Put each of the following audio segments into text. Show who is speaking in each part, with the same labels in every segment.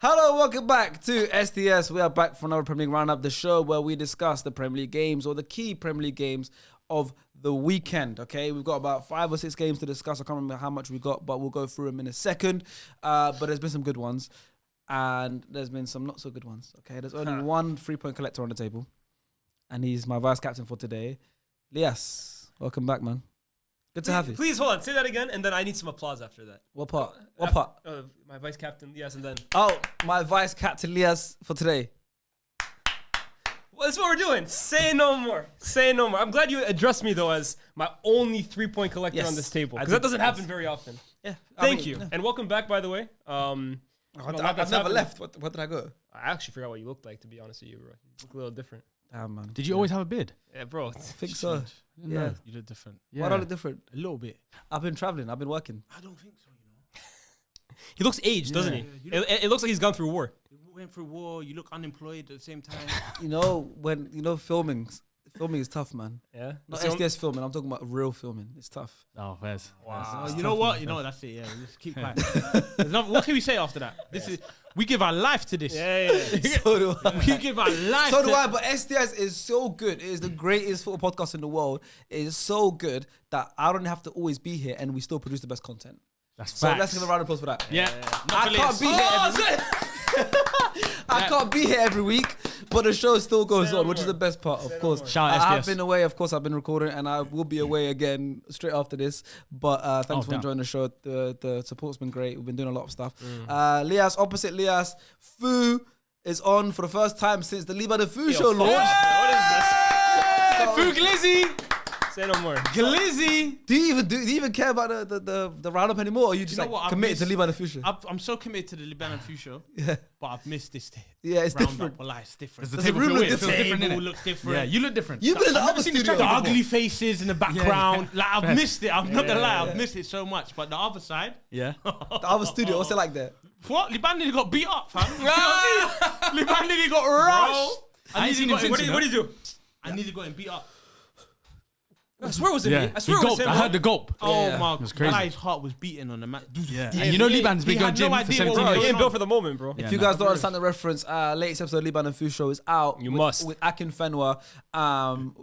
Speaker 1: Hello, welcome back to SDS. We are back for another Premier League Roundup, the show where we discuss the Premier League games or the key Premier League games of the weekend, okay? We've got about 5 or 6 games to discuss. I can't remember how much we got, but we'll go through them in a second. But there's been some good ones, and there's been some not so good ones, okay? There's only one 3-point collector on the table, and he's my vice captain for today. Lias, welcome back, man. Good to have you.
Speaker 2: Please hold on. Say that again, and then I need some applause after that.
Speaker 1: What part? What part?
Speaker 2: My vice captain, yes, and then.
Speaker 1: Oh, my vice captain Lias for today.
Speaker 2: Well, that's what we're doing. Say no more. Say no more. I'm glad you addressed me though as my only 3-point collector on this table, because that doesn't happen very often.
Speaker 1: Yeah.
Speaker 2: Thank you, and welcome back. By the way,
Speaker 1: I've never left. What did I go?
Speaker 2: I actually forgot what you looked like. To be honest with you, bro, you look a little different.
Speaker 1: Damn, man.
Speaker 3: Did you always have a beard?
Speaker 2: Yeah, bro.
Speaker 1: I think so.
Speaker 3: Yeah, you look different.
Speaker 1: Yeah. Why do I look different?
Speaker 3: A little bit.
Speaker 1: I've been traveling. I've been working.
Speaker 3: I don't think so. You know,
Speaker 2: He looks aged, doesn't he? It looks like he's gone through war.
Speaker 3: you went through war. You look unemployed at the same time.
Speaker 1: Filming is tough, man.
Speaker 2: Yeah.
Speaker 1: Not SDS filming. I'm talking about real filming. It's tough.
Speaker 3: Oh, fairs.
Speaker 2: Wow.
Speaker 3: You know what? You know what? That's it. Yeah, just keep quiet. What can we say after that? This is we give our life to this.
Speaker 2: Yeah.
Speaker 1: So do I.
Speaker 3: We give our life.
Speaker 1: So do I. But SDS is so good. It is the greatest football podcast in the world. It is so good that I don't have to always be here, and we still produce the best content.
Speaker 3: That's
Speaker 1: So
Speaker 3: facts.
Speaker 1: let's give a round of applause for that.
Speaker 3: Yeah.
Speaker 1: I can't be here. I can't be here every week, but the show still goes on, which is the best part, of course.
Speaker 3: Shout out
Speaker 1: I have
Speaker 3: SDS.
Speaker 1: been away, of course. I've been recording, and I will be away again straight after this. But thanks for enjoying the show. The support's been great. We've been doing a lot of stuff. Lias, opposite Lias, Fu is on for the first time since the Liba the Fu show launched.
Speaker 2: What is
Speaker 3: Fu Glizzy.
Speaker 2: this? Say no more.
Speaker 3: Glizzy.
Speaker 1: Do you even care about the roundup anymore, or are you just
Speaker 3: You know what? I've
Speaker 1: committed to
Speaker 3: missed-
Speaker 1: Liba the Fu show?
Speaker 3: I'm so committed to the Lebanon Fu show, but I've missed this.
Speaker 1: Yeah, it's
Speaker 3: Roundup.
Speaker 1: different.
Speaker 3: Well, it's different.
Speaker 1: the table room look
Speaker 3: The
Speaker 1: different,
Speaker 3: table looks different. Yeah, you look different.
Speaker 1: You've been in the other studio.
Speaker 3: The ugly faces in the background.
Speaker 1: Yeah.
Speaker 3: Like I've missed it. I'm not gonna lie, I've missed it so much. But the other side,
Speaker 1: The other studio, what's it like there?
Speaker 3: what? Liban nearly got beat up, fam. Liban nearly got rushed.
Speaker 2: I ain't seen him since,
Speaker 3: What
Speaker 2: you
Speaker 3: do
Speaker 2: know?
Speaker 3: you do? I nearly got him beat up.
Speaker 2: I swear it was me. I swear it was him.
Speaker 3: I heard the gulp. Oh
Speaker 1: Yeah.
Speaker 3: my
Speaker 1: It
Speaker 3: god, that guy's heart was beating on the mat.
Speaker 1: Yeah.
Speaker 3: And you know Liban's been he going had gym no for idea 17 what
Speaker 2: Bro,
Speaker 3: was
Speaker 2: he ain't
Speaker 3: going
Speaker 2: built
Speaker 3: on.
Speaker 2: for the moment, bro.
Speaker 1: If you guys don't understand the reference, latest episode of Liban and Fu Show is out.
Speaker 2: You
Speaker 1: with,
Speaker 2: must.
Speaker 1: With Akin Fenwa.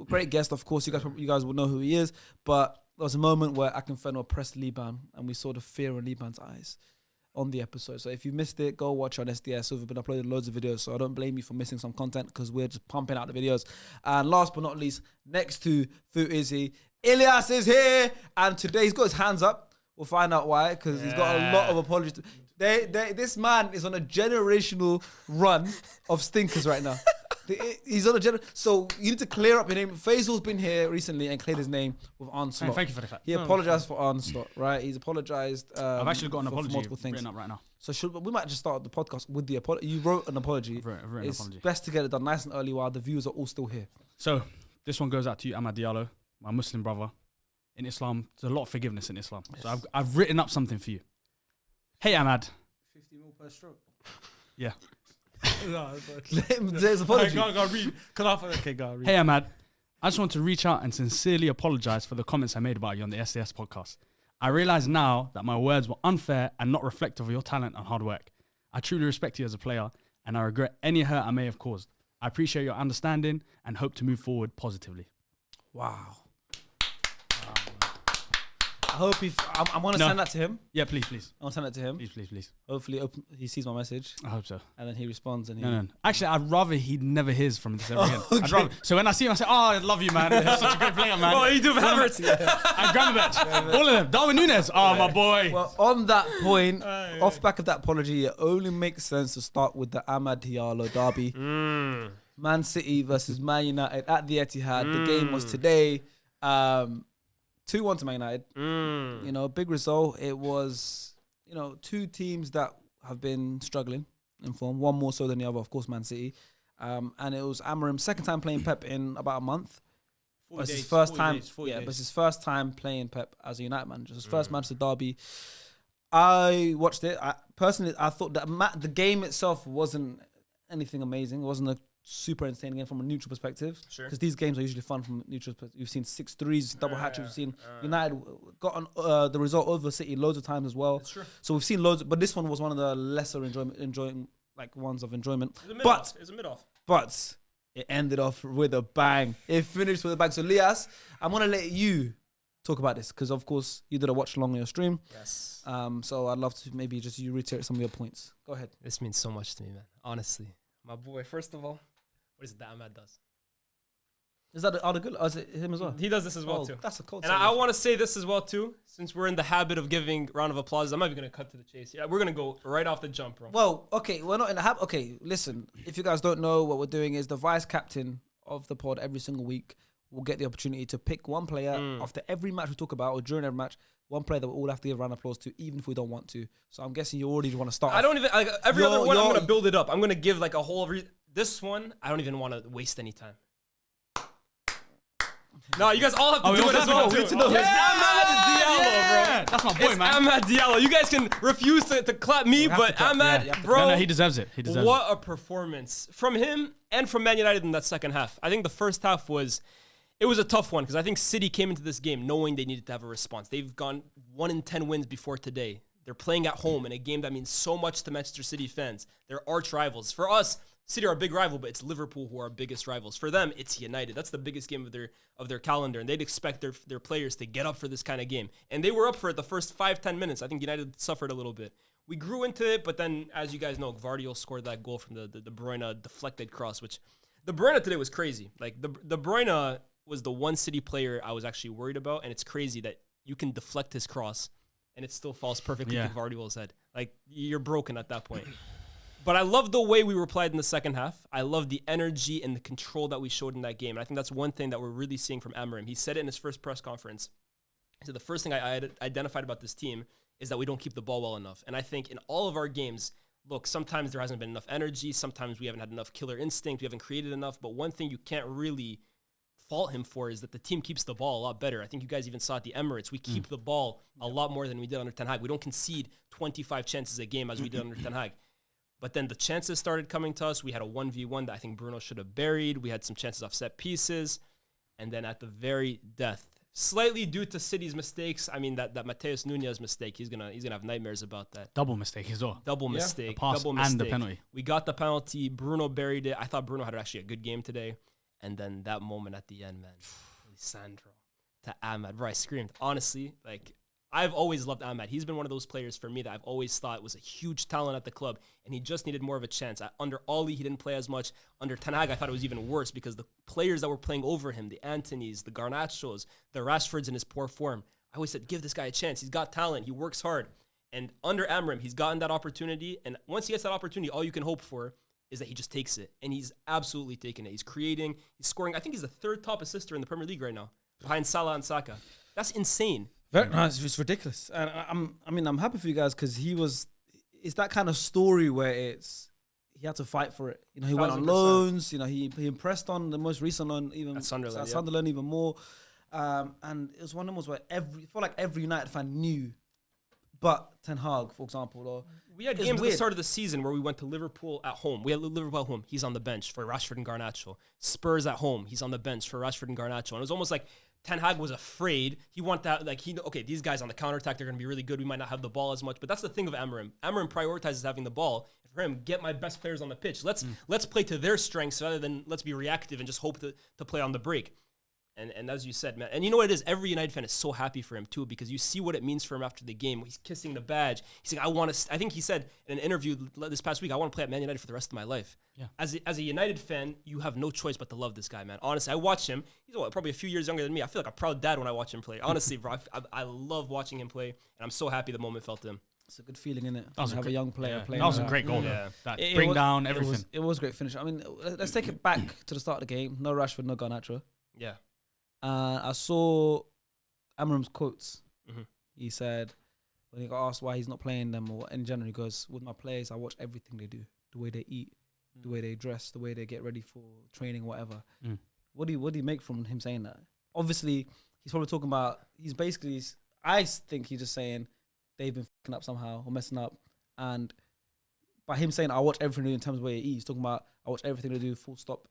Speaker 1: Great guest, of course. You guys will know who he is. But there was a moment where Akin Fenwa pressed Liban, and we saw the fear in Liban's eyes on the episode. So if you missed it, go watch on SDS. So we've been uploading loads of videos, so I don't blame you for missing some content, because we're just pumping out the videos. And last but not least, next to Fu Izzy, Ilias is here, and today he's got his hands up. We'll find out why, because he's got a lot of apologies. This man is on a generational run of stinkers right now. He's on a so you need to clear up your name. Faisal's been here recently and cleared his name with onslaught.
Speaker 3: Thank you for the clap.
Speaker 1: He apologized for onslaught, right? He's apologized.
Speaker 3: I've actually got an
Speaker 1: for
Speaker 3: apology
Speaker 1: multiple things.
Speaker 3: written up right now.
Speaker 1: So we might just start the podcast with the apology. You wrote an apology.
Speaker 3: I've written an
Speaker 1: It's
Speaker 3: apology.
Speaker 1: best to get it done nice and early while the viewers are all still here.
Speaker 3: So this one goes out to you, Ahmad Diallo, my Muslim brother. In Islam, there's a lot of forgiveness in Islam.
Speaker 1: Yes.
Speaker 3: So I've written up something for you. Hey Ahmad.
Speaker 1: 50 mil per stroke.
Speaker 3: Yeah.
Speaker 1: There's apology.
Speaker 3: Go read. Okay, go read. Hey Ahmad, I just want to reach out and sincerely apologize for the comments I made about you on the SDS podcast. I realize now that my words were unfair and not reflective of your talent and hard work. I truly respect you as a player, and I regret any hurt I may have caused. I appreciate your understanding and hope to move forward positively.
Speaker 1: Wow. I hope I want to send that to him.
Speaker 3: Yeah, please.
Speaker 1: I want to send that to him.
Speaker 3: Please.
Speaker 1: Hopefully he sees my message
Speaker 3: I hope so.
Speaker 1: and then he responds. And he
Speaker 3: No. Actually, I'd rather he never hears from this ever again.
Speaker 1: Okay.
Speaker 3: I'd rather, so when I see him, I say, "Oh, I love you, man. You're such a great player, man."
Speaker 2: Oh, you do Havertz.
Speaker 3: And Gramovich. All of them. Darwin Núñez. Oh, my boy.
Speaker 1: Well, on that point, off back of that apology, it only makes sense to start with the Ahmad Diallo derby. Man City versus Man United at the Etihad. The game was today. 2-1 to Man United. You know, big result. It was, two teams that have been struggling in form. One more so than the other, of course, Man City. And it was Amorim's second time playing Pep in about a month. It's his first time. But it's his first time playing Pep as a United manager. His first Manchester derby. I watched it. I thought that the game itself wasn't anything amazing. It wasn't a super entertaining game from a neutral perspective.
Speaker 2: Sure.
Speaker 1: Because these games are usually fun from a neutral perspective. You've seen 6-3s, double hat-tricks. We've seen United got the result over City loads of times as well.
Speaker 2: That's true.
Speaker 1: So we've seen loads, but this one was one of the lesser like ones of enjoyment.
Speaker 2: It's a mid-off.
Speaker 1: But it ended off with a bang. It finished with a bang. So, Lias, I'm going to let you talk about this because, of course, you did a watch along on your stream.
Speaker 2: Yes.
Speaker 1: So I'd love to maybe just you reiterate some of your points. Go ahead.
Speaker 2: This means so much to me, man. Honestly. My boy, first of all, what is it that Ahmad does?
Speaker 1: Is that the other good? Or is it him as well?
Speaker 2: He does this as well, too.
Speaker 1: That's a cold.
Speaker 2: And I want to say this as well, too. Since we're in the habit of giving round of applause, I'm not even going to cut to the chase. Yeah, we're going to go right off the jump, bro.
Speaker 1: Well, okay, we're not in the habit. Okay, listen. If you guys don't know, what we're doing is the vice captain of the pod every single week will get the opportunity to pick one player after every match we talk about or during every match, one player that we all have to give a round of applause to, even if we don't want to. So I'm guessing you already want to start.
Speaker 2: I don't even, every other one, I'm going to build it up. I'm going to give like a whole, this one, I don't even want to waste any time. No, you guys all have to do it as well. It's Amad Diallo, bro.
Speaker 3: That's my boy, man.
Speaker 2: Amad Diallo. You guys can refuse to clap me, but Amad, bro.
Speaker 3: No, he deserves it.
Speaker 2: What a performance from him and from Man United in that second half. I think the first half was a tough one because I think City came into this game knowing they needed to have a response. They've gone 1 in 10 wins before today. They're playing at home in a game that means so much to Manchester City fans. They're arch rivals. For us, City are a big rival, but it's Liverpool who are our biggest rivals. For them, it's United. That's the biggest game of their calendar, and they'd expect their players to get up for this kind of game. And they were up for it the first 5-10 minutes. I think United suffered a little bit. We grew into it, but then, as you guys know, Gvardiol scored that goal from the De Bruyne deflected cross, which De Bruyne today was crazy. Like, De Bruyne was the one City player I was actually worried about, and it's crazy that you can deflect his cross, and it still falls perfectly to Gvardiol's head. Like, you're broken at that point. But I love the way we replied in the second half. I love the energy and the control that we showed in that game. And I think that's one thing that we're really seeing from Amorim. He said it in his first press conference. He said the first thing I identified about this team is that we don't keep the ball well enough. And I think in all of our games, look, sometimes there hasn't been enough energy. Sometimes we haven't had enough killer instinct. We haven't created enough. But one thing you can't really fault him for is that the team keeps the ball a lot better. I think you guys even saw at the Emirates. We keep the ball a lot more than we did under Ten Hag. We don't concede 25 chances a game as we did under Ten Hag. But then the chances started coming to us. We had a 1v1 that I think Bruno should have buried. We had some chances off set pieces. And then at the very death, slightly due to City's mistakes, I mean, that Mateus Nunes mistake, he's gonna have nightmares about that.
Speaker 3: Double mistake as well.
Speaker 2: Double mistake.
Speaker 3: The pass
Speaker 2: double mistake.
Speaker 3: and the penalty.
Speaker 2: We got the penalty. Bruno buried it. I thought Bruno had actually a good game today. And then that moment at the end, man. Lisandro to Ahmad. Bro, I screamed. Honestly, like, I've always loved Ahmad. He's been one of those players for me that I've always thought was a huge talent at the club, and he just needed more of a chance. Under Oli, he didn't play as much. Under Ten Hag, I thought it was even worse because the players that were playing over him, the Antonys, the Garnachos, the Rashfords in his poor form, I always said, give this guy a chance. He's got talent. He works hard. And under Amorim, he's gotten that opportunity, and once he gets that opportunity, all you can hope for is that he just takes it, and he's absolutely taking it. He's creating, he's scoring. I think he's the third top assister in the Premier League right now, behind Salah and Saka. That's insane.
Speaker 1: Very nice. It's ridiculous. And I'm happy for you guys because it's that kind of story where he had to fight for it. You know, he went on loans. You know, he impressed on the most recent loan, even at Sunderland even more. And it was one of them where I felt like every United fan knew, but Ten Hag, for example, or
Speaker 2: we had games at the start of the season where we went to Liverpool at home. We had Liverpool at home. He's on the bench for Rashford and Garnacho. Spurs at home. He's on the bench for Rashford and Garnacho. And it was almost like Ten Hag was afraid. He wanted that, like, okay, these guys on the counterattack, they're going to be really good. We might not have the ball as much. But that's the thing of Amorim. Amorim prioritizes having the ball. And for him, get my best players on the pitch. Let's play to their strengths rather than let's be reactive and just hope to play on the break. And as you said, man, and you know what it is? Every United fan is so happy for him too because you see what it means for him after the game. He's kissing the badge. He's like, I think he said in an interview this past week, I want to play at Man United for the rest of my life. Yeah. As a United fan, you have no choice but to love this guy, man. Honestly, I watch him. He's probably a few years younger than me. I feel like a proud dad when I watch him play. Honestly, bro, I love watching him play, and I'm so happy the moment felt to him.
Speaker 1: It's a good feeling, isn't it? To have a young player playing.
Speaker 3: That was a great goal. Yeah. Bring down everything.
Speaker 1: It was a great finish. I mean, let's take it back to the start of the game. No Rashford, no Garnacho.
Speaker 2: Yeah.
Speaker 1: I saw Amorim's quotes. Mm-hmm. He said, when he got asked why he's not playing them or in general, he goes, with my players, I watch everything they do. The way they eat, the way they dress, the way they get ready for training, whatever. What do you make from him saying that? Obviously, he's probably talking about, I think he's just saying they've been fucking up somehow or messing up. And by him saying, I watch everything they do in terms of the way they eat, he's talking about, I watch everything they do, full stop.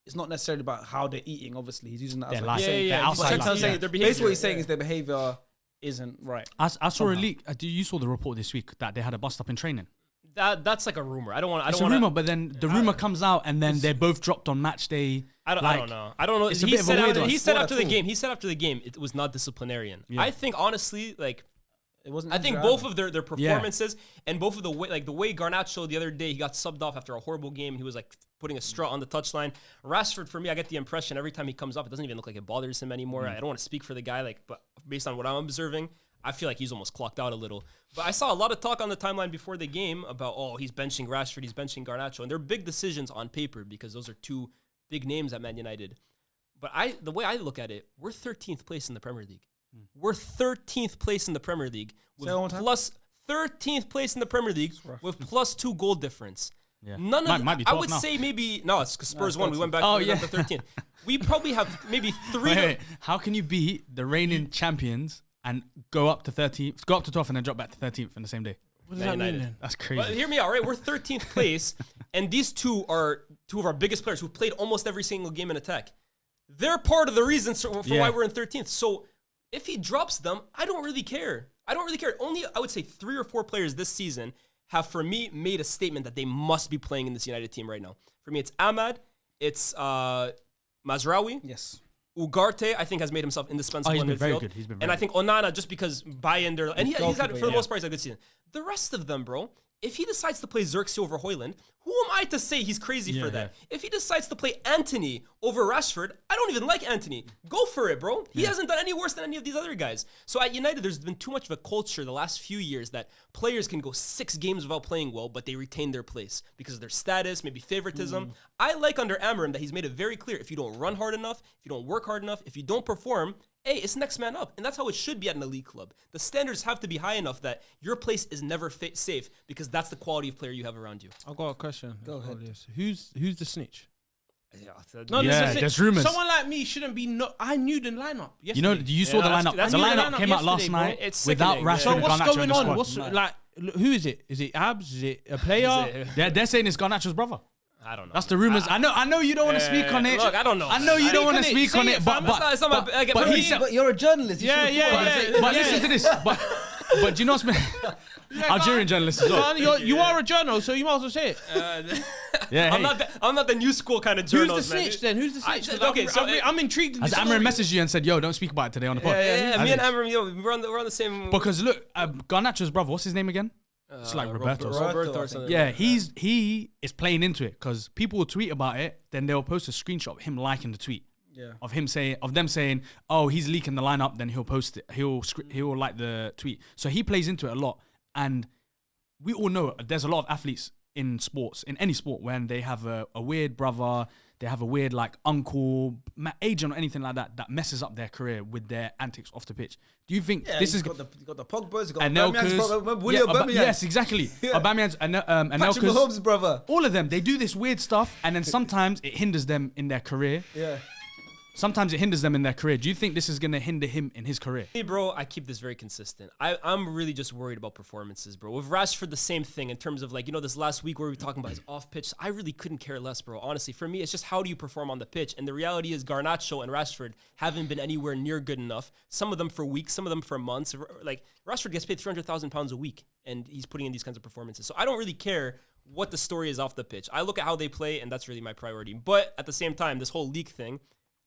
Speaker 1: It's not necessarily about how they're eating, obviously. He's using that as like basically what he's saying is their behavior isn't right.
Speaker 3: I saw a leak. You saw the report this week that they had a bust up in training.
Speaker 2: That's like a rumor. I don't want.
Speaker 3: It's a rumor, but then the rumor comes out, and then they're both dropped on match day.
Speaker 2: I don't know. It's a
Speaker 3: bit of a weird one.
Speaker 2: He said after the game. He said after the game it was not disciplinarian.
Speaker 3: Yeah.
Speaker 2: I think honestly, like.
Speaker 1: It wasn't.
Speaker 2: I think both of their performances and both of the way Garnacho the other day, he got subbed off after a horrible game. He was like putting a straw on the touchline. Rashford, for me, I get the impression every time he comes up, it doesn't even look like it bothers him anymore. I don't want to speak for the guy, but based on what I'm observing, I feel like he's almost clocked out a little. But I saw a lot of talk on the timeline before the game about, he's benching Rashford, he's benching Garnacho, and they're big decisions on paper because those are two big names at Man United. But the way I look at it, we're 13th place in the Premier League. We're 13th place in the Premier League with plus 13th place in the Premier League with plus 2 goal difference.
Speaker 3: Yeah.
Speaker 2: Might be I would say maybe it's because Spurs won. We went back to 13th. We probably have maybe 3.
Speaker 3: Wait. How can you beat the reigning champions and go up to 13th, go up to 12th, and then drop back to 13th in the same day?
Speaker 4: What does that mean then?
Speaker 3: That's crazy.
Speaker 2: But hear me out, right? We're 13th place, and these two are two of our biggest players who played almost every single game in attack. They're part of the reason for why we're in 13th. So if he drops them, I don't really care. Only, I would say, 3 or 4 players this season have, for me, made a statement that they must be playing in this United team right now. For me, it's Ahmad, it's Mazraoui.
Speaker 1: Yes.
Speaker 2: Ugarte, I think, has made himself indispensable in midfield.
Speaker 3: Very good. He's been very
Speaker 2: and I think Onana, just because buy-in there, and he's had, for the most part, he's had a good season. The rest of them, bro, if he decides to play Xerxes over Højlund, who am I to say he's crazy for that? If he decides to play Antony over Rashford, I don't even like Antony. Go for it, bro. He hasn't done any worse than any of these other guys. So at United, there's been too much of a culture the last few years that players can go 6 games without playing well, but they retain their place because of their status, maybe favoritism. I like under Amorim that he's made it very clear, if you don't run hard enough, if you don't work hard enough, if you don't perform, hey, it's next man up. And that's how it should be at an elite club. The standards have to be high enough that your place is never safe because that's the quality of player you have around you.
Speaker 4: I've got a question.
Speaker 1: Go ahead.
Speaker 4: Who's the snitch?
Speaker 3: Yeah, there's rumors.
Speaker 4: Someone like me shouldn't be. I knew the lineup yesterday.
Speaker 3: You saw the lineup. The lineup came out last night without Rashford.
Speaker 4: So
Speaker 3: and
Speaker 4: what's
Speaker 3: Garnacho
Speaker 4: going
Speaker 3: in the
Speaker 4: on?
Speaker 3: squad.
Speaker 4: Who is it? Is it Abs? Is it a player?
Speaker 3: They're saying it's Garnacho's brother.
Speaker 2: I don't know.
Speaker 3: That's the rumors. I know you don't want to speak on it.
Speaker 2: Look, I don't know.
Speaker 3: I know you don't want to speak on it,
Speaker 1: but you're a journalist.
Speaker 3: But listen to this. But do you know what's been Algerian journalist as well?
Speaker 4: You are a journalist, so you might as well say it.
Speaker 2: I'm not the new school kind of journalist.
Speaker 4: Who's the snitch then? Who's the snitch?
Speaker 2: Okay, so
Speaker 4: I'm intrigued.
Speaker 3: Has Amorim messaged you and said, "Yo, don't speak about it today on the pod"?
Speaker 2: Yeah. Me and Amorim, we're on the same.
Speaker 3: Because look, Garnacho's brother, what's his name again? It's like Roberto
Speaker 2: or something.
Speaker 3: Yeah, he is playing into it because people will tweet about it, then they'll post a screenshot of him liking the tweet.
Speaker 1: Yeah.
Speaker 3: Of them saying, "Oh, he's leaking the lineup," then he'll post it. He'll like the tweet. So he plays into it a lot, and we all know there's a lot of athletes in sports, in any sport, when they have a weird brother, they have a weird like uncle, agent, or anything like that messes up their career with their antics off the pitch. Do you think this is
Speaker 1: got the Pogba's, got
Speaker 3: Anelka's
Speaker 1: brother, William Aubameyang?
Speaker 3: Yes, exactly. Aubameyang's
Speaker 1: Patrick
Speaker 3: Anelka's
Speaker 1: Mahomes' brother.
Speaker 3: All of them, they do this weird stuff, and then sometimes it hinders them in their career.
Speaker 1: Yeah.
Speaker 3: Sometimes it hinders them in their career. Do you think this is going to hinder him in his career?
Speaker 2: Hey, bro, I keep this very consistent. I'm really just worried about performances, bro. With Rashford, the same thing in terms of this last week where we were talking about his off pitch. I really couldn't care less, bro. Honestly, for me, it's just how do you perform on the pitch? And the reality is Garnacho and Rashford haven't been anywhere near good enough. Some of them for weeks, some of them for months. Like Rashford gets paid £300,000 a week, and he's putting in these kinds of performances. So I don't really care what the story is off the pitch. I look at how they play, and that's really my priority. But at the same time, this whole league thing,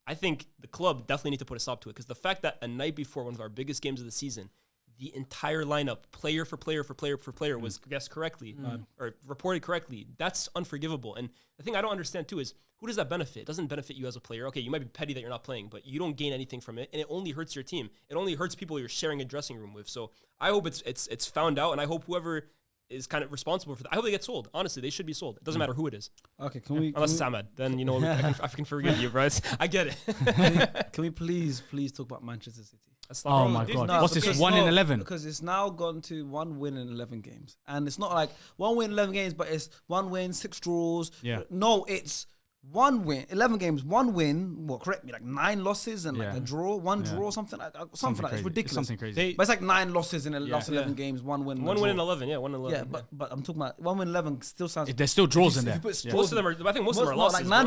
Speaker 2: I think the club definitely need to put a stop to it because the fact that a night before one of our biggest games of the season, the entire lineup, player for player, was guessed correctly or reported correctly, that's unforgivable. And the thing I don't understand too is who does that benefit? It doesn't benefit you as a player. Okay, you might be petty that you're not playing, but you don't gain anything from it, and it only hurts your team. It only hurts people you're sharing a dressing room with. So I hope it's found out, and I hope whoever is kind of responsible for that. I hope they get sold. Honestly, they should be sold. It doesn't matter who it is.
Speaker 1: Okay,
Speaker 2: unless it's Ahmad, then I can forgive you, bro. I get
Speaker 1: it. Can we please talk about Manchester City?
Speaker 3: Oh my God! What's this? 1 in 11?
Speaker 1: Because it's now gone to 1 win in 11 games, and it's not like 1 win 11 games, but it's 1 win 6 draws.
Speaker 3: Yeah.
Speaker 1: No, it's 1 win 11 games, 1 win. Well, correct me, like 9 losses and like a draw, one draw, something like that. It's ridiculous.
Speaker 3: Something crazy.
Speaker 1: But it's like 9 losses in the last 11 games, 1 win.
Speaker 2: 1 win in 11. Yeah, 1 in 11.
Speaker 1: Yeah, but I'm talking about 1 win 11 still sounds.
Speaker 3: There's still draws in there.
Speaker 2: Most of them are. I think most of them are losses.
Speaker 1: Like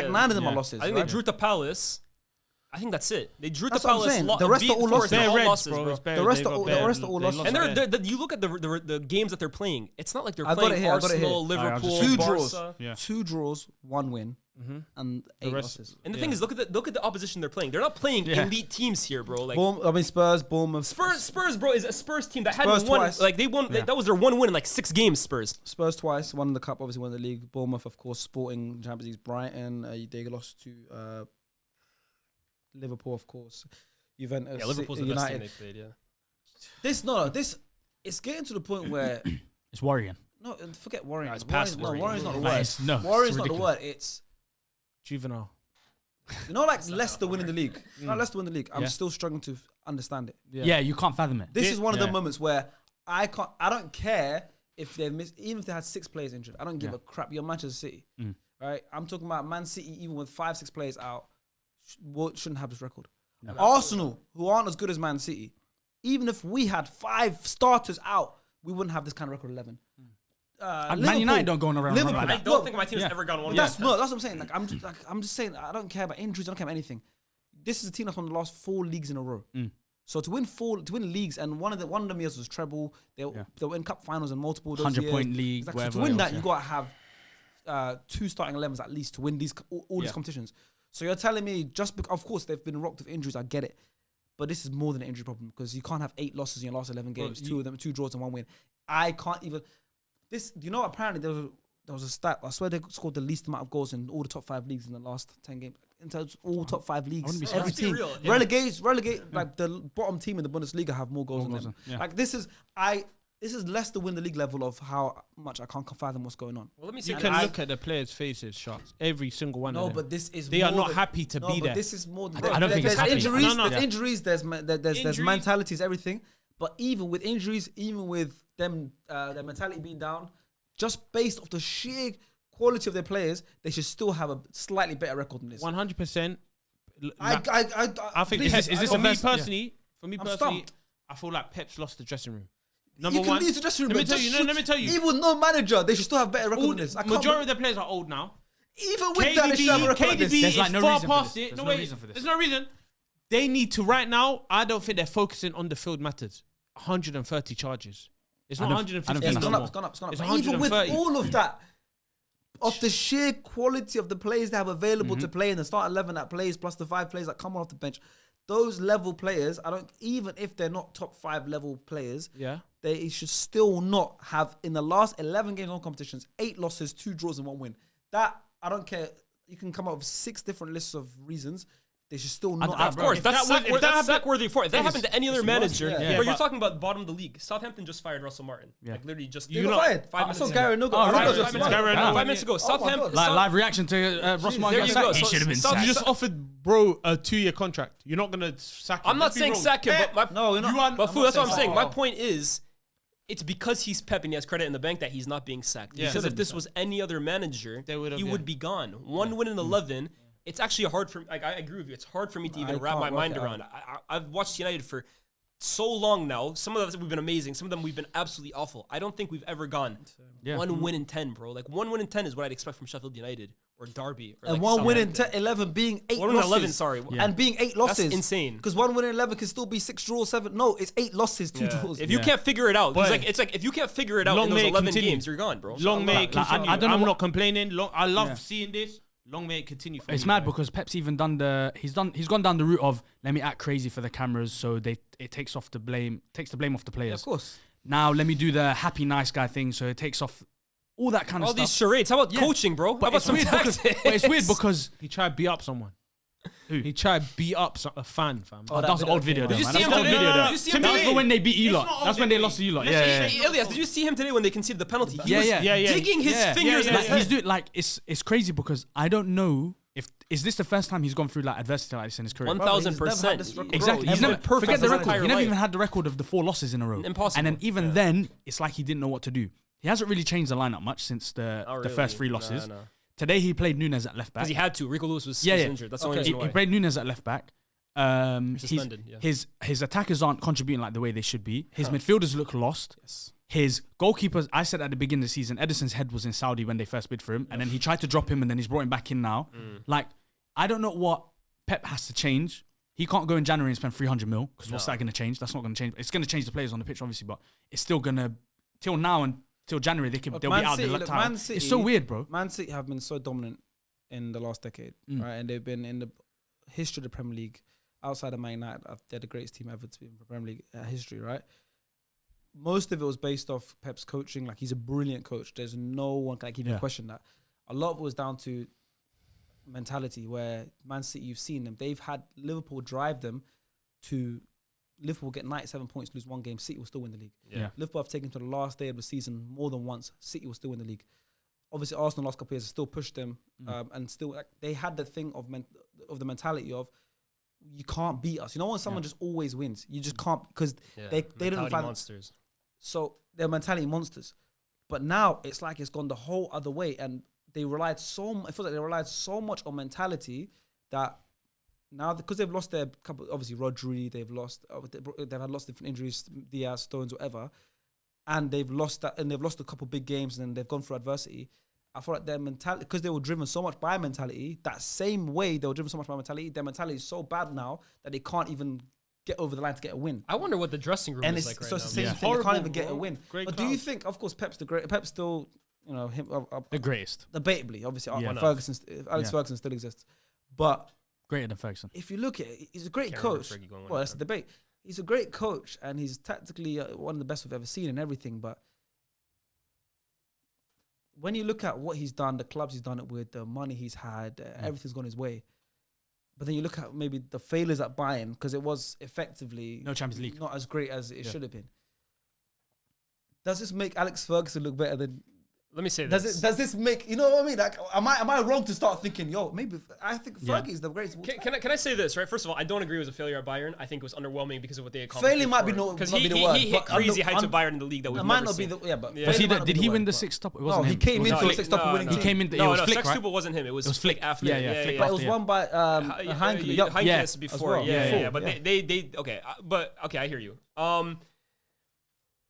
Speaker 1: 9 of them are losses.
Speaker 2: I think they drew to Palace. I think that's it. They drew
Speaker 1: That's
Speaker 2: to
Speaker 1: what I'm
Speaker 2: Palace.
Speaker 1: saying. The rest are all losses.
Speaker 4: Bare Reds,
Speaker 2: losses,
Speaker 4: bro.
Speaker 2: bro.
Speaker 4: It's bare-
Speaker 1: The rest
Speaker 4: they
Speaker 1: are
Speaker 4: got
Speaker 1: all-
Speaker 4: bare-
Speaker 1: the rest are all
Speaker 4: they
Speaker 1: losses.
Speaker 4: lost
Speaker 2: And
Speaker 4: bare.
Speaker 2: you look at the games that they're playing. It's not like they're
Speaker 1: I got it
Speaker 2: playing
Speaker 1: here, I got it
Speaker 2: Arsenal,
Speaker 1: here.
Speaker 2: Liverpool,
Speaker 3: Alright,
Speaker 1: Two
Speaker 2: Barca.
Speaker 1: draws.
Speaker 3: Yeah.
Speaker 1: 2 draws, 1 win, and 8
Speaker 4: rest-
Speaker 1: losses.
Speaker 2: And the thing is, look at the opposition they're playing. They're not playing
Speaker 3: Yeah.
Speaker 2: elite teams here, bro. Like
Speaker 1: Spurs, Bournemouth.
Speaker 2: Spurs, bro, is a Spurs team that
Speaker 1: Spurs
Speaker 2: hadn't won.
Speaker 1: twice.
Speaker 2: Like they won.
Speaker 3: Yeah.
Speaker 2: That was their one win in like 6 games. Spurs.
Speaker 1: Spurs twice, won the cup, obviously won the league. Bournemouth, of course, Sporting, Champions League, Brighton. They lost to Liverpool, of course. Juventus,
Speaker 2: Yeah, Liverpool's the best team
Speaker 1: United.
Speaker 2: they played. Yeah.
Speaker 1: This it's getting to the point where
Speaker 3: It's worrying.
Speaker 1: no, forget worrying.
Speaker 2: it's past
Speaker 1: worrying.
Speaker 2: worrying.
Speaker 1: Worrying's not the
Speaker 3: Like,
Speaker 1: word.
Speaker 3: it's- no,
Speaker 1: Worrying's
Speaker 3: it's
Speaker 1: not the
Speaker 3: ridiculous.
Speaker 1: word. It's
Speaker 4: Juvenile.
Speaker 1: Leicester winning the league. Leicester winning the league. I'm
Speaker 3: Yeah.
Speaker 1: still struggling to understand it.
Speaker 3: Yeah, you can't fathom it.
Speaker 1: This is one of the
Speaker 3: Yeah.
Speaker 1: moments where I don't care if they've missed, even if they had 6 players injured. I don't give a crap. You're Manchester City, right? I'm talking about Man City, even with 5-6 players out, shouldn't have this record.
Speaker 3: No.
Speaker 1: Arsenal, who aren't as good as Man City, even if we had 5 starters out, we wouldn't have this kind of record 11.
Speaker 3: And Man United don't go on around
Speaker 1: Liverpool,
Speaker 3: like
Speaker 2: I
Speaker 3: that.
Speaker 2: don't think my team has
Speaker 3: Yeah.
Speaker 2: ever gone one.
Speaker 1: That's what I'm saying. I'm just saying. I don't care about injuries. I don't care about anything. This is a team that's won the last 4 leagues in a row. So to win leagues, and one of them years was treble. They were in cup finals and multiple.
Speaker 3: 100-point league,
Speaker 1: Exactly. So
Speaker 3: whatever
Speaker 1: to win
Speaker 3: else,
Speaker 1: that,
Speaker 3: yeah.
Speaker 1: you got to have 2 starting 11s at least to win all these competitions. So you're telling me just because, of course, they've been rocked with injuries. I get it, but this is more than an injury problem because you can't have 8 losses in your last 11 games. 2 of them, 2 draws and 1 win. I can't even. This, you know, apparently there was a stat. I swear they scored the least amount of goals in all the top 5 leagues in the last 10 games. In terms of all top 5 leagues,
Speaker 3: wouldn't be
Speaker 1: every
Speaker 2: surprised.
Speaker 1: team
Speaker 2: Let's be real.
Speaker 1: relegate. Like the bottom team in the Bundesliga have more goals than them.
Speaker 3: Yeah.
Speaker 1: Like this is less the win the league level of how much I can't fathom what's going on.
Speaker 2: Well, let me see.
Speaker 4: You can look at the players' faces, shots. Every single one of
Speaker 1: No,
Speaker 4: them.
Speaker 1: but this is
Speaker 4: They are
Speaker 1: more
Speaker 4: not
Speaker 1: than-
Speaker 4: happy to
Speaker 1: no,
Speaker 4: be
Speaker 1: but
Speaker 4: there.
Speaker 1: This is more than
Speaker 3: I don't think it's
Speaker 1: there's
Speaker 3: happy.
Speaker 1: injuries.
Speaker 4: No, no.
Speaker 1: There's injuries. There's
Speaker 2: Injury-
Speaker 1: mentalities, everything. But even with injuries, even with them, their mentality being down, just based off the sheer quality of their players, they should still have a slightly better record than this.
Speaker 4: 100%.
Speaker 1: I
Speaker 4: think
Speaker 1: please,
Speaker 4: is
Speaker 1: I
Speaker 4: this
Speaker 1: don't-
Speaker 4: for me personally? For me
Speaker 1: I'm
Speaker 4: personally,
Speaker 1: stumped.
Speaker 4: I feel like Pep's lost the dressing room.
Speaker 1: You
Speaker 4: Number
Speaker 1: can
Speaker 4: one,
Speaker 1: lose the dressing room.
Speaker 4: let me
Speaker 1: but
Speaker 4: tell
Speaker 1: just
Speaker 4: you. No, let me tell you.
Speaker 1: Even with no manager, they should still have better record
Speaker 4: All
Speaker 1: than this. I can't
Speaker 4: majority of the players are old now.
Speaker 1: even with that, they should have a record like this.
Speaker 4: KDB
Speaker 3: There's
Speaker 4: is
Speaker 3: like no
Speaker 4: far
Speaker 3: reason for
Speaker 4: past
Speaker 3: this.
Speaker 4: it.
Speaker 3: There's
Speaker 4: No
Speaker 3: no
Speaker 4: way.
Speaker 3: reason for this.
Speaker 4: There's no reason. They need to right now. I don't think they're focusing on the field matters. 130 charges. It's not
Speaker 3: I don't
Speaker 4: 150.
Speaker 3: think
Speaker 1: It's
Speaker 3: no
Speaker 1: gone
Speaker 3: more.
Speaker 1: up. It's gone up. It's gone up.
Speaker 4: It's
Speaker 1: But even with
Speaker 4: 130.
Speaker 1: all of that, of the sheer quality of the players they have available to play in the start 11 that plays, plus the 5 players that come off the bench, those level players, even if they're not top 5 level players,
Speaker 4: Yeah.
Speaker 1: they should still not have in the last 11 games on competitions 8 losses, 2 draws, and 1 win. That I don't care. You can come up with 6 different lists of reasons. They should still not.
Speaker 2: Of course, that's sack-worthy for it. If that happened to any other manager,
Speaker 1: yeah.
Speaker 2: but
Speaker 4: Yeah,
Speaker 2: you're
Speaker 4: but-
Speaker 2: talking about bottom of the league. Southampton just fired Russell Martin.
Speaker 3: Yeah.
Speaker 2: Like literally just
Speaker 1: You
Speaker 4: You
Speaker 1: got
Speaker 4: know-
Speaker 1: fired.
Speaker 2: 5
Speaker 1: I
Speaker 2: minutes
Speaker 1: saw
Speaker 2: ago.
Speaker 1: Gary Nugget.
Speaker 3: Oh,
Speaker 1: I
Speaker 3: right.
Speaker 1: know
Speaker 2: Five
Speaker 1: just
Speaker 2: minutes
Speaker 1: fired.
Speaker 2: ago.
Speaker 3: Wow.
Speaker 2: 5 minutes ago.
Speaker 1: my
Speaker 2: Southampton.
Speaker 1: God.
Speaker 3: Like live reaction to Ross Martin.
Speaker 2: There you go.
Speaker 3: He
Speaker 2: So-
Speaker 3: should have been
Speaker 2: so-
Speaker 3: sacked.
Speaker 4: You just offered bro a 2-year contract. You're not gonna sack him.
Speaker 2: I'm not
Speaker 4: Let's be
Speaker 2: saying
Speaker 4: wrong.
Speaker 2: sack him, but
Speaker 1: No, you're not.
Speaker 4: You are-
Speaker 2: But
Speaker 1: I'm
Speaker 2: Fu,
Speaker 1: not
Speaker 2: that's what I'm
Speaker 1: saying
Speaker 2: saying.
Speaker 1: that.
Speaker 2: My point is, it's because he's Pep and he has credit in the bank that he's not being sacked.
Speaker 4: Yeah.
Speaker 2: Because if this was any other manager,
Speaker 4: They would've,
Speaker 2: he
Speaker 4: yeah.
Speaker 2: would be gone. 1 win in 11. It's actually hard for. Like I agree with you. It's hard for me to even
Speaker 1: I
Speaker 2: wrap
Speaker 1: can't
Speaker 2: my
Speaker 1: work
Speaker 2: mind
Speaker 1: it
Speaker 2: around. I've watched United for so long now. Some of them we've been amazing. Some of them we've been absolutely awful. I don't think we've ever gone
Speaker 3: Yeah.
Speaker 2: 1 win in 10, bro. Like 1 win in 10 is what I'd expect from Sheffield United or Derby. Or
Speaker 1: And
Speaker 2: like
Speaker 1: 1 win in
Speaker 2: Southampton.
Speaker 1: 11 being 8
Speaker 2: 1 win in
Speaker 1: losses.
Speaker 2: 11, sorry.
Speaker 3: Yeah.
Speaker 1: And being 8 losses.
Speaker 2: insane.
Speaker 1: Because 1 win in 11 can still be 6 draws, 7. No, it's 8 losses, 2 draws.
Speaker 2: If you
Speaker 3: Yeah.
Speaker 2: can't figure it out,
Speaker 4: But
Speaker 2: it's like if you can't figure it out
Speaker 4: long
Speaker 2: in those
Speaker 4: may it
Speaker 2: 11
Speaker 4: continue.
Speaker 2: games, you're gone, bro.
Speaker 4: Long may it
Speaker 3: Like,
Speaker 4: continue.
Speaker 3: I don't know
Speaker 4: I'm
Speaker 3: what-
Speaker 4: not complaining. I love
Speaker 3: Yeah.
Speaker 4: seeing this. Long may it continue. For
Speaker 3: It's
Speaker 4: me,
Speaker 3: mad
Speaker 4: bro.
Speaker 3: because Pep's even done he's gone down the route of let me act crazy for the cameras so it takes the blame off the players.
Speaker 1: Of course.
Speaker 3: Now let me do the happy nice guy thing so it takes off all that kind of
Speaker 2: All
Speaker 3: stuff.
Speaker 2: these charades. How about
Speaker 3: Yeah.
Speaker 2: coaching, bro? How
Speaker 3: but
Speaker 2: about
Speaker 3: it's
Speaker 2: some
Speaker 3: weird because
Speaker 2: tactics?
Speaker 3: but it's weird because
Speaker 4: He tried to beat up someone.
Speaker 3: Who?
Speaker 4: He tried to beat up a fan, fam.
Speaker 3: oh, that was an old video.
Speaker 2: Did you
Speaker 3: though,
Speaker 2: see
Speaker 3: man.
Speaker 2: him
Speaker 3: That's an old
Speaker 2: today?
Speaker 3: video, though.
Speaker 2: Did you see him
Speaker 3: That was
Speaker 2: today?
Speaker 3: for when they beat you
Speaker 4: It's
Speaker 3: lot.
Speaker 4: not
Speaker 3: That's when they lost to you lot.
Speaker 4: Let's
Speaker 3: Yeah,
Speaker 4: just
Speaker 3: yeah,
Speaker 4: say-
Speaker 2: Elias, did you see him today when they conceded the penalty? He
Speaker 3: Yeah,
Speaker 2: was
Speaker 3: yeah.
Speaker 2: digging his
Speaker 3: Yeah.
Speaker 2: fingers
Speaker 4: Yeah,
Speaker 2: in
Speaker 4: yeah,
Speaker 2: his
Speaker 3: Like,
Speaker 2: head.
Speaker 3: he's doing it's crazy because I don't know if is this the first time he's gone through like adversity like this in his career.
Speaker 2: 1000%.
Speaker 1: this record.
Speaker 3: Exactly.
Speaker 2: Bro,
Speaker 3: He's never
Speaker 2: perfect
Speaker 3: forget the
Speaker 2: his
Speaker 3: record.
Speaker 2: entire
Speaker 3: He never
Speaker 2: life.
Speaker 3: even had the record of the 4 losses in a row.
Speaker 2: Impossible.
Speaker 3: And then even then, it's like he didn't know what to do. He hasn't really changed the lineup much since the first 3 losses.
Speaker 2: No.
Speaker 3: Today he played Nunes at left back.
Speaker 2: Because he had to. Rico Lewis was
Speaker 3: Yeah, yeah.
Speaker 2: injured. That's the only
Speaker 3: He
Speaker 2: reason why.
Speaker 3: played Nunes at left back.
Speaker 2: Suspended, yeah.
Speaker 3: His attackers aren't contributing like the way they should be. His midfielders look lost.
Speaker 2: Yes.
Speaker 3: His goalkeepers, I said at the beginning of the season, Edison's head was in Saudi when they first bid for him, and then he tried to drop him, and then he's brought him back in now. Like, I don't know what Pep has to change. He can't go in January and spend 300 mil because what's that going to change? That's not going to change. It's going to change the players on the pitch, obviously, but it's still going to, till now and till January, they'll be out of the time. It's so weird, bro.
Speaker 1: Man City have been so dominant in the last decade, right? And they've been in the history of the Premier League, outside of Man United, they're the greatest team ever to be in the Premier League history, right? Most of it was based off Pep's coaching. Like, he's a brilliant coach. There's no one can even question that. A lot of it was down to mentality, where Man City, you've seen them. They've had Liverpool drive them to Liverpool get 97 points, lose one game. City will still win the league.
Speaker 3: Yeah.
Speaker 1: Liverpool have taken to the last day of the season more than once. City will still win the league. Obviously, Arsenal last couple of years have still pushed them, and still they had the thing of the mentality of you can't beat us. You know when someone just always wins, you just can't because they don't find
Speaker 2: monsters.
Speaker 1: So they're mentality monsters. But now it's like it's gone the whole other way, and they relied so much. It feels like they relied so much on mentality that now, because they've lost their couple, obviously Rodri, they've had lots of different injuries, Diaz, Stones, whatever, and they've lost that, and they've lost a couple big games, and they've gone through adversity. I feel like their mentality, because they were driven so much by mentality, that same way they were driven so much by mentality, their mentality is so bad now that they can't even get over the line to get a win.
Speaker 2: I wonder what the dressing room is like right now.
Speaker 1: It's the same thing. They can't even get a win. But do you think, of course, Pep's still, you know,
Speaker 3: the greatest.
Speaker 1: Debatably, obviously, Alex Ferguson still exists. But
Speaker 3: greater than Ferguson.
Speaker 1: If you look at it, he's a great coach. Well, that's the debate. He's a great coach, and he's tactically one of the best we've ever seen and everything. But when you look at what he's done, the clubs he's done it with, the money he's had, everything's gone his way. But then you look at maybe the failures at Bayern, because it was effectively
Speaker 3: no Champions League,
Speaker 1: not as great as it should have been. Does this make Alex Ferguson look better than?
Speaker 2: Let me say this.
Speaker 1: Does this make, you know what I mean? Like, am I wrong to start thinking, maybe I think Fergie is the greatest?
Speaker 2: Can I say this, right? First of all, I don't agree it was a failure at Bayern. I think it was underwhelming because of what they accomplished.
Speaker 1: Failure might be
Speaker 2: because he hit crazy heights with Bayern in the league that we've never seen.
Speaker 3: Did he win the sixth top? It wasn't him.
Speaker 1: He came in for the sixth top winning team.
Speaker 3: He came in.
Speaker 2: It was Flick, right? It wasn't him. It was Flick after.
Speaker 1: Yeah. But it was won by
Speaker 2: Heinke before. Yeah. But they okay. But okay, I hear you.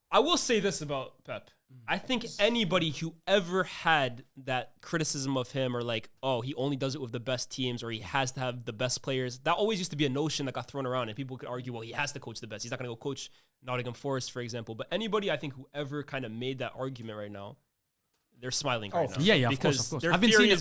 Speaker 2: I will say this about Pep. I think anybody who ever had that criticism of him, or like, oh, he only does it with the best teams, or he has to have the best players, that always used to be a notion that got thrown around, and people could argue, well, he has to coach the best. He's not going to go coach Nottingham Forest, for example. But anybody, I think, who ever kind of made that argument right now, they're smiling right now.
Speaker 3: Yeah,
Speaker 2: because
Speaker 3: of course.
Speaker 2: Their theory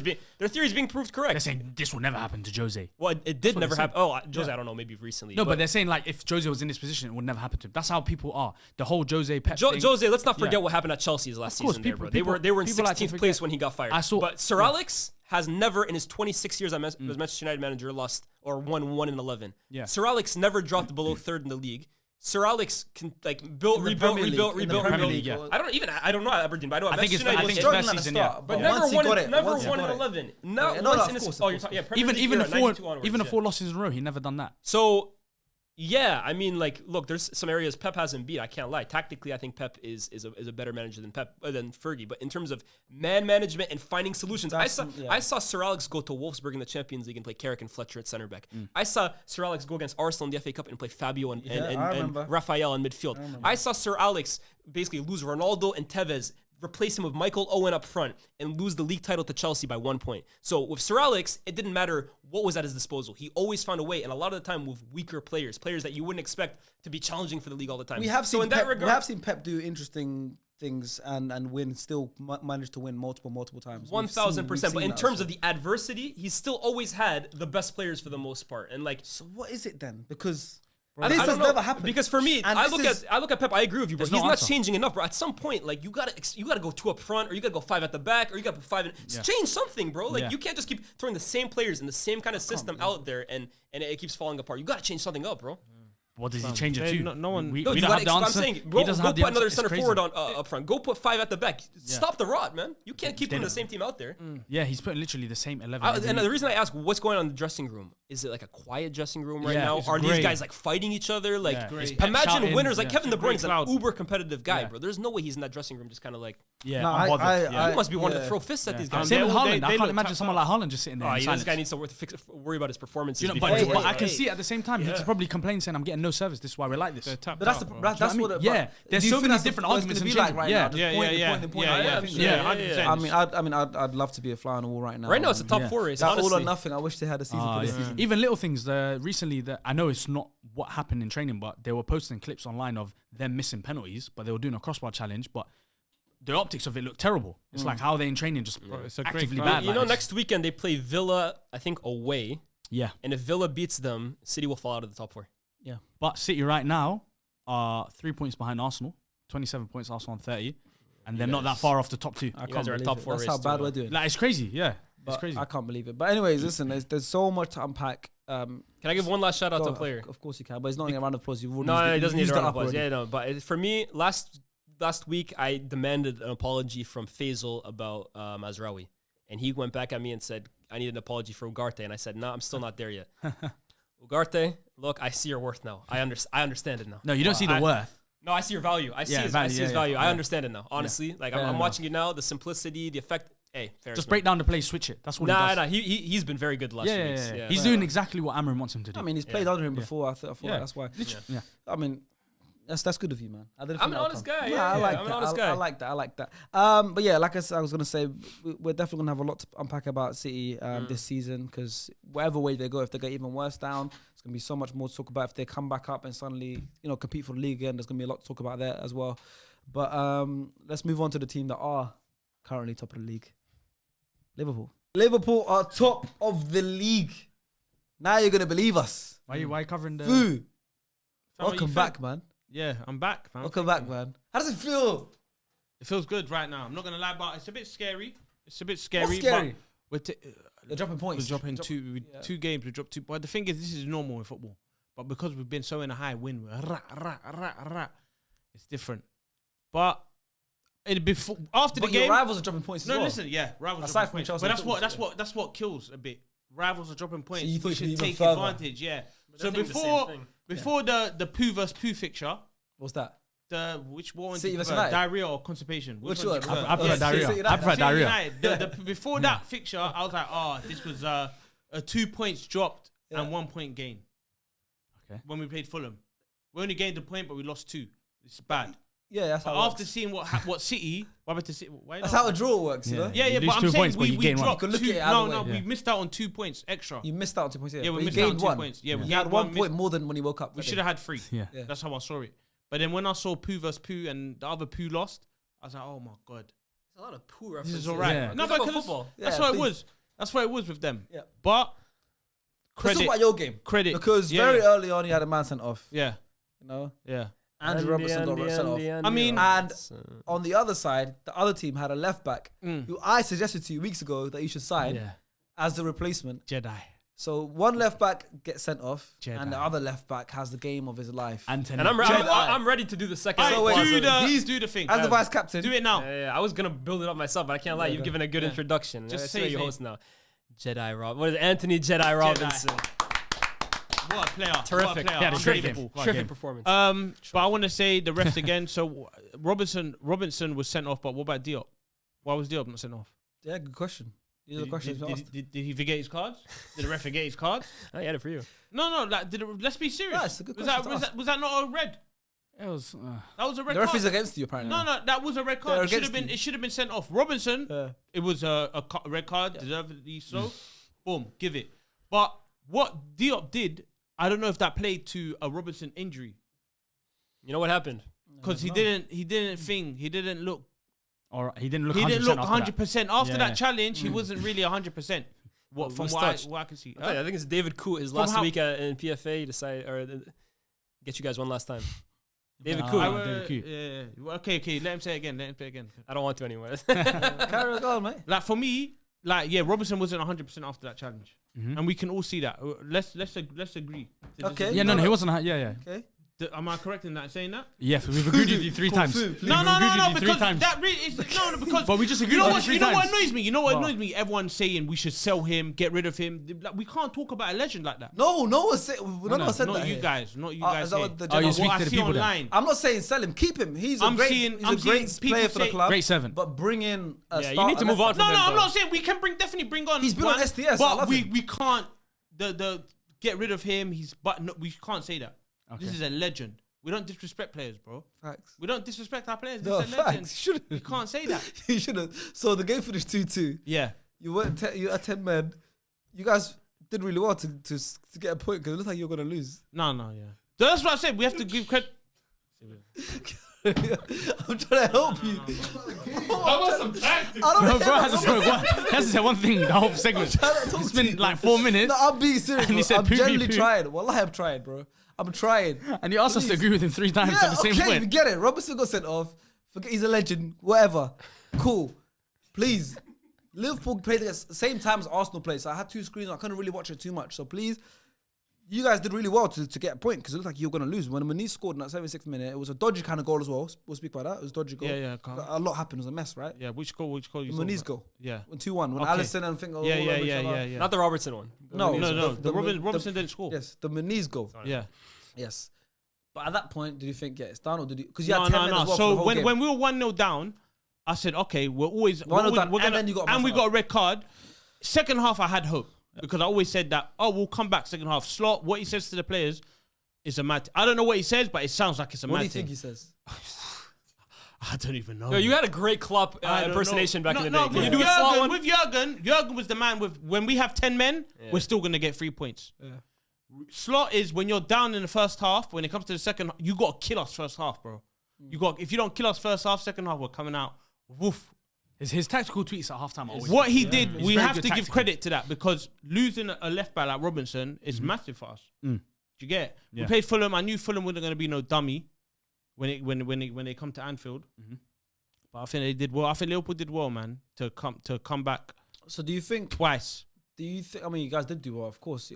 Speaker 2: is being proved correct.
Speaker 3: They're saying this will never happen to Jose.
Speaker 2: Well, it did never happen. Oh, Jose, I don't know, maybe recently.
Speaker 3: No, but they're saying like if Jose was in this position, it would never happen to him. That's how people are. The whole Jose Pep thing.
Speaker 2: Jose, let's not forget what happened at Chelsea's last season. They were in 16th place when he got fired. But Sir Alex has never, in his 26 years as Manchester United manager, lost or won 1-11.
Speaker 3: Yeah.
Speaker 2: Sir Alex never dropped below third in the league. Sir Alex can like rebuild.
Speaker 3: Yeah.
Speaker 2: I don't know Aberdeen, but I know
Speaker 3: I think it's
Speaker 2: United
Speaker 3: his best season,
Speaker 2: but never won in 11.
Speaker 3: Even the 4 losses in a row, he never done that.
Speaker 2: So yeah, I mean, like, look, there's some areas Pep hasn't beat. I can't lie. Tactically, I think Pep is a better manager than Fergie. But in terms of man management and finding solutions, I saw Sir Alex go to Wolfsburg in the Champions League and play Carrick and Fletcher at center back. I saw Sir Alex go against Arsenal in the FA Cup and play Fabio and Rafael in midfield. I saw Sir Alex basically lose Ronaldo and Tevez, replace him with Michael Owen up front, and lose the league title to Chelsea by 1 point. So with Sir Alex, it didn't matter what was at his disposal. He always found a way, and a lot of the time with weaker players that you wouldn't expect to be challenging for the league all the time.
Speaker 1: We have seen Pep do interesting things and win, still manage to win multiple times.
Speaker 2: 1,000%. But in terms of the adversity, he's still always had the best players for the most part. And like,
Speaker 1: so what is it then? Because
Speaker 2: this has never happened. Because for me, I look at Pep. I agree with you, bro. He's not changing enough, bro. At some point, like you gotta go 2 up front, or you gotta go 5 at the back, or you gotta put 5 in. Change something, bro. Like you can't just keep throwing the same players in the same kind of system out there, and it keeps falling apart. You gotta change something up, bro.
Speaker 3: What does he change it to?
Speaker 4: No one.
Speaker 3: We don't have the answer.
Speaker 2: I'm saying, go put another center forward on up front. Go put 5 at the back. Stop the rot, man. You can't keep putting the same team out there.
Speaker 3: Yeah, he's putting literally the same 11.
Speaker 2: And the reason I ask what's going on in the dressing room, is it like a quiet dressing room right now? Are these guys like fighting each other? Like, imagine winners like Kevin De Bruyne's an uber competitive guy, bro. There's no way he's in that dressing room just kind of like,
Speaker 1: he
Speaker 2: must be wanting to throw fists at these guys.
Speaker 3: Same with Haaland. I can't imagine someone like Haaland just sitting there.
Speaker 2: This guy needs to worry about his performances.
Speaker 3: But I can see at the same time, he just probably complains saying, I'm getting no service. This is why we're like this.
Speaker 1: But that's
Speaker 3: Do you know what I mean? Yeah, there's
Speaker 1: do you
Speaker 3: so
Speaker 1: think
Speaker 3: many
Speaker 1: that's
Speaker 3: different
Speaker 1: what it's
Speaker 3: arguments
Speaker 1: gonna
Speaker 3: and
Speaker 1: be like
Speaker 3: changes.
Speaker 1: right
Speaker 3: Yeah.
Speaker 1: now. Just point.
Speaker 4: Yeah.
Speaker 1: I mean, I'd love to be a fly on the wall right now.
Speaker 2: Right now, it's a top 4 race.
Speaker 1: That
Speaker 2: Honestly.
Speaker 1: all or nothing. I wish they had a season for the season.
Speaker 3: Even little things. Recently, I know it's not what happened in training, but they were posting clips online of them missing penalties, but they were doing a crossbar challenge, but the optics of it looked terrible. It's like how they in training just actively bad.
Speaker 2: You know, next weekend they play Villa, I think, away.
Speaker 3: Yeah.
Speaker 2: And if Villa beats them, City will fall out of the top 4.
Speaker 1: Yeah.
Speaker 3: But City right now are 3 points behind Arsenal, 27 points, Arsenal on 30, and they're not that far off the top 2.
Speaker 1: I
Speaker 2: guys
Speaker 1: can't
Speaker 2: are a
Speaker 1: believe
Speaker 2: top
Speaker 1: it.
Speaker 2: 4
Speaker 1: That's
Speaker 2: race
Speaker 1: how bad
Speaker 2: too.
Speaker 1: we're doing.
Speaker 3: Like, it's crazy. Yeah.
Speaker 1: But
Speaker 3: It's crazy.
Speaker 1: I can't believe it. But anyways, listen, there's so much to unpack.
Speaker 2: Can I give one last shout out to a player?
Speaker 1: Of course you can, but it's not in a round of applause.
Speaker 2: No, it doesn't need a round of applause. Yeah, no. But for me, last week I demanded an apology from Faisal about Mazraoui, and he went back at me and said I need an apology for Ugarte, and I said no, I'm still not there yet. Ugarte, look, I see your worth now. I understand it now.
Speaker 3: No, you don't see the worth.
Speaker 2: No, I see your value. I see his value. I understand it now. Honestly, like I'm watching it now. The simplicity, the effect. Hey, fair.
Speaker 3: Just break down the play, switch it. That's what he does.
Speaker 2: Nah, he's been very good the last few weeks. Yeah.
Speaker 3: He's doing exactly what Amrin wants him to do.
Speaker 1: I mean, he's played under him before. I thought that's why.
Speaker 3: Yeah.
Speaker 1: I mean, that's good of you, man.
Speaker 2: I'm an honest guy.
Speaker 1: I like
Speaker 2: I'm
Speaker 1: that.
Speaker 2: an honest guy.
Speaker 1: I like that. But yeah, like I was gonna say, we're definitely gonna have a lot to unpack about City this season, because whatever way they go, if they get even worse down, it's gonna be so much more to talk about. If they come back up and suddenly, compete for the league again, there's gonna be a lot to talk about there as well. But let's move on to the team that are currently top of the league. Liverpool are top of the league. Now you're gonna believe us.
Speaker 3: Why are you covering the...
Speaker 1: Foo. Welcome back, man.
Speaker 4: Yeah, I'm back, man.
Speaker 1: Welcome back, man. How does it feel?
Speaker 4: It feels good right now. I'm not gonna lie, but it's a bit scary. What's
Speaker 1: scary?
Speaker 4: But
Speaker 1: They're dropping points.
Speaker 4: We're dropping two games. We dropped 2. But the thing is, this is normal in football. But because we've been so in a high win, it's different. But after the game,
Speaker 1: your rivals are dropping points as well.
Speaker 4: No, listen, rivals are dropping points. But that's what kills a bit. Rivals are dropping points.
Speaker 1: So you thought
Speaker 4: we should take
Speaker 1: further.
Speaker 4: advantage. Yeah. So before the poo vs poo fixture,
Speaker 1: what's that?
Speaker 4: Which one?
Speaker 1: City versus United?
Speaker 4: Diarrhea or constipation?
Speaker 1: Which one?
Speaker 3: I prefer diarrhea. I prefer diarrhea.
Speaker 4: Before that fixture, I was like, this was a 2 points dropped and 1 point gain.
Speaker 3: Okay.
Speaker 4: When we played Fulham, we only gained a point, but we lost 2. It's bad.
Speaker 1: Yeah, that's how.
Speaker 4: After seeing what City, what happened to City?
Speaker 1: That's how a draw works, you know.
Speaker 4: Yeah,
Speaker 3: You
Speaker 4: but
Speaker 3: lose 2
Speaker 4: I'm saying
Speaker 3: points, but you gain
Speaker 4: dropped
Speaker 3: one.
Speaker 1: You can look
Speaker 4: 2.
Speaker 1: at it either way.
Speaker 4: We missed out on 2 points extra.
Speaker 1: You missed out on 2 points.
Speaker 4: Yeah, we
Speaker 1: but
Speaker 4: missed
Speaker 1: you
Speaker 4: out on
Speaker 1: gained
Speaker 4: 2
Speaker 1: one.
Speaker 4: points. Yeah,
Speaker 1: You had 1 point more than when you woke up.
Speaker 4: We should have had 3. Yeah, that's how I saw it. But then when I saw poo vs poo and the other poo lost, I was like, oh my god,
Speaker 2: There's a lot of poo references.
Speaker 4: this is all right.
Speaker 3: Yeah.
Speaker 4: No, but football. That's what it was. That's what it was with them.
Speaker 1: Yeah.
Speaker 4: But
Speaker 1: Let's talk about your game.
Speaker 4: Credit.
Speaker 1: Because very early on you had a man sent off.
Speaker 4: Yeah.
Speaker 1: You know.
Speaker 4: Yeah.
Speaker 1: Andrew Robertson got sent off.
Speaker 4: I mean,
Speaker 1: and on the other side, the other team had a left back who I suggested to you weeks ago that you should sign as the replacement.
Speaker 4: Jedi.
Speaker 1: So one left back gets sent off,
Speaker 4: Jedi.
Speaker 1: and the other left back has the game of his life.
Speaker 3: Anthony.
Speaker 2: And I'm ready to do the second.
Speaker 4: Do the thing.
Speaker 1: As the vice captain,
Speaker 4: Do it now.
Speaker 2: I was gonna build it up myself, but I can't lie. You've given a good introduction.
Speaker 4: Just
Speaker 2: say
Speaker 4: say
Speaker 2: your
Speaker 4: his
Speaker 2: host now. Jedi Rob. What is it? Anthony Jedi Robinson?
Speaker 4: What a player.
Speaker 2: Terrific.
Speaker 3: Yeah,
Speaker 2: Terrific performance.
Speaker 4: But I want to say the refs again. So Robinson was sent off, but what about Diop? Why was Diop not sent off?
Speaker 1: Yeah, good question. These are the questions we asked.
Speaker 4: Did he forget his cards? Did the ref forget his cards?
Speaker 2: I had it for you.
Speaker 4: No. Like, let's be serious.
Speaker 1: Yeah, it's a good question
Speaker 4: Was that not a red?
Speaker 3: It was.
Speaker 4: That was a red
Speaker 1: The
Speaker 4: card.
Speaker 1: ref is against you, apparently.
Speaker 4: No, that was a red card. It should have been sent off. Robinson,
Speaker 1: Yeah.
Speaker 4: it was a red card, deservedly so. Boom, give it. But what Diop did, I don't know if that played to a Robinson injury
Speaker 2: You know what happened?
Speaker 4: because he didn't look.
Speaker 3: Or he didn't look.
Speaker 4: He didn't look
Speaker 3: 100%
Speaker 4: 100% after that challenge. He wasn't really 100%. What I can see.
Speaker 2: I think it's David Koo. His last week in PFA get you guys one last time. David Koo.
Speaker 3: David Koo.
Speaker 4: Yeah. Okay. Let him say it again.
Speaker 2: I don't want to anymore.
Speaker 1: Carry on, mate.
Speaker 4: Like for me, Robinson wasn't 100% after that challenge, and we can all see that. Let's agree.
Speaker 1: Okay.
Speaker 3: Yeah, no, he wasn't. Yeah.
Speaker 1: Okay.
Speaker 4: Am I correct in that saying that?
Speaker 3: Yeah, we've agreed with you 3 times.
Speaker 4: No, because that really is because.
Speaker 3: But we just agreed.
Speaker 4: You know
Speaker 3: with you
Speaker 4: what?
Speaker 3: 3
Speaker 4: You know what
Speaker 3: times.
Speaker 4: annoys me? You know what annoys me? Everyone's saying we should sell him, get rid of him. Like, we can't talk about a legend like that.
Speaker 1: No one said that.
Speaker 4: Not you guys. Not you guys.
Speaker 3: you speak
Speaker 4: what
Speaker 3: to
Speaker 4: I
Speaker 3: the
Speaker 4: see
Speaker 3: people then.
Speaker 4: online.
Speaker 1: I'm not saying sell him. Keep him. He's a great player for the club.
Speaker 3: Great 7.
Speaker 1: But bring in a
Speaker 2: Yeah,
Speaker 1: starter.
Speaker 2: you need to move on from
Speaker 4: No,
Speaker 2: him,
Speaker 4: I'm
Speaker 2: though.
Speaker 4: not saying we can definitely bring on.
Speaker 1: He's been on SDS. I
Speaker 4: but
Speaker 1: love him.
Speaker 4: we can't the get rid of him. We can't say that.
Speaker 3: Okay.
Speaker 4: This is a legend. We don't disrespect players, bro.
Speaker 1: Facts.
Speaker 4: We don't disrespect our players. This
Speaker 1: No,
Speaker 4: is a legend.
Speaker 1: facts. Shouldn't.
Speaker 4: You can't say that.
Speaker 1: You shouldn't. So the game finished 2-2.
Speaker 4: Yeah.
Speaker 1: You had 10 men. You guys did really well to get a point because it looked like you were gonna lose.
Speaker 4: No, yeah. That's what I said. We have to give credit.
Speaker 1: I'm trying to help you.
Speaker 4: I want some tactics.
Speaker 1: I don't
Speaker 3: Bro hasn't spoken one. He hasn't said one thing the whole segment. It's been like 4 minutes.
Speaker 1: No, I'm being serious.
Speaker 3: And he
Speaker 1: Bro.
Speaker 3: said
Speaker 1: I'm
Speaker 3: poo,
Speaker 1: genuinely
Speaker 3: poo, poo.
Speaker 1: trying. Wallahi, I'm trying, bro. I'm trying.
Speaker 3: And you asked us to agree with him 3 times at the same
Speaker 1: okay, we
Speaker 3: point.
Speaker 1: get it. Robertson got sent off. Forget he's a legend. Whatever. Cool. Please. Liverpool played at the same time as Arsenal played, so I had 2 screens. I couldn't really watch it too much. So please, you guys did really well to get a point because it looked like you were going to lose. When Maniz scored in that 76th minute, it was a dodgy kind of goal as well. We'll speak about that. It was a dodgy goal.
Speaker 4: Yeah, calm.
Speaker 1: A lot happened. It was a mess, right?
Speaker 4: Yeah, which goal you
Speaker 1: Maniz goal.
Speaker 4: Yeah.
Speaker 1: 2-1. When
Speaker 4: Okay.
Speaker 1: Alisson and Finger all over each other.
Speaker 4: Yeah.
Speaker 2: Not the Robertson one.
Speaker 4: No. The Robertson didn't score.
Speaker 1: Yes, the Maniz goal.
Speaker 4: Yeah.
Speaker 1: Yes. But at that point, did you think, it's done or did you? Because you had 10
Speaker 4: No.
Speaker 1: minutes as well
Speaker 4: So
Speaker 1: for the whole game.
Speaker 4: when we were 1-0 down, I said, okay, we're
Speaker 1: 1-0 down, and then you got a
Speaker 4: and we
Speaker 1: massive
Speaker 4: got a red card. Second half, I had hope because I always said that, we'll come back second half. Slot, what he says to the players is a mad. I don't know what he says, but it sounds like it's a
Speaker 1: What
Speaker 4: mad
Speaker 1: do you
Speaker 4: thing.
Speaker 1: think he says?
Speaker 4: I don't even know.
Speaker 2: Yo, you had a great Klopp
Speaker 4: I don't
Speaker 2: impersonation
Speaker 4: know.
Speaker 2: back in the
Speaker 4: No,
Speaker 2: day. Can you
Speaker 4: with
Speaker 2: do a slot one?
Speaker 4: With Jurgen was the man with, when we have 10 men, we're still going to get 3 points.
Speaker 1: Yeah.
Speaker 4: Slot is when you're down in the first half, when it comes to the second, you got to kill us first half, bro. If you don't kill us first half, second half, we're coming out. Woof.
Speaker 3: His tactical tweets at halftime are always
Speaker 4: What he did,
Speaker 3: He's
Speaker 4: we
Speaker 3: very
Speaker 4: have
Speaker 3: good
Speaker 4: to give
Speaker 3: tactically.
Speaker 4: credit to that because losing a left back like Robinson is massive for us. Do you get it?
Speaker 3: Yeah.
Speaker 4: We played Fulham. I knew Fulham wasn't going to be no dummy when they come to Anfield. But I think they did well. I think Liverpool did well, man, to come back
Speaker 1: So do you think?
Speaker 4: twice.
Speaker 1: Do you think? I mean, you guys did do well, of course.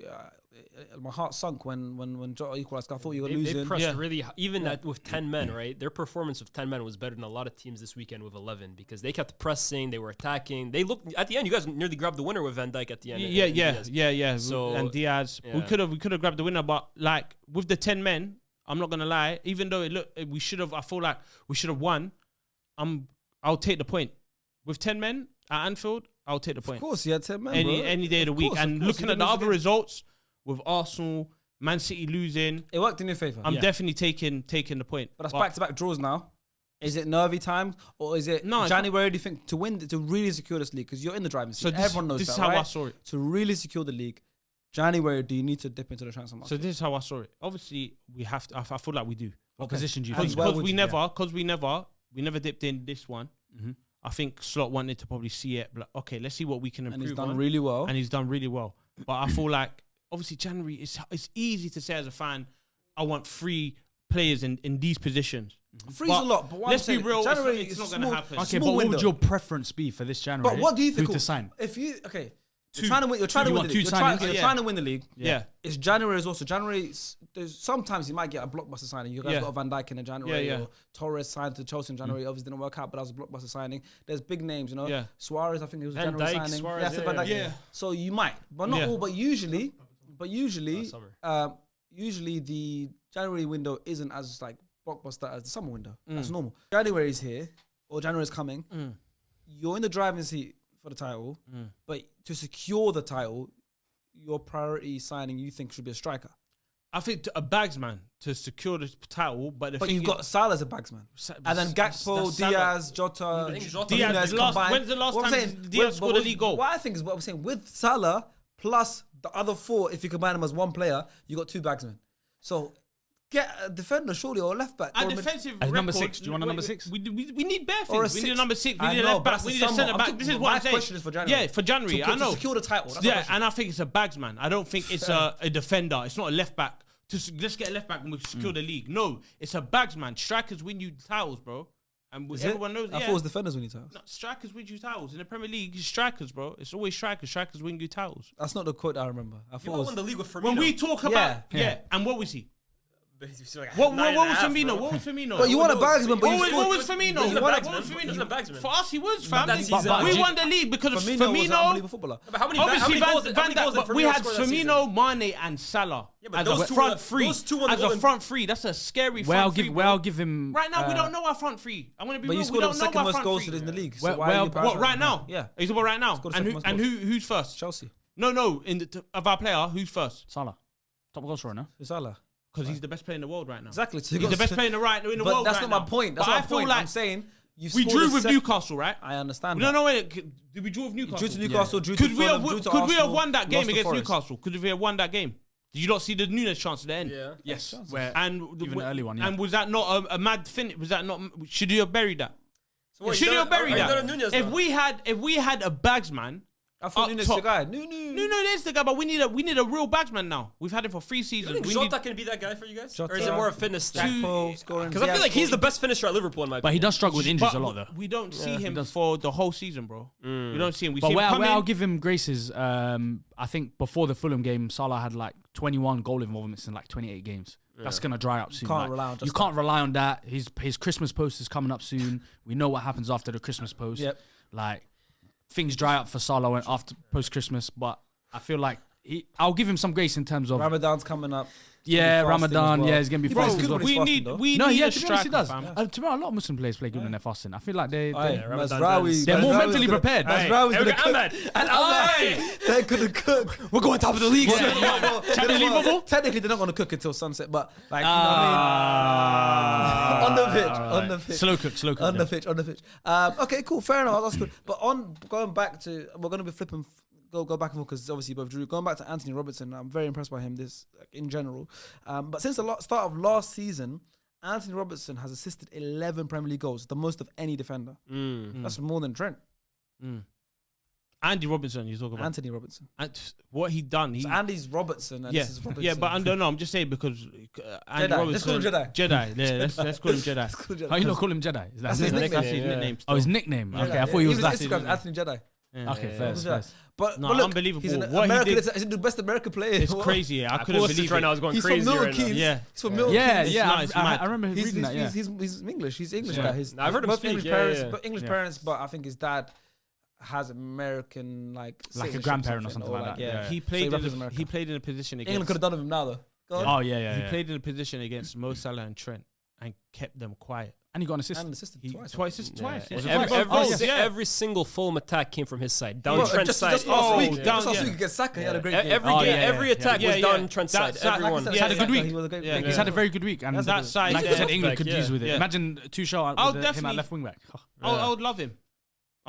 Speaker 1: My heart sunk when Jota equalized. I thought you were
Speaker 2: They
Speaker 1: losing.
Speaker 2: pressed really, even with 10 men, right? Their performance with 10 men was better than a lot of teams this weekend with 11 because they kept pressing, they were attacking. They looked at the end. You guys nearly grabbed the winner with Van Dijk at the end.
Speaker 4: Yeah.
Speaker 2: So-
Speaker 4: and Diaz, we could have grabbed the winner, but like with the 10 men, I'm not gonna lie. Even though we should have, I feel like we should have won. I'll take the point with 10 men at Anfield. I'll take the
Speaker 1: Of
Speaker 4: point
Speaker 1: course, you had 10 men.
Speaker 4: any day of the week. And looking at the other results with Arsenal, Man City losing,
Speaker 1: it worked in your favor.
Speaker 4: I'm definitely taking the point.
Speaker 1: But that's back-to-back draws now. Is it nervy time or is it
Speaker 4: No, it's
Speaker 1: January? Do you think to win to really secure this league? Because you're in the driving seat. Everyone knows
Speaker 4: this
Speaker 1: that,
Speaker 4: is how
Speaker 1: right?
Speaker 4: I saw it.
Speaker 1: To really secure the league, January, do you need to dip into the transfer market?
Speaker 4: So this is how I saw it. Obviously, we have to. I feel like we do.
Speaker 3: What position do you
Speaker 1: And
Speaker 3: think?
Speaker 1: where
Speaker 4: Because
Speaker 1: would
Speaker 4: we
Speaker 1: you-
Speaker 4: never dipped in this one. I think Slot wanted to probably see it. Like, okay, let's see what we can improve
Speaker 1: and he's done
Speaker 4: on.
Speaker 1: really well.
Speaker 4: And he's done really well. But I feel like obviously January it's easy to say as a fan, I want 3 players in these positions.
Speaker 1: Free's a lot, but what
Speaker 4: let's
Speaker 1: I'm
Speaker 4: be
Speaker 1: saying,
Speaker 4: real,
Speaker 1: January
Speaker 4: it's
Speaker 1: is
Speaker 4: not
Speaker 1: a
Speaker 4: gonna
Speaker 1: small-
Speaker 4: happen.
Speaker 3: Okay,
Speaker 1: small
Speaker 3: but what
Speaker 1: window.
Speaker 3: would your preference be for this January?
Speaker 1: But what do you think?
Speaker 3: Who to sign?
Speaker 1: If you you're
Speaker 4: Two.
Speaker 1: trying to win. You're trying to
Speaker 3: You
Speaker 1: win
Speaker 3: want
Speaker 1: the
Speaker 3: two
Speaker 1: league. You're trying,
Speaker 3: signings?
Speaker 1: you're
Speaker 4: Yeah.
Speaker 1: trying to win the league.
Speaker 4: Yeah.
Speaker 1: It's January is also January. There's sometimes you might get a blockbuster signing. You guys
Speaker 4: Yeah.
Speaker 1: got a Van Dijk in January.
Speaker 4: Yeah.
Speaker 1: Or Torres signed to Chelsea in January. Obviously didn't work out, but that was a blockbuster signing. There's big names,
Speaker 4: Yeah.
Speaker 1: Suarez, I think it was a
Speaker 2: Van
Speaker 1: January
Speaker 2: Dijk,
Speaker 1: signing.
Speaker 2: Suarez,
Speaker 1: Van Dijk.
Speaker 4: yeah.
Speaker 1: So you might, but not
Speaker 4: Yeah.
Speaker 1: all. But usually,
Speaker 2: Summer.
Speaker 1: usually the January window isn't as like blockbuster as the summer window. That's normal. January is here, or January is coming. You're in the driving seat for the title, but to secure the title, your priority signing you think should be a striker.
Speaker 4: I think a bagsman to secure the title, but
Speaker 1: But you've got Salah as a bagsman. And then Gakpo,
Speaker 4: that's
Speaker 1: Diaz, Jota,
Speaker 2: I think Jota-
Speaker 4: Diaz,
Speaker 1: Nunes
Speaker 4: the last-
Speaker 1: combined.
Speaker 4: when's the last
Speaker 1: What I'm
Speaker 4: time
Speaker 1: saying,
Speaker 4: Diaz
Speaker 1: with-
Speaker 4: scored a
Speaker 1: with-
Speaker 4: league goal?
Speaker 1: What I think is what I'm saying, with Salah plus the other 4, if you combine them as one player, you got 2 bagsmen. So get a defender, surely, or a left back.
Speaker 4: Our
Speaker 1: or a
Speaker 4: defensive
Speaker 3: As
Speaker 4: record,
Speaker 3: number 6, do you want a number 6?
Speaker 4: We need bare
Speaker 1: Or a
Speaker 4: things. We need a
Speaker 1: 6.
Speaker 4: number 6. We
Speaker 1: I
Speaker 4: need a
Speaker 1: know,
Speaker 4: left
Speaker 1: but
Speaker 4: back.
Speaker 1: that's
Speaker 4: We
Speaker 1: the
Speaker 4: need a
Speaker 1: summer.
Speaker 4: centre
Speaker 1: I'm
Speaker 4: back.
Speaker 1: talking-
Speaker 4: This is
Speaker 1: my
Speaker 4: what I'm saying.
Speaker 1: question is for January.
Speaker 4: Yeah, for January.
Speaker 1: To
Speaker 4: I know.
Speaker 1: secure the title. That's my
Speaker 4: Yeah,
Speaker 1: question.
Speaker 4: and I think it's a bagsman. I don't think it's a defender. It's not a left back. Let's get a left back and we secure the league. No, it's a bagsman. Strikers win you titles, bro. And
Speaker 1: Is
Speaker 4: everyone
Speaker 1: it?
Speaker 4: knows.
Speaker 1: I thought it was defenders when you titles.
Speaker 4: No, strikers win you titles in the Premier League. It's strikers, bro. It's always strikers. Strikers win you titles.
Speaker 1: That's not the quote I remember. I thought
Speaker 2: You
Speaker 1: it was
Speaker 2: won the league with Firmino.
Speaker 4: When we talk about
Speaker 1: Yeah.
Speaker 4: and what was he?
Speaker 2: Like
Speaker 4: What
Speaker 2: nine
Speaker 4: was
Speaker 2: and a half,
Speaker 4: Firmino?
Speaker 2: bro.
Speaker 4: What was Firmino?
Speaker 1: But you want a bagsman, but you
Speaker 4: What
Speaker 1: scored.
Speaker 4: was Firmino?
Speaker 2: He wasn't a
Speaker 4: What
Speaker 2: bagsman.
Speaker 4: was Firmino?
Speaker 2: He wasn't a bagsman.
Speaker 4: For us, he was, fam.
Speaker 2: that season-
Speaker 4: We won the league because of
Speaker 1: Firmino was an
Speaker 4: Firmino.
Speaker 1: unbelievable footballer.
Speaker 2: But how many
Speaker 4: Obviously,
Speaker 2: goals
Speaker 4: Van
Speaker 2: how many goals
Speaker 4: Dijk,
Speaker 2: did
Speaker 4: but we
Speaker 2: Firmino
Speaker 4: had
Speaker 2: score that season?
Speaker 4: Firmino, Mane, and Salah
Speaker 2: but
Speaker 4: as
Speaker 2: those
Speaker 4: a
Speaker 2: two
Speaker 4: front
Speaker 2: were-
Speaker 4: three.
Speaker 2: those two won the
Speaker 4: As a
Speaker 2: Golden-
Speaker 4: front three, that's a scary
Speaker 3: Where I'll
Speaker 4: front three.
Speaker 3: give
Speaker 4: bro.
Speaker 3: where I'll give him
Speaker 4: Right now, we don't know our front three. I'm gonna be
Speaker 1: But
Speaker 4: real.
Speaker 1: you
Speaker 4: We
Speaker 1: scored
Speaker 4: don't
Speaker 1: the
Speaker 4: know
Speaker 1: second
Speaker 4: our
Speaker 1: most
Speaker 4: front
Speaker 1: goals
Speaker 4: three.
Speaker 1: in the league.
Speaker 3: Well,
Speaker 1: why are you
Speaker 3: well,
Speaker 4: What right now?
Speaker 1: Yeah.
Speaker 4: Are you talking about right now?
Speaker 1: Scored the
Speaker 4: And
Speaker 1: second most
Speaker 4: and
Speaker 1: goals.
Speaker 4: who's first?
Speaker 1: Chelsea.
Speaker 4: No, of our player, who's first?
Speaker 3: Salah. Top goal scorer, no?
Speaker 1: Salah.
Speaker 4: Because he's the best player in the world right now.
Speaker 1: Exactly. So
Speaker 4: He's the best player in the world
Speaker 1: but
Speaker 4: right
Speaker 1: that's
Speaker 4: now.
Speaker 1: not my point. That's
Speaker 4: But
Speaker 1: not
Speaker 4: I
Speaker 1: my
Speaker 4: feel
Speaker 1: point.
Speaker 4: like
Speaker 1: I'm saying
Speaker 4: we drew with Newcastle, right?
Speaker 1: I understand.
Speaker 4: No, wait. Did we draw with Newcastle?
Speaker 1: Drew to Newcastle. Drew to
Speaker 4: Could we have
Speaker 1: Fulham, drew to
Speaker 4: could we have
Speaker 1: Arsenal,
Speaker 4: won that game
Speaker 1: lost to
Speaker 4: against
Speaker 1: Forest.
Speaker 4: Newcastle? Could we have won that game? Did you not see the Nunes chance at the end?
Speaker 2: Yeah.
Speaker 3: Yes, where
Speaker 4: And
Speaker 3: even the early one. Yeah.
Speaker 4: And was that not a mad finish? Was that not? Should you have buried that?
Speaker 2: So what,
Speaker 4: Should you have buried that?
Speaker 2: Nunez
Speaker 4: If
Speaker 2: now?
Speaker 4: we had a bagsman.
Speaker 1: I thought
Speaker 4: Up
Speaker 1: Nunes
Speaker 4: top.
Speaker 1: the guy.
Speaker 4: No, that's the guy. But we need a real bagsman now. We've had him for 3
Speaker 2: You
Speaker 4: seasons.
Speaker 2: think
Speaker 4: We
Speaker 2: Jota
Speaker 4: need,
Speaker 2: can be that guy for you guys?
Speaker 1: Jota.
Speaker 2: Or is it more a fitness thing?
Speaker 1: Gakpo scoring.
Speaker 2: Because I feel like he's the best finisher at Liverpool in my
Speaker 3: But he
Speaker 2: opinion.
Speaker 3: does struggle with injuries a lot, though.
Speaker 4: we don't see him for the whole season, bro. We don't see him. We see
Speaker 3: But
Speaker 4: him
Speaker 3: where
Speaker 4: come
Speaker 3: I'll
Speaker 4: in.
Speaker 3: give him grace is, I think before the Fulham game, Salah had like 21 goal involvements in like 28 games. That's gonna dry up soon.
Speaker 1: Can't
Speaker 3: like,
Speaker 1: rely on just
Speaker 3: you can't rely on that. His Christmas post is coming up soon. We know what happens after the Christmas post.
Speaker 1: Yep.
Speaker 3: Like things dry up for Salah when after post Christmas, but I feel like I'll give him some grace in terms of
Speaker 1: Ramadan's coming up.
Speaker 3: yeah,
Speaker 1: He's fasting as
Speaker 3: Ramadan.
Speaker 1: well.
Speaker 3: Yeah, he's gonna be
Speaker 1: He plays
Speaker 3: fasting
Speaker 1: good
Speaker 3: as well.
Speaker 1: when he's fasting, though.
Speaker 4: We
Speaker 3: No,
Speaker 4: need
Speaker 3: yeah,
Speaker 4: a
Speaker 3: to be honest, he
Speaker 4: striker,
Speaker 3: does.
Speaker 4: fam.
Speaker 3: To be honest, a lot of Muslim players play good when they're fasting. I feel like they're
Speaker 2: Ramadan's
Speaker 3: more
Speaker 1: Mazraoui
Speaker 3: mentally prepared.
Speaker 1: Mazraoui's gonna cook.
Speaker 2: Ahmed.
Speaker 1: And Ahmed, they're gonna cook.
Speaker 2: We're going top of the league.
Speaker 3: Champions League football?
Speaker 1: Technically, they're not gonna cook until sunset, but like, you know what I mean? On the pitch, on the pitch.
Speaker 3: Slow cook.
Speaker 1: On the pitch, on the pitch. Okay, cool, fair enough. That's good. But going back to, we're gonna be flipping. Go back and forth because obviously both drew. Going back to Anthony Robertson, I'm very impressed by him. In general, but since the start of last season, Anthony Robertson has assisted 11 Premier League goals, the most of any defender. That's more than Trent.
Speaker 4: Andy Robertson, you're talking about.
Speaker 1: Anthony Robertson.
Speaker 4: And what he done.
Speaker 1: So Andy's Robertson and
Speaker 4: Yeah,
Speaker 1: this is Robertson.
Speaker 4: yeah, but I don't know. I'm just saying because Andy
Speaker 1: Jedi.
Speaker 4: Robertson.
Speaker 1: Let's call him Jedi.
Speaker 4: Jedi. Yeah, let's call him Jedi.
Speaker 1: Cool, Jedi.
Speaker 3: How you not call him Jedi? Is that
Speaker 1: That's
Speaker 3: his
Speaker 1: his
Speaker 3: name?
Speaker 1: nickname.
Speaker 4: That's his nickname.
Speaker 3: Oh, his nickname.
Speaker 1: Yeah,
Speaker 3: Okay,
Speaker 1: yeah.
Speaker 3: I thought he was
Speaker 1: Even
Speaker 3: that.
Speaker 1: Instagram, Anthony Jedi.
Speaker 3: Okay, fair.
Speaker 1: But,
Speaker 4: No,
Speaker 1: but look,
Speaker 4: unbelievable.
Speaker 1: He's an
Speaker 4: What he
Speaker 1: American.
Speaker 4: did-
Speaker 1: He's the best American player.
Speaker 4: It's crazy. Yeah, I couldn't
Speaker 2: Pulisic
Speaker 4: believe
Speaker 2: right
Speaker 4: it.
Speaker 2: now is going
Speaker 1: He's
Speaker 2: crazy
Speaker 1: from Milton
Speaker 2: right now.
Speaker 1: Keynes.
Speaker 4: Yeah.
Speaker 1: He's from Milton
Speaker 3: Yeah,
Speaker 1: Keynes.
Speaker 3: yeah.
Speaker 4: It's
Speaker 3: I
Speaker 4: mad.
Speaker 3: remember him
Speaker 1: He's
Speaker 3: reading that. Yeah.
Speaker 1: He's English. He's English
Speaker 3: Yeah.
Speaker 1: guy. He's
Speaker 2: I've heard him
Speaker 1: both
Speaker 2: speak,
Speaker 1: English
Speaker 2: yeah,
Speaker 1: parents,
Speaker 2: yeah.
Speaker 1: but English
Speaker 3: Yeah.
Speaker 1: parents. But I think his dad has American like
Speaker 3: a
Speaker 1: citizenship
Speaker 3: grandparent or something like that.
Speaker 1: Yeah,
Speaker 3: Yeah.
Speaker 4: He
Speaker 1: So
Speaker 4: played.
Speaker 1: represents America.
Speaker 4: He played in a position
Speaker 1: England
Speaker 4: against.
Speaker 1: could have done with him now though. Go on.
Speaker 3: Oh yeah.
Speaker 4: He played in a position against Mo Salah and Trent and kept them quiet.
Speaker 3: And he got an assist.
Speaker 1: And assisted
Speaker 4: He
Speaker 1: twice.
Speaker 4: twice.
Speaker 2: Yeah.
Speaker 4: Was it
Speaker 2: Every,
Speaker 4: twice?
Speaker 2: every,
Speaker 4: Oh,
Speaker 2: si-
Speaker 4: yeah.
Speaker 2: every single Fulham attack came from his side, down
Speaker 1: Bro,
Speaker 2: Trent's
Speaker 1: just
Speaker 2: side.
Speaker 1: last
Speaker 4: Oh,
Speaker 1: week,
Speaker 4: down-
Speaker 1: just last
Speaker 4: yeah.
Speaker 1: week against Saka, he had a great
Speaker 2: E-
Speaker 1: game.
Speaker 2: Every
Speaker 3: Oh,
Speaker 2: game,
Speaker 3: yeah,
Speaker 2: every
Speaker 3: yeah,
Speaker 2: attack
Speaker 4: yeah.
Speaker 2: was
Speaker 4: Yeah,
Speaker 2: down
Speaker 4: yeah.
Speaker 2: Trent's
Speaker 4: That-
Speaker 2: side.
Speaker 4: that-
Speaker 2: Everyone.
Speaker 4: like I
Speaker 3: He's had a good week.
Speaker 1: He was a great
Speaker 4: Yeah,
Speaker 1: game.
Speaker 3: He's had a very good week, and
Speaker 4: That side,
Speaker 3: like you
Speaker 4: yeah.
Speaker 3: said, England could
Speaker 2: Yeah.
Speaker 3: use with it.
Speaker 4: Yeah.
Speaker 3: Imagine Tuchel
Speaker 4: I'll
Speaker 3: with him
Speaker 4: definitely-
Speaker 3: at left wing back.
Speaker 4: I would love him.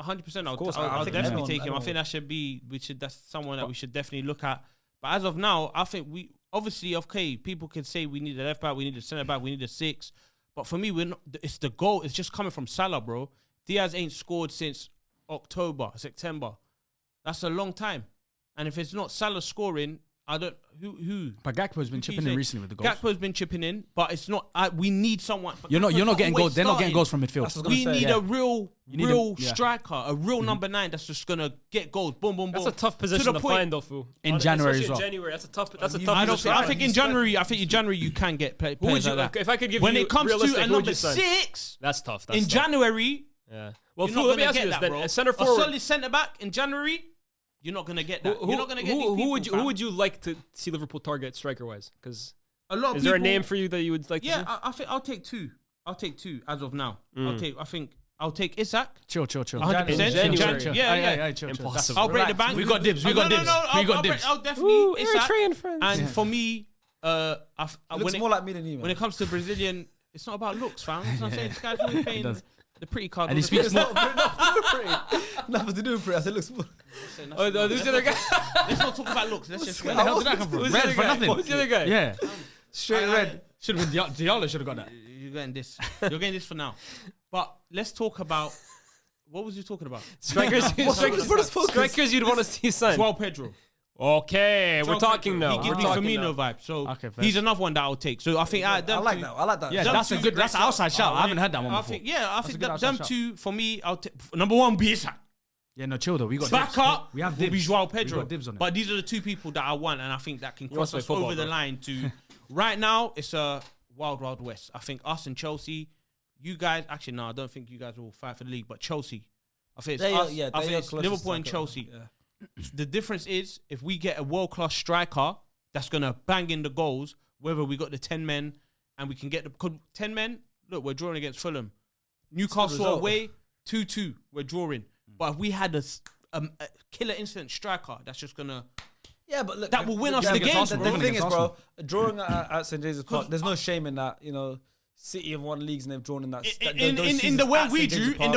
Speaker 4: 100%. I'll
Speaker 1: course, I
Speaker 4: I'll
Speaker 1: think
Speaker 4: definitely
Speaker 1: everyone-
Speaker 4: take him. I
Speaker 1: everyone
Speaker 4: think that should be. That's someone that we should definitely look at. But as of now, I think we obviously okay. People can say we need a left back, we need a centre back, we need a 6. But for me, we're not. It's the goal. It's just coming from Salah, bro. Diaz ain't scored since September. That's a long time. And if it's not Salah scoring, I don't. Who?
Speaker 3: But Gakpo's been
Speaker 4: Who
Speaker 3: chipping
Speaker 4: can you
Speaker 3: in
Speaker 4: say?
Speaker 3: recently with the goals.
Speaker 4: Gakpo's been chipping in, but it's not. We need someone.
Speaker 3: You're not getting
Speaker 4: always
Speaker 3: goals. They're not getting
Speaker 4: starting.
Speaker 3: goals from midfield.
Speaker 1: That's what I was
Speaker 4: We
Speaker 1: gonna say,
Speaker 4: need
Speaker 1: yeah.
Speaker 4: a real
Speaker 3: need a- yeah.
Speaker 4: striker, a real number 9 that's just gonna get goals. Boom, boom, boom.
Speaker 2: That's a tough position
Speaker 4: the
Speaker 2: to
Speaker 4: point.
Speaker 2: find, though, fool.
Speaker 3: In January
Speaker 2: Especially
Speaker 3: as well.
Speaker 2: In January, that's a tough. That's a
Speaker 1: You-
Speaker 2: tough.
Speaker 1: I
Speaker 4: I don't.
Speaker 2: position
Speaker 4: Think,
Speaker 2: to
Speaker 4: I think
Speaker 2: find.
Speaker 4: in January. I think in January you can get
Speaker 2: Who would
Speaker 4: players
Speaker 2: you?
Speaker 4: like that.
Speaker 2: If I could give
Speaker 4: When
Speaker 2: you
Speaker 4: it comes to
Speaker 2: realistic,
Speaker 4: a
Speaker 2: who would
Speaker 4: number
Speaker 2: you sign?
Speaker 4: 6
Speaker 2: That's tough. That's
Speaker 4: in
Speaker 2: tough.
Speaker 4: January,
Speaker 2: Yeah. Well,
Speaker 4: you're
Speaker 2: fool,
Speaker 4: not
Speaker 2: let me
Speaker 4: gonna
Speaker 2: ask you
Speaker 4: get
Speaker 2: this
Speaker 4: that,
Speaker 2: then:
Speaker 4: bro.
Speaker 2: a center
Speaker 4: A
Speaker 2: forward.
Speaker 4: solid centre back in January, you're not gonna get that. You're not gonna get these
Speaker 2: who
Speaker 4: people,
Speaker 2: would you?
Speaker 4: fam.
Speaker 2: Who would you like to see Liverpool target striker wise? Because
Speaker 4: A lot of
Speaker 2: is there a
Speaker 4: people-
Speaker 2: name for you that you would like to see?
Speaker 4: Yeah, I think I'll take 2. I'll take 2 as of now.
Speaker 2: Mm.
Speaker 4: I think I'll take Isak.
Speaker 3: Chill.
Speaker 4: 100%.
Speaker 2: In January.
Speaker 3: Chill.
Speaker 4: Yeah.
Speaker 3: Chill.
Speaker 2: Impossible.
Speaker 4: I'll break the
Speaker 1: Relax.
Speaker 4: bank.
Speaker 3: We got dibs. We got dibs. We got dibs.
Speaker 4: I'll definitely Isak.
Speaker 2: friends.
Speaker 4: And for me,
Speaker 1: It looks
Speaker 4: when
Speaker 1: more like me than you, man.
Speaker 4: when it comes to Brazilian, it's not about looks, fam. That's what I'm saying. This guy's always playing
Speaker 3: does.
Speaker 4: the pretty card.
Speaker 3: And
Speaker 4: all
Speaker 3: he
Speaker 4: the
Speaker 3: speaks
Speaker 4: time.
Speaker 3: more.
Speaker 1: Nothing to do with it. I said, looks more.
Speaker 2: Oh, who's the other guy?
Speaker 4: Let's not talk about looks. Let's just
Speaker 3: Where the hell did that come from?
Speaker 2: Who's the
Speaker 3: Red
Speaker 2: other
Speaker 3: for
Speaker 2: guy?
Speaker 3: nothing.
Speaker 2: Who's the other guy?
Speaker 3: Yeah.
Speaker 1: Straight red.
Speaker 3: Should have been Diallo. Should have got that.
Speaker 4: You're getting this. You're getting this for now. But let's talk about what was you talking about?
Speaker 2: Strikers. Strikers you'd want to see sign.
Speaker 4: Joao Pedro.
Speaker 2: Okay, we're
Speaker 4: Joao
Speaker 2: talking
Speaker 4: Pedro.
Speaker 2: now.
Speaker 4: He
Speaker 2: We're
Speaker 4: gives me
Speaker 2: talking
Speaker 4: Firmino
Speaker 2: now.
Speaker 4: vibe. So
Speaker 3: Okay, fair.
Speaker 4: he's another one that I'll take. So I think
Speaker 1: I like that. I like that.
Speaker 3: Yeah,
Speaker 4: Them
Speaker 3: that's
Speaker 4: two
Speaker 3: a
Speaker 4: is
Speaker 3: good.
Speaker 4: a
Speaker 3: That's an
Speaker 4: great
Speaker 3: outside shout. I haven't heard that one
Speaker 4: I
Speaker 3: before.
Speaker 4: think I
Speaker 3: That's
Speaker 4: think
Speaker 3: a good
Speaker 4: that
Speaker 3: outside
Speaker 4: them
Speaker 3: shout.
Speaker 4: two for me. I'll take number 1 be Isak.
Speaker 3: Yeah, no, chill though. We got
Speaker 4: Back
Speaker 3: dibs.
Speaker 4: up.
Speaker 3: We have
Speaker 4: will be
Speaker 3: dibs.
Speaker 4: Joao
Speaker 3: We
Speaker 4: Pedro.
Speaker 3: got dibs on it.
Speaker 4: But these are the 2 people that I want, and I think that can
Speaker 2: wants
Speaker 4: cross
Speaker 2: to play
Speaker 4: us
Speaker 2: football,
Speaker 4: over the
Speaker 2: bro.
Speaker 4: line to. Right now, it's a wild west. I think us and Chelsea. You guys, actually, no, I don't think you guys will fight for the league, but Chelsea. I think it's
Speaker 1: They are-
Speaker 4: us.
Speaker 1: yeah,
Speaker 4: I
Speaker 1: they
Speaker 4: think
Speaker 1: are
Speaker 4: it's
Speaker 1: closest
Speaker 4: Liverpool and
Speaker 1: to
Speaker 4: Chelsea.
Speaker 1: yeah.
Speaker 4: The difference is if we get a world-class striker that's going to bang in the goals, whether we got the 10 men and we can get the 10 men, look, we're drawing against Fulham. Newcastle
Speaker 1: result.
Speaker 4: away, 2-2, we're drawing. But if we had a killer instant striker that's just going to
Speaker 1: Yeah, but look,
Speaker 4: that will win us the game.
Speaker 1: The thing is, bro, drawing at St James's Park, there's no shame in that. City have won leagues and they've drawn in that.
Speaker 4: In the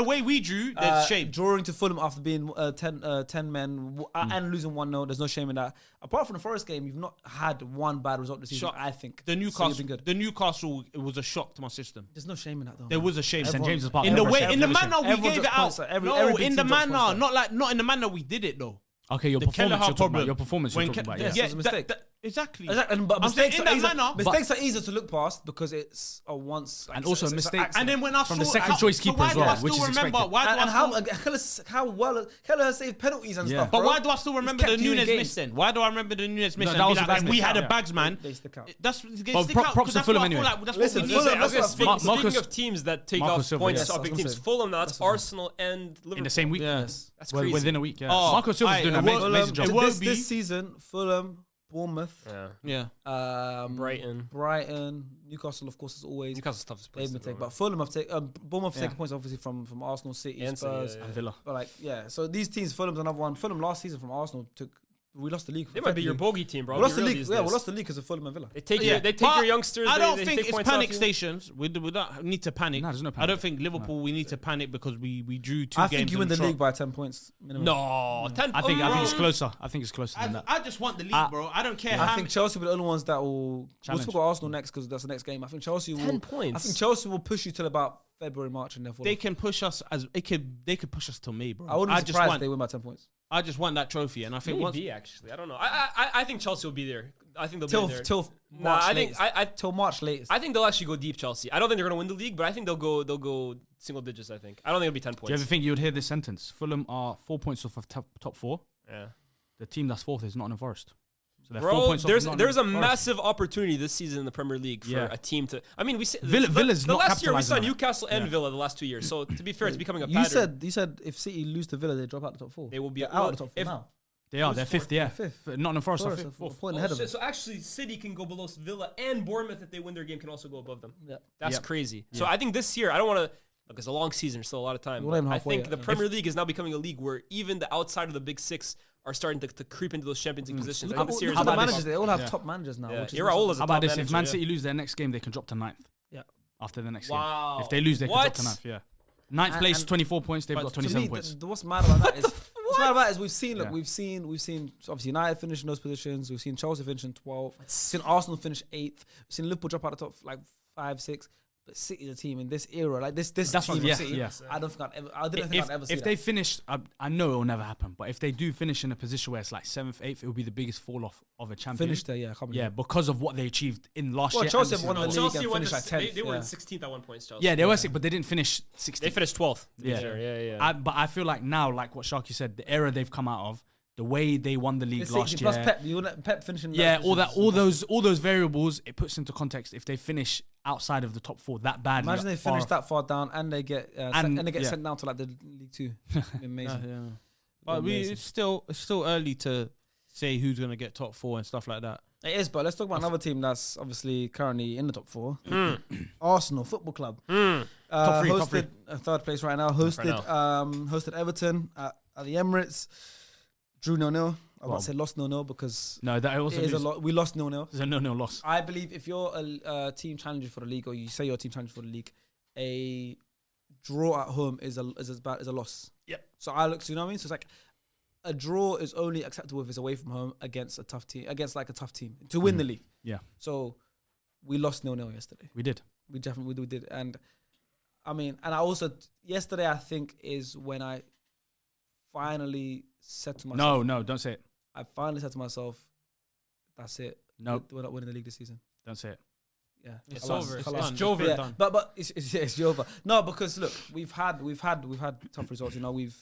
Speaker 4: way we drew, there's shame.
Speaker 1: Drawing to Fulham after being 10 men and losing 1-0, there's no shame in that. Apart from the Forest game, you've not had one bad result this season. I think
Speaker 4: the Newcastle, it was a shock to my system.
Speaker 1: There's no shame in that though.
Speaker 4: There was a shame.
Speaker 3: St James's Park.
Speaker 4: In the manner we gave it out.
Speaker 1: No,
Speaker 4: in the manner, not in the manner we did it though.
Speaker 3: Okay, your performance you're talking about.
Speaker 1: Yes, a mistake.
Speaker 4: Exactly.
Speaker 1: But mistakes
Speaker 4: manner,
Speaker 1: are easier to look past because it's a once.
Speaker 3: And also mistakes.
Speaker 4: And then when I saw
Speaker 3: from the second choice keeper as well, which is expected.
Speaker 1: And how well Keller saved penalties and stuff.
Speaker 4: But why do I still remember the Nunes miss then? Why do I remember the Nunes miss? We had a bags man.
Speaker 1: They stick out.
Speaker 3: Props to Fulham anyway.
Speaker 1: Listen,
Speaker 2: speaking of teams that take off points off big teams, Fulham, that's Arsenal and Liverpool
Speaker 3: in the same week.
Speaker 2: That's crazy.
Speaker 3: Within a week. Marco Silva's doing an amazing job.
Speaker 1: This season, Fulham, Bournemouth,
Speaker 2: Brighton,
Speaker 1: Newcastle, of course, as always.
Speaker 2: Newcastle's tough to play.
Speaker 1: But Fulham have taken, Bournemouth have taken points obviously from Arsenal, City,
Speaker 2: and
Speaker 1: Spurs,
Speaker 3: and Villa.
Speaker 1: But so these teams, Fulham's another one. Fulham last season from Arsenal we lost the league.
Speaker 2: They might be your bogey team, bro.
Speaker 1: We lost the league. Yeah, we lost the league because of Fulham and Villa.
Speaker 2: They take your youngsters.
Speaker 4: I don't
Speaker 2: they
Speaker 4: think
Speaker 2: take
Speaker 4: it's
Speaker 2: points
Speaker 4: panic
Speaker 2: off you.
Speaker 4: stations. We don't need to panic.
Speaker 3: No, there's no panic.
Speaker 4: I don't think Liverpool. We need to panic because we drew 2 games.
Speaker 1: I think you win the league by 10 points minimum.
Speaker 2: No, 10.
Speaker 3: I think it's closer. I think it's closer than that.
Speaker 4: I just want the league, bro. I don't care.
Speaker 1: I think Chelsea will be the only ones that will.
Speaker 3: Challenge.
Speaker 1: We'll talk about Arsenal next because that's the next game. I think Chelsea will.
Speaker 2: 10 points.
Speaker 1: I think Chelsea will push you till about February, March, and therefore
Speaker 4: they can push us they could push us till May, bro.
Speaker 1: I wouldn't be surprised if they win by 10 points.
Speaker 4: I just want that trophy, and I think
Speaker 2: maybe actually, I don't know. I think Chelsea will be there. I think they'll be there
Speaker 1: till March. Till March latest.
Speaker 2: I think they'll actually go deep. Chelsea. I don't think they're gonna win the league, but I think they'll go single digits. I don't think it'll be 10 points.
Speaker 3: Do you ever think you would hear this sentence? Fulham are 4 points off of top 4.
Speaker 2: Yeah.
Speaker 3: The team that's 4th is Nottingham Forest. So they're
Speaker 2: 4
Speaker 3: points off
Speaker 2: there's
Speaker 3: Nottingham
Speaker 2: a
Speaker 3: Forest.
Speaker 2: massive opportunity this season in the Premier League for a team to. I mean, we see
Speaker 3: Villa's
Speaker 2: the
Speaker 3: not
Speaker 2: last year we
Speaker 3: capitalising
Speaker 2: saw
Speaker 3: on it.
Speaker 2: Newcastle and Villa the last 2 years. So to be fair, it's becoming a pattern.
Speaker 1: You said if City lose to Villa, they drop out the top 4.
Speaker 2: They will be
Speaker 1: out of the top 4 now.
Speaker 3: They are. They're 5th. Yeah,
Speaker 1: Fifth.
Speaker 3: Nottingham Forest are
Speaker 1: 4
Speaker 3: 5th.
Speaker 1: point ahead of it.
Speaker 2: So actually, City can go below Villa and Bournemouth if they win their game can also go above them.
Speaker 1: Yeah.
Speaker 2: That's crazy. So I think this year, I don't want to. Look, it's a long season. There's still a lot of time. I think the Premier League is now becoming a league where even the outside of the big 6 are starting to creep into those Champions League positions.
Speaker 1: Look at the managers. They all have top managers now.
Speaker 2: Yeah.
Speaker 3: How about this? If Man City lose their next game, they can drop to 9th.
Speaker 1: Yeah.
Speaker 3: After the next
Speaker 2: game.
Speaker 3: If they lose, they can drop to 9th. Yeah. 9th place, 24 points. They've got 27 points.
Speaker 1: What's mad about that is we've seen obviously United finish in those positions. We've seen Chelsea finish in 12th. We've seen Arsenal finish 8th. We've seen Liverpool drop out of the top 5, 6. But City, the team in this era, this that's team of City, I don't think I'd ever see
Speaker 3: if they finish, I know it will never happen. But if they do finish in a position where it's like 7th, 8th, it will be the biggest fall off of a champion.
Speaker 1: Finish there,
Speaker 3: because of what they achieved in last year.
Speaker 1: Chelsea won the league
Speaker 2: Chelsea
Speaker 1: and finished like 10th.
Speaker 2: They were in 16th at one point. Chelsea.
Speaker 3: Yeah, they were sick, but they didn't finish 16th.
Speaker 2: They finished 12th.
Speaker 3: Yeah. But I feel like now, like what Sharky said, the era they've come out of, the way they won the league last year.
Speaker 1: Plus Pep, you want Pep finishing.
Speaker 3: Yeah, all those variables, it puts into context. If they finish outside of the top 4 that badly,
Speaker 1: imagine they finish that far down and they get sent down to like the League 2. Amazing.
Speaker 4: But it's still early to say who's gonna get top 4 and stuff like that.
Speaker 1: It is, but let's talk about another team that's obviously currently in the top 4. Arsenal Football Club.
Speaker 3: Top 3.
Speaker 1: Hosted 3rd place right now. Hosted Everton at the Emirates. Drew 0-0. I was about to say lost 0-0 because
Speaker 3: that also
Speaker 1: is a lot. We lost 0-0.
Speaker 3: It's a 0-0 loss.
Speaker 1: I believe if you're a team challenger for the league, or you say you're a team challenger for the league, a draw at home is as bad as a loss.
Speaker 3: Yep.
Speaker 1: So I look, you know what I mean? So it's like a draw is only acceptable if it's away from home against a tough team, a tough team to win the league.
Speaker 3: Yeah.
Speaker 1: So we lost 0-0 yesterday.
Speaker 3: We did.
Speaker 1: We definitely did. And I mean, and I also yesterday I think is when I finally said to myself,
Speaker 3: No, don't say it.
Speaker 1: I finally said to myself, that's it.
Speaker 3: No,
Speaker 1: we're not winning the league this season.
Speaker 3: Don't say it.
Speaker 1: Yeah,
Speaker 4: it's over. It's
Speaker 1: Jover.
Speaker 4: done.
Speaker 1: But it's Jover. No, because look, we've had tough results. You know, we've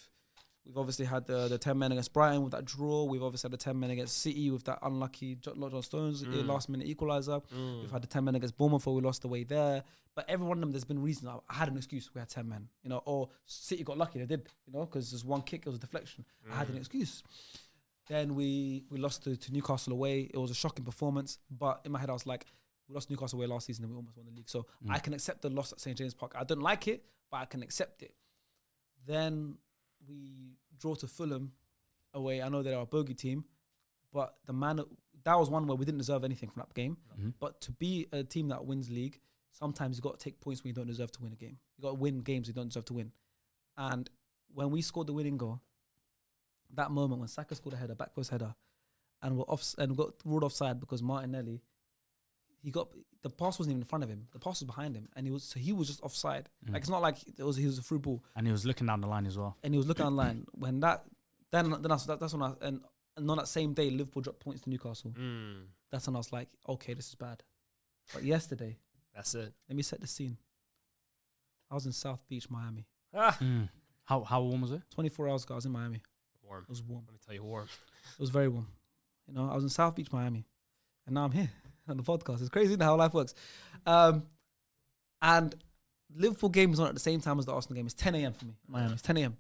Speaker 1: obviously had the 10 men against Brighton with that draw. We've obviously had the 10 men against City with that unlucky John Stones last minute equaliser. We've had the 10 men against Bournemouth where we lost away there. But every one of them, there's been reasons. I had an excuse. We had 10 men, you know, or City got lucky. They did, you know, because there's one kick, it was a deflection. I had an excuse. Then we lost to Newcastle away. It was a shocking performance. But in my head, I was like, we lost Newcastle away last season and we almost won the league. So I can accept the loss at St. James's Park. I don't like it, but I can accept it. Then we draw to Fulham away. I know they're our bogey team, but that was one where we didn't deserve anything from that game.
Speaker 3: Mm-hmm.
Speaker 1: But to be a team that wins league, sometimes you got to take points when you don't deserve to win a game. You got to win games you don't deserve to win. And when we scored the winning goal, that moment when Saka scored a header, back post header, and we got ruled offside because Martinelli, the pass wasn't even in front of him. The pass was behind him, and he was just offside. Like it's not like he was a through ball.
Speaker 3: And he was looking down the line as well.
Speaker 1: And he was looking on line when that's when and on that same day Liverpool dropped points to Newcastle. That's when I was like, okay, this is bad. But yesterday,
Speaker 2: that's it.
Speaker 1: Let me set the scene. I was in South Beach, Miami.
Speaker 3: How warm was it?
Speaker 1: 24 hours ago, I was in Miami.
Speaker 2: Warm.
Speaker 1: It was warm.
Speaker 2: Let me tell you, warm.
Speaker 1: It was very warm. You know, I was in South Beach, Miami, and now I'm here on the podcast. It's crazy how life works. And Liverpool game is on at the same time as the Arsenal game. It's 10 a.m. for me. Miami. It's 10 a.m.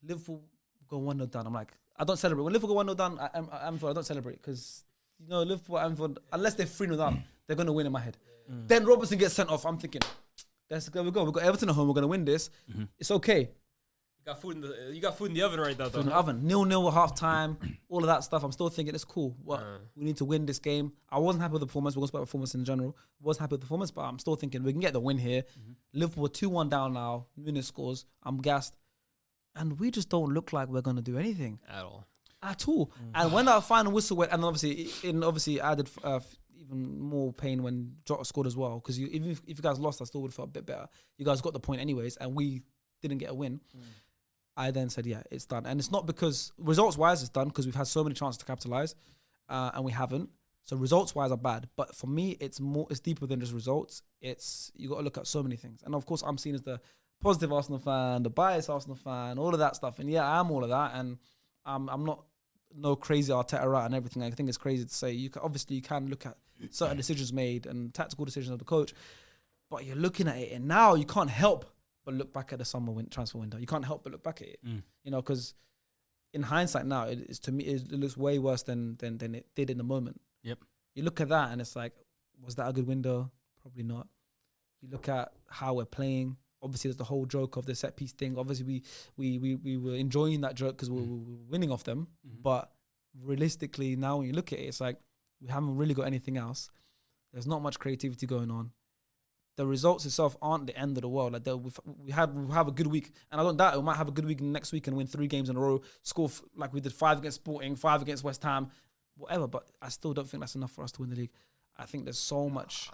Speaker 1: Liverpool go 1-0 down. I'm like, I don't celebrate. When Liverpool go 1-0 down, I don't celebrate because, you know, Liverpool, unless they're 3-0 down, they're going to win in my head. Then Robertson gets sent off. I'm thinking, there we go. We've got Everton at home. We're going to win this. It's okay.
Speaker 2: You got food in the oven right now, though.
Speaker 1: Food in the oven. 0-0 at half time. All of that stuff. I'm still thinking it's cool. We need to win this game. I wasn't happy with the performance. We're going to speak about performance in general. I wasn't happy with the performance, but I'm still thinking we can get the win here. Liverpool 2-1 down now. Nunes scores. I'm gassed. And we just don't look like we're going to do anything. At all. And when that final whistle went, and obviously added even more pain when Jota scored as well, because even if you guys lost, I still would have felt a bit better. You guys got the point anyways, and we didn't get a win. I then said, yeah, it's done. And it's not because, results-wise, it's done, because we've had so many chances to capitalise, and we haven't. So results-wise are bad. But for me, it's deeper than just results. You got to look at so many things. And of course, I'm seen as the positive Arsenal fan, the biased Arsenal fan, all of that stuff. And yeah, I am all of that. And I'm not no crazy Arteta rat and everything. I think it's crazy to say. You can look at certain decisions made and tactical decisions of the coach, but you're looking at it, and now you can't help but look back at the summer transfer window. You can't help but look back at it, you know, because in hindsight now, to me, it looks way worse than it did in the moment.
Speaker 3: Yep.
Speaker 1: You look at that and it's like, was that a good window? Probably not. You look at how we're playing. Obviously, there's the whole joke of the set piece thing. Obviously, we were enjoying that joke because we were winning off them. But realistically, now when you look at it, it's like we haven't really got anything else. There's not much creativity going on. The results itself aren't the end of the world. Like we have a good week, and I don't doubt it. We might have a good week next week and win 3 games in a row. Score like we did 5 against Sporting, 5 against West Ham, whatever. But I still don't think that's enough for us to win the league. I think there's so much.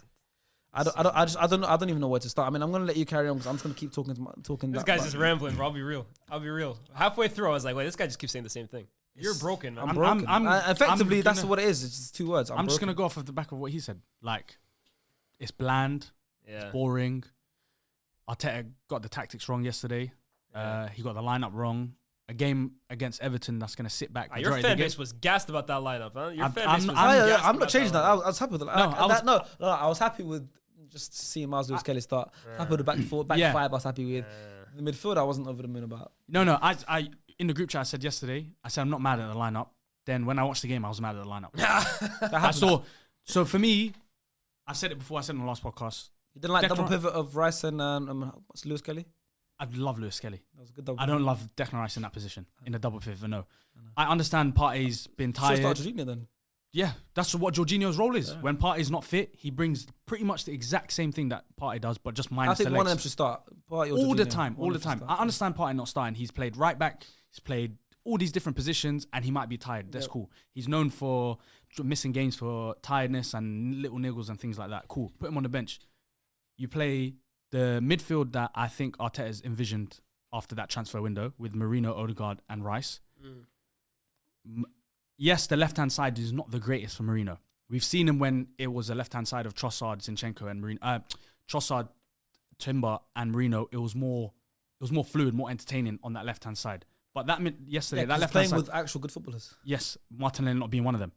Speaker 1: I don't even know where to start. I mean, I'm gonna let you carry on because I'm just gonna keep talking.
Speaker 2: This guy's just rambling, bro. I'll be real. Halfway through, I was like, wait, this guy just keeps saying the same thing. You're broken, man.
Speaker 1: I'm broken. Effectively, that's what it is. It's just 2 words.
Speaker 3: I'm just gonna go off of the back of what he said. Like, it's bland. It's boring. Arteta got the tactics wrong yesterday. He got the lineup wrong. A game against Everton that's going to sit back.
Speaker 2: Your fan base was gassed about that lineup, huh?
Speaker 1: I'm not changing that. I was happy with it. I was happy with just seeing Miles Lewis Kelly start. Happy with the back 5. I was happy with the midfield. I wasn't over the moon about.
Speaker 3: No. I in the group chat I said yesterday. I said I'm not mad at the lineup. Then when I watched the game, I was mad at the lineup. So for me, I said it before. I said it in the last podcast.
Speaker 1: You didn't like double pivot of Rice and Lewis Kelly?
Speaker 3: I love Lewis Kelly.
Speaker 1: That was a good double.
Speaker 3: I don't love Declan Rice in that position, in the double pivot, no. I understand Partey's been tired.
Speaker 1: Should start Jorginho then.
Speaker 3: Yeah, that's what Jorginho's role is. When Partey's not fit, he brings pretty much the exact same thing that Partey does, but just minus the legs.
Speaker 1: I think one of them should start. Partey or
Speaker 3: all
Speaker 1: Jorginho.
Speaker 3: the time. I understand Partey not starting. He's played right back. He's played all these different positions, and he might be tired. That's cool. He's known for missing games for tiredness and little niggles and things like that. Cool. Put him on the bench. You play the midfield that I think Arteta's envisioned after that transfer window with Marino, Odegaard, and Rice. Yes, the left-hand side is not the greatest for Marino. We've seen him when it was the left-hand side of Trossard, Zinchenko, and Marino. Trossard, Timber, and Marino. It was more fluid, more entertaining on that left-hand side. But that yesterday, that left-hand side,
Speaker 1: playing with actual good footballers.
Speaker 3: Yes, Martinelli not being one of them.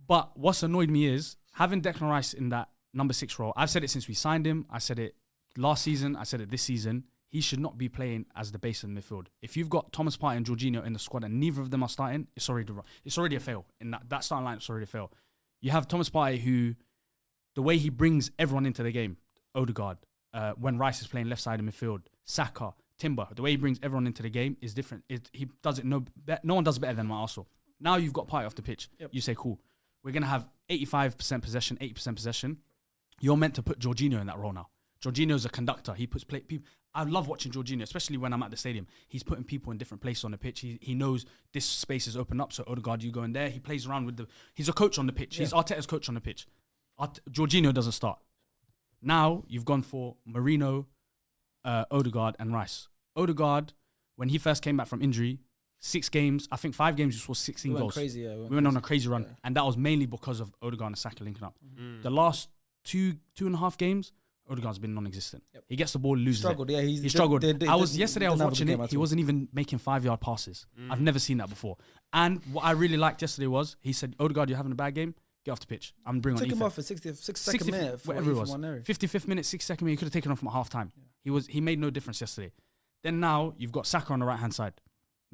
Speaker 3: But what's annoyed me is having Declan Rice in that number 6 role. I've said it since we signed him. I said it last season. I said it this season. He should not be playing as the base of the midfield. If you've got Thomas Partey and Jorginho in the squad and neither of them are starting, it's already a fail. In that starting line, it's already a fail. You have Thomas Partey who, the way he brings everyone into the game, Odegaard, when Rice is playing left side of midfield, Saka, Timber, the way he brings everyone into the game is different. He does it no one does it better than Arsenal. Now you've got Partey off the pitch. Yep. You say, cool, we're going to have 85% possession, 80% possession. You're meant to put Jorginho in that role now. Jorginho's a conductor. He puts people. I love watching Jorginho, especially when I'm at the stadium. He's putting people in different places on the pitch. He knows this space is open up, so Odegaard, you go in there. He plays around with he's a coach on the pitch. Yeah. He's Arteta's coach on the pitch. Jorginho doesn't start. Now you've gone for Marino, Odegaard, and Rice. Odegaard, when he first came back from injury, 6 games, I think 5 games, he scored 16 goals.
Speaker 1: Crazy, yeah,
Speaker 3: we went on a crazy run, and that was mainly because of Odegaard and Saka linking up. The last 2.5 games, Odegaard's been non-existent. Yep. He gets the ball, loses
Speaker 1: struggled,
Speaker 3: it.
Speaker 1: Yeah,
Speaker 3: he struggled. Yesterday I was watching it. He wasn't even making 5-yard passes. I've never seen that before. And what I really liked yesterday was he said, Odegaard, you're having a bad game. Get off the pitch. I'm bringing on Ethan.
Speaker 1: Took him off for 66th minute.
Speaker 3: Whatever it was. 55th minute, 6nd minute. You could have taken him from at half time. Yeah. He made no difference yesterday. Then now you've got Saka on the right hand side.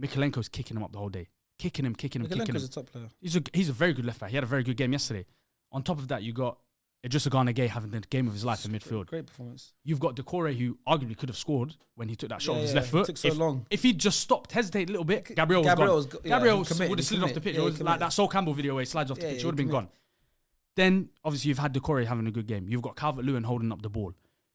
Speaker 3: Mikalenko's kicking him up the whole day. Kicking him.
Speaker 1: Mikalenko's a top player.
Speaker 3: He's a very good left back. He had a very good game yesterday. On top of that, you got Idrissa Gana Gueye having the game of his life in midfield.
Speaker 1: Great performance.
Speaker 3: You've got Decore, who arguably could have scored when he took that shot with his left foot.
Speaker 1: It took so long.
Speaker 3: If he just stopped, hesitated a little bit, Gabriel would have slid off the pitch. Like that Sol Campbell video where he slides off the pitch. It would have been gone. Then, obviously, you've had Decore having a good game. You've got Calvert-Lewin holding up the ball.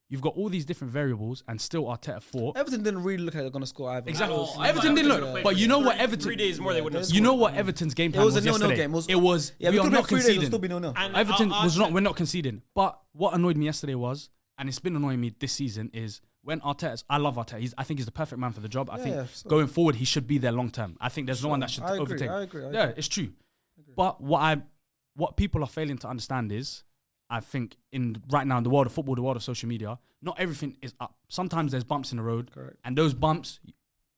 Speaker 3: You've got all these different variables, and still Arteta fought.
Speaker 1: Everton didn't really look like they're going to score either.
Speaker 3: Exactly. Everton didn't look. But you know what Everton...
Speaker 2: 3 days more, they wouldn't have scored.
Speaker 3: You know what Everton's game plan was yesterday?
Speaker 1: It was a 0-0 game.
Speaker 3: It was...
Speaker 1: Yeah, we are not conceding. Still be 0-0.
Speaker 3: Everton was not... We're not conceding. But what annoyed me yesterday was, and it's been annoying me this season, is when Arteta's... I love Arteta. I think he's the perfect man for the job. I think going forward, he should be there long term. I think there's no one that should overtake.
Speaker 1: I agree.
Speaker 3: Yeah, it's true. But what people are failing to understand is, I think right now in the world of football, the world of social media, not everything is up. Sometimes there's bumps in the road.
Speaker 1: Correct.
Speaker 3: And those bumps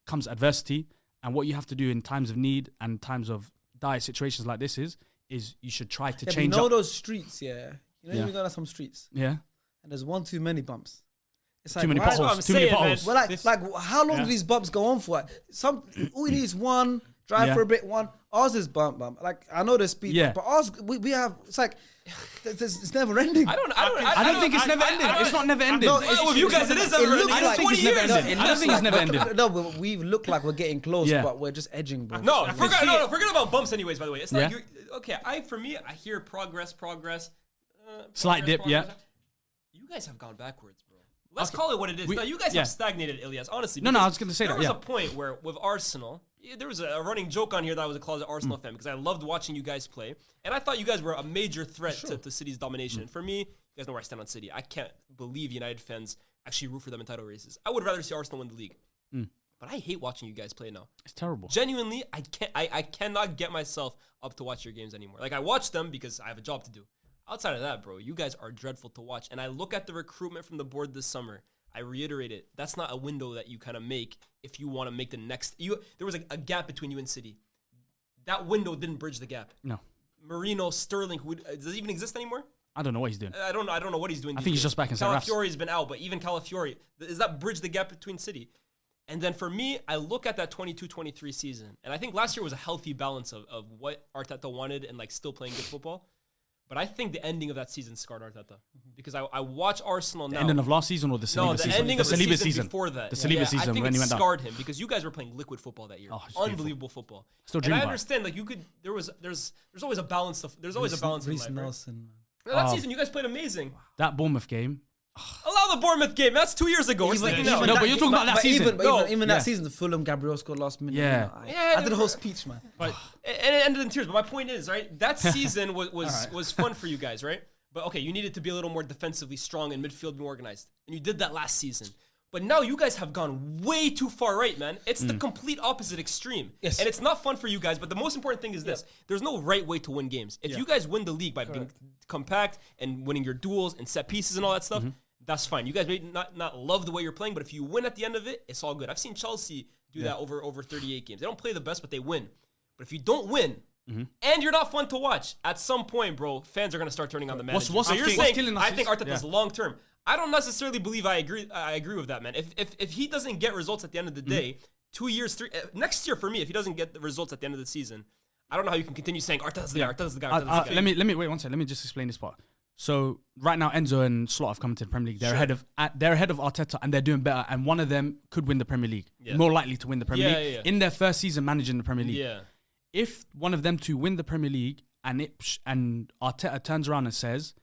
Speaker 3: comes adversity. And what you have to do in times of need and times of dire situations like this is you should try to change up.
Speaker 1: Those streets, you go down some streets.
Speaker 3: Yeah.
Speaker 1: And there's one too many bumps. It's like,
Speaker 3: too many potholes. Too many potholes.
Speaker 1: Well, like how long do these bumps go on for? All you need is one, drive for a bit, one. Ours is bump. Like, I know there's speed, but ours, we have, it's like, it's never ending.
Speaker 3: I don't think it's never ending. It's not never ending.
Speaker 2: With you guys, it is never ending.
Speaker 3: I don't think it's never ending. I don't think it's never ending.
Speaker 1: No, but we look like we're getting close, but we're just edging, bro.
Speaker 2: No, forget about bumps anyways, by the way. It's not, okay, for me, I hear progress.
Speaker 3: Slight dip, yeah.
Speaker 2: You guys have gone backwards, bro. Let's call it what it is. No, you guys have stagnated, Ilyas, honestly.
Speaker 3: No, I was going to say that.
Speaker 2: There was a point where with Arsenal, there was a running joke on here that I was a closet Arsenal fan because I loved watching you guys play. And I thought you guys were a major threat to City's domination. And for me, you guys know where I stand on City. I can't believe United fans actually root for them in title races. I would rather see Arsenal win the league. But I hate watching you guys play now.
Speaker 3: It's terrible.
Speaker 2: Genuinely, I cannot get myself up to watch your games anymore. Like, I watch them because I have a job to do. Outside of that, bro, you guys are dreadful to watch. And I look at the recruitment from the board this summer. I reiterate it. That's not a window that you kind of make if you want to make the next. There was a gap between you and City. That window didn't bridge the gap.
Speaker 3: No.
Speaker 2: Sterling, does it even exist anymore?
Speaker 3: I don't know what he's doing.
Speaker 2: I don't know what he's doing.
Speaker 3: I think he's just back in South
Speaker 2: Calafiori's been out, but even Calafiori, does that bridge the gap between City? And then for me, I look at that 22-23 season, and I think last year was a healthy balance of what Arteta wanted and like still playing good football. But I think the ending of that season scarred Arteta because I watch Arsenal now.
Speaker 3: The ending of last season or the Saliba season?
Speaker 2: No, the ending of the season before that.
Speaker 3: The Saliba season when he went down.
Speaker 2: I think it scarred him because you guys were playing liquid football that year. Unbelievable football.
Speaker 3: Still dreaming
Speaker 2: about it. And I understand like you could. There's always a balance. There's always a balance in life.
Speaker 1: Nelson,
Speaker 2: man. That season you guys played amazing.
Speaker 3: That Bournemouth game.
Speaker 2: Allow the Bournemouth game. That's 2 years ago.
Speaker 3: No, but you're talking about that season.
Speaker 1: Even that season, the Fulham, Gabriel scored last minute.
Speaker 3: Yeah.
Speaker 1: I did a whole speech, man.
Speaker 2: And it ended in tears. But my point is, right, that season was fun for you guys, right? But okay, you needed to be a little more defensively strong and midfield more organized. And you did that last season. But now you guys have gone way too far right, man. It's the complete opposite extreme.
Speaker 1: Yes.
Speaker 2: And it's not fun for you guys, but the most important thing is this. There's no right way to win games. If you guys win the league by being compact and winning your duels and set pieces and all that stuff, that's fine. You guys may not love the way you're playing, but if you win at the end of it, it's all good. I've seen Chelsea do that over 38 games. They don't play the best, but they win. But if you don't win, and you're not fun to watch, at some point, bro, fans are going to start turning on the manager. So you're saying, I think Arteta's long term. I don't necessarily believe I agree with that, man. If he doesn't get results at the end of the day, 2 years, next year for me, if he doesn't get the results at the end of the season, I don't know how you can continue saying Arteta's the guy, Arteta's the guy, Arteta's the guy.
Speaker 3: Let me wait one second. Let me just explain this part. So right now, Enzo and Slot have come into the Premier League. They're ahead of Arteta, and they're doing better. And one of them could win the Premier League, more likely to win the Premier League in their first season managing the Premier League.
Speaker 2: Yeah.
Speaker 3: if one of them two win the Premier League and Arteta turns around and says,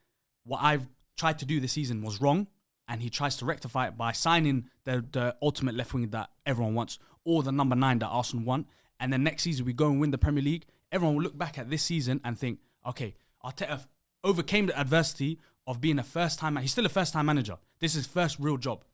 Speaker 3: what I've tried to do this season was wrong, and he tries to rectify it by signing the ultimate left wing that everyone wants, or the number 9 that Arsenal want, and then next season we go and win the Premier League, everyone will look back at this season and think, okay, Arteta overcame the adversity of being a first-time... He's still a first-time manager. This is his first real job.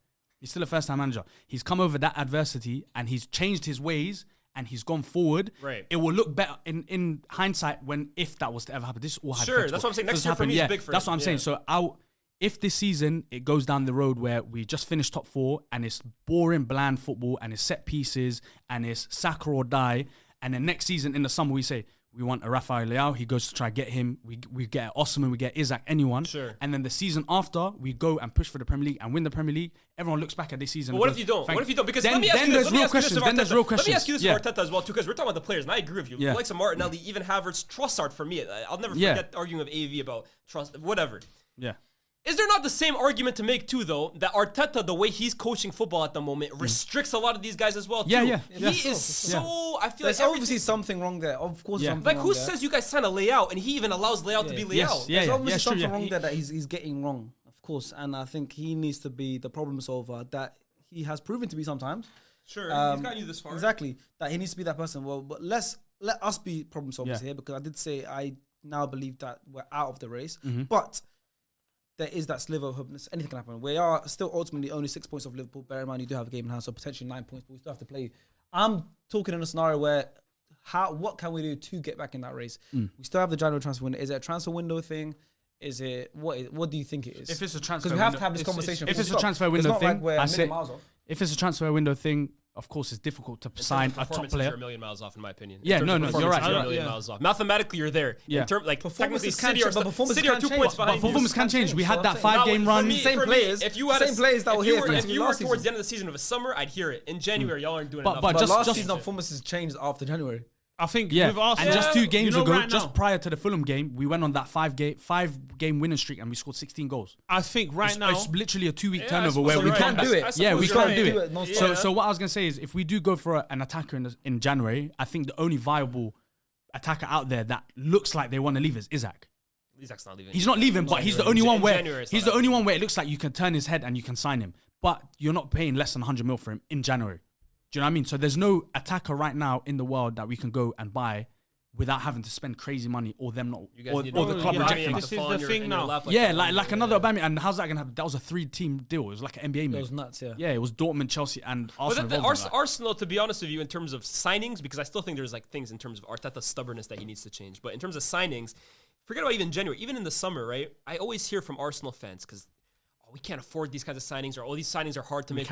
Speaker 3: He's still a first-time manager. He's come over that adversity and he's changed his ways and he's gone forward.
Speaker 2: Right.
Speaker 3: It will look better in hindsight if that was to ever happen. This is all hypothetical.
Speaker 2: Sure, that's what I'm saying. Next year for me is big for him.
Speaker 3: That's what I'm saying. So if this season it goes down the road where we just finished top 4 and it's boring, bland football and it's set pieces and it's Saka or die, and then next season in the summer we say, we want a Rafael Leao. He goes to try to get him. We get Osman. We get Isaac. Anyone.
Speaker 2: Sure.
Speaker 3: And then the season after, we go and push for the Premier League and win the Premier League. Everyone looks back at this season.
Speaker 2: But what if you don't? What if you don't? Because
Speaker 3: then,
Speaker 2: let me ask you this. Let me ask you this
Speaker 3: Then there's real questions.
Speaker 2: Let me ask you this for Arteta as well too, because we're talking about the players, and I agree with you.
Speaker 3: Yeah.
Speaker 2: Like some Martinelli, even Havertz, Trossard for me. I'll never forget arguing with AV about Trossard. Whatever.
Speaker 3: Yeah.
Speaker 2: Is there not the same argument to make too, though, that Arteta, the way he's coaching football at the moment, restricts a lot of these guys as well, too?
Speaker 3: Yeah.
Speaker 2: He is so... I feel
Speaker 1: There's
Speaker 2: like
Speaker 1: obviously something wrong there. Of course, something
Speaker 2: like,
Speaker 1: wrong
Speaker 2: who
Speaker 1: there.
Speaker 2: says you guys sign a layout and he even allows layout to be layout?
Speaker 1: There's obviously something
Speaker 3: true,
Speaker 1: wrong there that he's getting wrong, of course. And I think he needs to be the problem solver that he has proven to be sometimes.
Speaker 2: Sure, he's gotten you this far.
Speaker 1: Exactly. That he needs to be that person. Well, but let us be problem solvers here, because I did say I now believe that we're out of the race. But there is that sliver of hope. Anything can happen. We are still ultimately only 6 points off Liverpool. Bear in mind, you do have a game in hand, so potentially 9 points, but we still have to play. I'm talking in a scenario where what can we do to get back in that race? We still have the January transfer window. Is it a transfer window thing? Is it what do you think it is?
Speaker 3: If it's a transfer,
Speaker 1: because we have to have this conversation.
Speaker 3: If it's a transfer window thing,
Speaker 1: I say
Speaker 3: if it's a transfer window thing, of course, it's difficult to sign a top player.
Speaker 2: You're a million miles off, in my opinion.
Speaker 3: Yeah, no, you're right.
Speaker 2: You're a million miles off. Mathematically, you're there.
Speaker 3: Yeah.
Speaker 2: In terms, like, technically,
Speaker 1: City
Speaker 2: are 2 points behind.
Speaker 3: But performance can change. We had that 5-game run.
Speaker 1: Same players.
Speaker 2: If you had
Speaker 1: same players that were here.
Speaker 2: If you were towards the end of the season of the summer, I'd hear it. In January, y'all aren't doing enough.
Speaker 1: But last season, performances changed after January.
Speaker 4: I think with Arsenal,
Speaker 3: and just 2 games ago,
Speaker 4: right
Speaker 3: just prior to the Fulham game, we went on that 5-game winning streak and we scored 16 goals.
Speaker 4: I think now
Speaker 3: it's literally a 2-week turnover where
Speaker 1: we can't do it.
Speaker 3: Yeah, we can't do it.
Speaker 1: Yeah.
Speaker 3: So what I was gonna say is, if we do go for an attacker in January, I think the only viable attacker out there that looks like they want to leave is Isaac.
Speaker 2: Isaac's not leaving.
Speaker 3: He's not leaving, but he's the only one where
Speaker 2: he's the
Speaker 3: only one where it looks like you can turn his head and you can sign him, but you're not paying less than 100 mil for him in January. Do you know what I mean? So there's no attacker right now in the world that we can go and buy without having to spend crazy money, or them not, or the club rejecting us.
Speaker 4: This is the thing now.
Speaker 3: Like another Aubameyang, and how's that gonna happen? That was a 3-team deal. It was like an NBA move.
Speaker 1: It was nuts, yeah.
Speaker 3: Yeah, it was Dortmund, Chelsea, and Arsenal.
Speaker 2: But Arsenal, to be honest with you, in terms of signings, because I still think there's like things in terms of Arteta's stubbornness that he needs to change. But in terms of signings, forget about even January, even in the summer, right? I always hear from Arsenal fans because we can't afford these kinds of signings, or these signings are hard to make.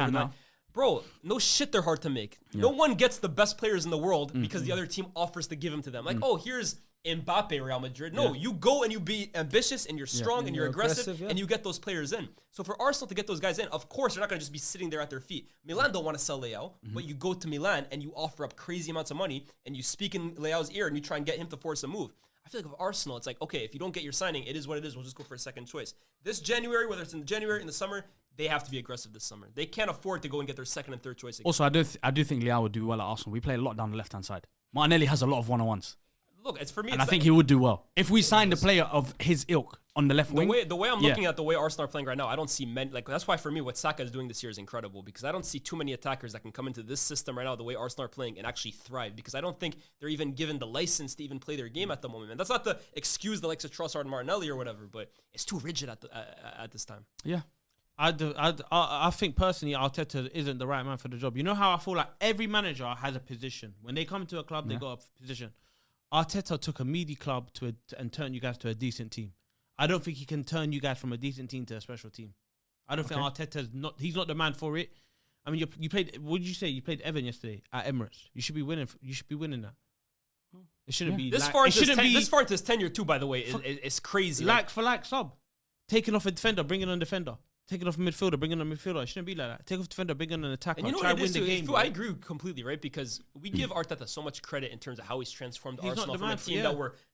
Speaker 2: Bro, no shit, they're hard to make. No one gets the best players in the world because the other team offers to give them to them. Like, here's Mbappe, Real Madrid. No, you go and you be ambitious and you're strong and you're aggressive and you get those players in. So for Arsenal to get those guys in, of course, they're not going to just be sitting there at their feet. Milan don't want to sell Leao, but you go to Milan and you offer up crazy amounts of money and you speak in Leao's ear and you try and get him to force a move. I feel like with Arsenal, it's like, okay, if you don't get your signing, it is what it is. We'll just go for a second choice. This January, whether it's in January, in the summer, they have to be aggressive this summer. They can't afford to go and get their second and third choice again.
Speaker 3: Also, I do think Leao would do well at Arsenal. We play a lot down the left-hand side. Martinelli has a lot of one-on-ones.
Speaker 2: Look, it's for me.
Speaker 3: And I think he would do well. If we signed a player of his ilk on the left wing.
Speaker 2: The way I'm looking at the way Arsenal are playing right now, I don't see many. Like, that's why for me, what Saka is doing this year is incredible, because I don't see too many attackers that can come into this system right now, the way Arsenal are playing, and actually thrive, because I don't think they're even given the license to even play their game at the moment. And that's not to excuse the likes of Trossard and Martinelli or whatever, but it's too rigid at this time.
Speaker 3: Yeah.
Speaker 4: I think personally Arteta isn't the right man for the job. You know how I feel like every manager has a position. When they come to a club, they got a position. Arteta took a meaty club and turned you guys to a decent team. I don't think he can turn you guys from a decent team to a special team. I don't think Arteta's he's not the man for it. I mean, you played. What did you say? You played Everton yesterday at Emirates. You should be winning. You should be winning that. It shouldn't be
Speaker 2: this far into his tenure too. By the way, is crazy.
Speaker 4: Like sub, taking off a defender, bringing on a defender. Taking off a midfielder, bringing on a midfielder. It shouldn't be like that. Take off defender, bring on an attacker.
Speaker 2: And you know
Speaker 4: try
Speaker 2: what
Speaker 4: to win the game.
Speaker 2: I agree completely, right? Because we give Arteta so much credit in terms of how he's transformed Arsenal from a team that were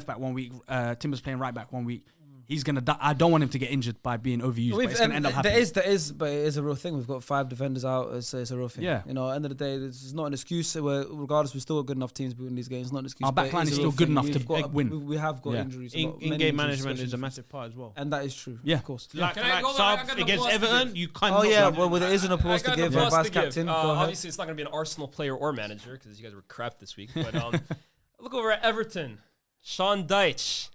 Speaker 3: left back one week. Timber's playing right back one week. he's gonna. I don't want him to get injured by being overused. But it's gonna end up happening.
Speaker 1: But it is a real thing. We've got 5 defenders out. It's a real thing.
Speaker 3: Yeah.
Speaker 1: You know, at the end of the day, this is not an excuse. Regardless, we're still good enough teams to win these games. It's not an excuse.
Speaker 3: Our back line is still good enough to win.
Speaker 1: We have got injuries.
Speaker 4: In-game management is a massive part as well.
Speaker 1: And that is true.
Speaker 3: Yeah.
Speaker 1: Of course.
Speaker 4: Like sub against Everton, you can't.
Speaker 1: Oh yeah, well there is an applause to give. Vice captain.
Speaker 2: Obviously, it's not going to be an Arsenal player or manager because you guys were crap this week. But look over at Everton. Sean Dyche.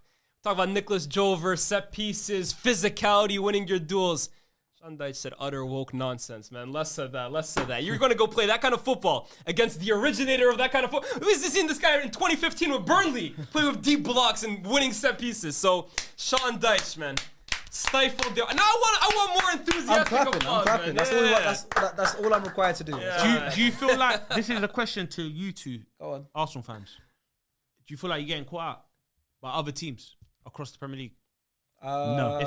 Speaker 2: Talk about Nicholas Jover, set pieces, physicality, winning your duels. Sean Dyche said utter woke nonsense, man. Less of that. You're going to go play that kind of football against the originator of that kind of football. We've seen this guy in 2015 with Burnley, playing with deep blocks and winning set pieces. So, Sean Dyche, man. Stifled there. Now I want more enthusiastic applause,
Speaker 1: I'm clapping.
Speaker 2: Man.
Speaker 1: That's all I'm required to do.
Speaker 2: Yeah.
Speaker 4: Do you feel like this is a question to you two,
Speaker 1: Go on.
Speaker 4: Arsenal fans? Do you feel like you're getting caught out by other teams across the Premier League?
Speaker 3: No.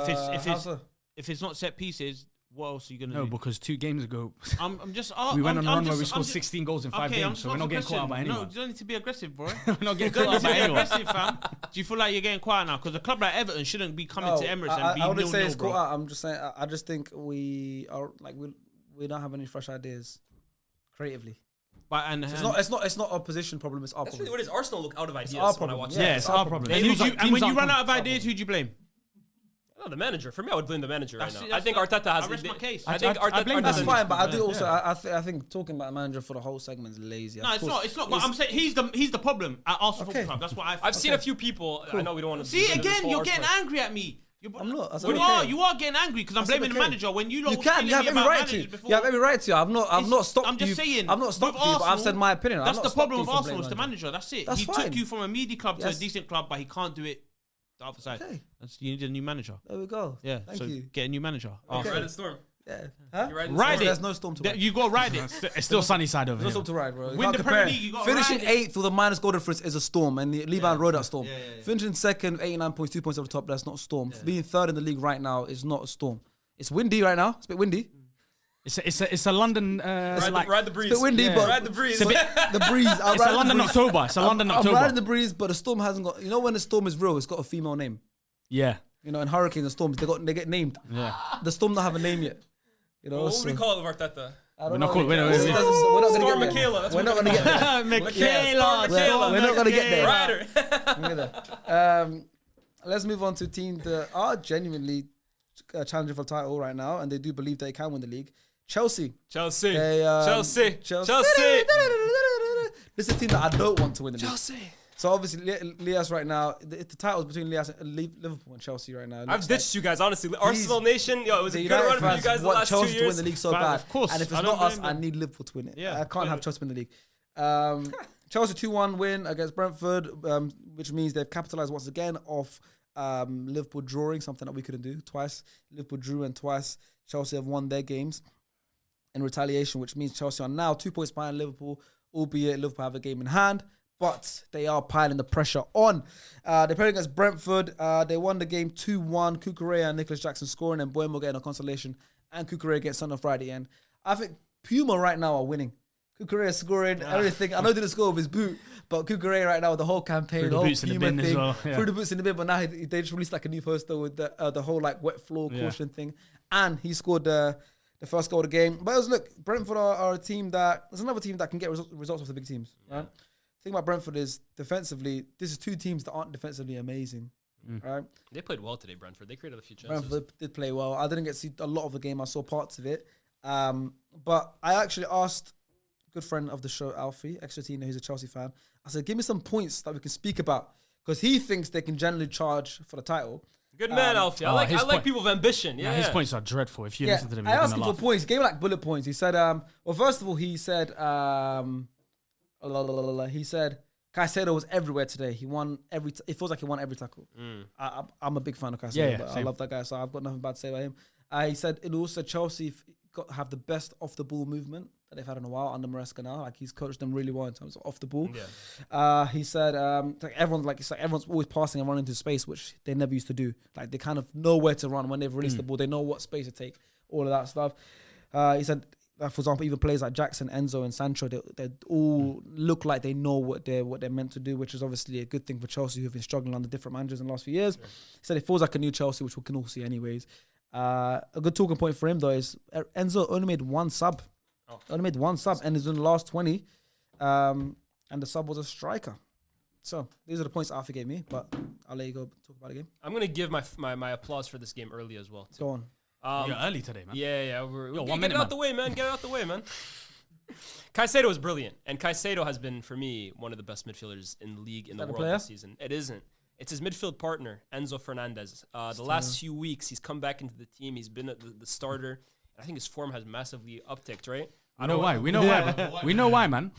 Speaker 4: If it's not set pieces, what else are you gonna do?
Speaker 3: No, because 2 games ago,
Speaker 4: I'm just.
Speaker 3: we went on a run where we scored 16 goals in 5 games, so we're not getting caught out by anyone.
Speaker 4: No, you don't need to be aggressive, bro.
Speaker 3: We're not getting
Speaker 4: You
Speaker 3: caught
Speaker 4: don't
Speaker 3: out
Speaker 4: need
Speaker 3: by
Speaker 4: to be
Speaker 3: anyone.
Speaker 4: aggressive, fam. Do you feel like you're getting caught out now? Because a club like Everton shouldn't be coming to Emirates and be
Speaker 1: I wouldn't say it's
Speaker 4: bro.
Speaker 1: caught out. I'm just saying. I just think we are like we don't have any fresh ideas creatively.
Speaker 4: But
Speaker 1: It's not a position problem. It's our
Speaker 2: That's
Speaker 1: problem.
Speaker 2: really what it is. Arsenal look out of ideas
Speaker 1: our
Speaker 2: when I
Speaker 1: problem.
Speaker 2: watch
Speaker 3: Yeah,
Speaker 2: it.
Speaker 3: it's our problem.
Speaker 4: And when you run out of ideas, who do you blame?
Speaker 2: Oh, the manager. For me, I would blame the manager right now.
Speaker 4: That's-
Speaker 2: I think Arteta has.
Speaker 4: I rest my case.
Speaker 2: I think
Speaker 3: I blame
Speaker 2: Arteta.
Speaker 1: That's
Speaker 3: Arteta
Speaker 1: fine, but I do
Speaker 3: Yeah.
Speaker 1: also. I think talking about manager for the whole segment is lazy.
Speaker 4: No, it's not. It's not. But I'm saying he's the problem at Arsenal
Speaker 1: Okay.
Speaker 4: Football Club. That's what
Speaker 2: I've seen a few people. I know we don't want to
Speaker 4: See again, you're getting angry at me.
Speaker 1: I'm not. I said,
Speaker 4: You
Speaker 1: okay.
Speaker 4: are. You are getting angry because I'm
Speaker 1: I said,
Speaker 4: blaming the
Speaker 1: okay.
Speaker 4: manager when you lot
Speaker 1: You
Speaker 4: was
Speaker 1: can.
Speaker 4: telling
Speaker 1: You have
Speaker 4: me
Speaker 1: every
Speaker 4: about
Speaker 1: right to.
Speaker 4: managers before.
Speaker 1: You have every right to. I've not stopped you.
Speaker 4: I'm just saying.
Speaker 1: I've not stopped
Speaker 4: with
Speaker 1: you, but I've
Speaker 4: Arsenal,
Speaker 1: said my opinion.
Speaker 4: That's
Speaker 1: I've
Speaker 4: the
Speaker 1: not
Speaker 4: problem with
Speaker 1: stopped you from
Speaker 4: Arsenal. It's the
Speaker 1: blaming
Speaker 4: manager. That's it.
Speaker 1: That's
Speaker 4: He
Speaker 1: fine.
Speaker 4: took you from a media club to a
Speaker 1: Yes.
Speaker 4: decent club, but he can't do it the other side.
Speaker 1: Okay.
Speaker 4: You need a new manager.
Speaker 1: There we go.
Speaker 4: Yeah.
Speaker 1: Thank
Speaker 4: so
Speaker 1: you.
Speaker 4: get a new manager.
Speaker 1: Okay.
Speaker 2: Ride the storm.
Speaker 1: Yeah. Huh?
Speaker 2: You ride the
Speaker 4: Ride
Speaker 2: storm.
Speaker 4: it.
Speaker 1: There's no storm to ride.
Speaker 4: You got to ride it.
Speaker 3: It's still sunny side over
Speaker 1: There's no
Speaker 3: here.
Speaker 1: storm to ride, bro. You
Speaker 4: Win
Speaker 1: can't
Speaker 4: the
Speaker 1: compare
Speaker 4: Premier
Speaker 1: it.
Speaker 4: League, you gotta
Speaker 1: Finishing
Speaker 4: ride it.
Speaker 1: 8th with a minus goal difference is a storm, and Liban rode that storm. Finishing second, 89 points, 2 points over the top, that's not a storm. Being third in the league right now is not a storm. It's windy right now. It's a bit windy.
Speaker 3: It's a London.
Speaker 2: Ride the breeze.
Speaker 1: It's a bit windy, but
Speaker 2: Ride the breeze.
Speaker 1: the breeze.
Speaker 3: It's a London October. It's a London
Speaker 1: I'm
Speaker 3: October.
Speaker 1: riding the breeze, but the storm hasn't got. You know when the storm is real, it's got a female name.
Speaker 3: Yeah.
Speaker 1: You know, in hurricanes and storms, they get named.
Speaker 3: Yeah.
Speaker 1: The storm don't have a name yet. You know,
Speaker 2: What
Speaker 1: so-
Speaker 2: would we call it, Arteta?
Speaker 1: I don't
Speaker 3: We're not
Speaker 1: know.
Speaker 3: called- we're not-
Speaker 1: We're not gonna
Speaker 2: Storm
Speaker 1: get there.
Speaker 2: Michaela. That's
Speaker 1: We're
Speaker 2: what
Speaker 1: not
Speaker 2: we're
Speaker 1: gonna get there.
Speaker 2: Storm Michaela.
Speaker 1: We're not gonna get there.
Speaker 2: Rider.
Speaker 1: Let's move on to a team that are genuinely challenging for the title right now, and they do believe they can win the league. Chelsea.
Speaker 2: Chelsea.
Speaker 1: They,
Speaker 2: Chelsea.
Speaker 1: Chelsea.
Speaker 2: Chelsea.
Speaker 1: This is a team that I don't want to win the league.
Speaker 2: Chelsea.
Speaker 1: So obviously, Lias right now, the title's between Lias and Liverpool and Chelsea right now. It
Speaker 2: I've
Speaker 1: looks
Speaker 2: ditched you guys, honestly. Arsenal Nation, yo, it was
Speaker 1: the
Speaker 2: a good run
Speaker 1: United
Speaker 2: for you
Speaker 1: fans
Speaker 2: guys the
Speaker 1: want
Speaker 2: last 2
Speaker 1: Chelsea to win
Speaker 2: years.
Speaker 1: the league so
Speaker 4: But
Speaker 1: bad.
Speaker 4: of course,
Speaker 1: And if
Speaker 4: I
Speaker 1: it's
Speaker 4: don't
Speaker 1: not us,
Speaker 4: blame
Speaker 1: I
Speaker 4: them.
Speaker 1: need Liverpool to win it.
Speaker 4: Yeah,
Speaker 1: I can't have
Speaker 4: clearly.
Speaker 1: Chelsea win the league. Chelsea 2-1 win against Brentford, which means they've capitalised once again off Liverpool drawing, something that we couldn't do twice. Liverpool drew and twice Chelsea have won their games in retaliation, which means Chelsea are now 2 points behind Liverpool, albeit Liverpool have a game in hand. But they are piling the pressure on. They played against Brentford. They won the game 2-1. Kukurea and Nicholas Jackson scoring, and Boemo getting a consolation. And Kukurea gets sent off right at the end. I think Puma right now are winning. Kukurea scoring everything. I know he didn't score with his boot, but Kukurea right now with the whole campaign,
Speaker 3: Threw the
Speaker 1: the whole
Speaker 3: boots in the
Speaker 1: Puma
Speaker 3: bin as
Speaker 1: thing,
Speaker 3: well, yeah.
Speaker 1: threw the boots in the bin. But now they just released like a new poster with the whole like wet floor caution thing, and he scored the first goal of the game. But Brentford are a team there's another team that can get results off the big teams, right? The thing about Brentford is defensively, this is 2 teams that aren't defensively amazing, right?
Speaker 2: They played well today, Brentford. They created a few chances.
Speaker 1: Brentford did play well. I didn't get to see a lot of the game. I saw parts of it. But I actually asked a good friend of the show, Alfie, Extratino, who's a Chelsea fan. I said, give me some points that we can speak about. Because he thinks they can generally charge for the title.
Speaker 2: Good man, Alfie. I like people with ambition. Yeah,
Speaker 3: His points are dreadful. If you
Speaker 1: Yeah,
Speaker 3: listen to them,
Speaker 1: I
Speaker 3: you're
Speaker 1: asked
Speaker 3: gonna
Speaker 1: him
Speaker 3: laugh.
Speaker 1: for points. He gave me like bullet points. He said, well, first of all, he said, Caicedo was everywhere today. He won it feels like he won every tackle. I'm a big fan of Caicedo, but I
Speaker 3: same.
Speaker 1: love that guy, so I've got nothing bad to say about him. He said it also Chelsea have the best off the ball movement that they've had in a while under Maresca now. Like he's coached them really well in terms of off the ball.
Speaker 2: Yeah.
Speaker 1: He said everyone's always passing and running into space, which they never used to do. Like they kind of know where to run when they've released the ball. They know what space to take. All of that stuff. He said for example, even players like Jackson, Enzo, and Sancho, they all look like they know what they're meant to do, which is obviously a good thing for Chelsea, who've been struggling under different managers in the last few years. He said it feels like a new Chelsea, which we can all see anyways. A good talking point for him though is Enzo only made one sub. Only made one sub, and is in the last 20, and the sub was a striker. So these are the points Alfie gave me, but I'll let you go talk about the game.
Speaker 2: I'm gonna give my applause for this game early as well. Too.
Speaker 1: Go on.
Speaker 3: You're early today, man.
Speaker 2: Yeah.
Speaker 3: Get
Speaker 2: it out the way, man. Get it out the way, man. Caicedo was brilliant, and Caicedo has been for me one of the best midfielders in the league in the world this season. It isn't. It's his midfield partner, Enzo Fernandez. The last few weeks, he's come back into the team. He's been the starter. I think his form has massively upticked, right?
Speaker 3: I know why. We know why. We know why, man.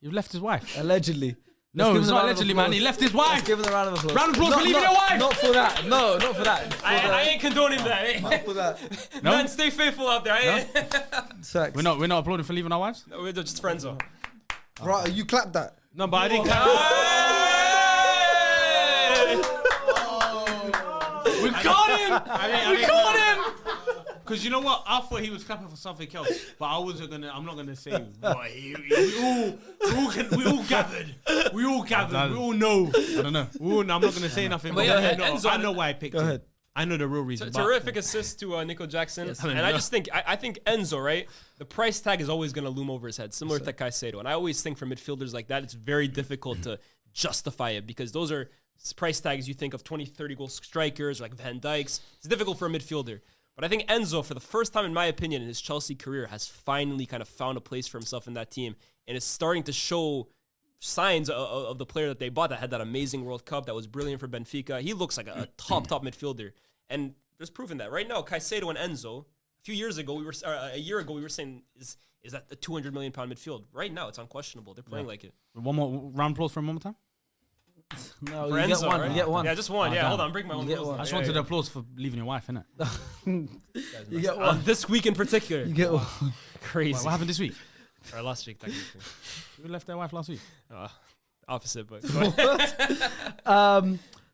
Speaker 3: You've left his wife.
Speaker 1: Allegedly.
Speaker 3: No, it's not allegedly, man. He left his wife.
Speaker 1: Let's give him a round of applause.
Speaker 3: Round of applause for leaving your wife.
Speaker 1: Not for that. No, not for that.
Speaker 2: I ain't condoning that.
Speaker 1: Not for that.
Speaker 3: No?
Speaker 2: Man, stay faithful out there.
Speaker 1: Sex.
Speaker 3: We're not applauding for leaving our wives.
Speaker 2: No, we're just friends, though.
Speaker 1: Right, you clapped that.
Speaker 4: No, but I didn't clap.
Speaker 3: We got him. We caught him.
Speaker 4: Because you know what? I thought he was clapping for something else, but I'm not gonna say what we all gathered. We all know.
Speaker 3: I don't know.
Speaker 4: I'm not gonna say nothing. But I know why I picked him. I know the real reason.
Speaker 2: Terrific assist to Nico Jackson. And I just think, I think Enzo, right? The price tag is always going to loom over his head, similar to Caicedo. And I always think for midfielders like that, it's very difficult to justify it because those are price tags you think of 20, 30 goal strikers like Van Dijk's. It's difficult for a midfielder. But I think Enzo, for the first time in my opinion in his Chelsea career, has finally kind of found a place for himself in that team and is starting to show signs of the player that they bought that had that amazing World Cup that was brilliant for Benfica. He looks like a top midfielder. And there's proof in that. Right now, Caicedo and Enzo, a year ago, we were saying, is that a 200 million pound midfield? Right now, it's unquestionable. They're playing like it.
Speaker 3: One more round of applause for him one more time.
Speaker 1: No,
Speaker 2: for
Speaker 1: you
Speaker 2: Enzo,
Speaker 1: get one.
Speaker 2: right?
Speaker 1: You get one.
Speaker 2: Yeah, just one. Yeah, hold on. Bring my own applause.
Speaker 3: I just wanted applause for leaving your wife, innit?
Speaker 1: You get one.
Speaker 2: This week in particular.
Speaker 1: You get one.
Speaker 2: Crazy.
Speaker 3: What happened this week?
Speaker 2: Or last week, technically.
Speaker 3: Who left their wife last week?
Speaker 2: Opposite, but.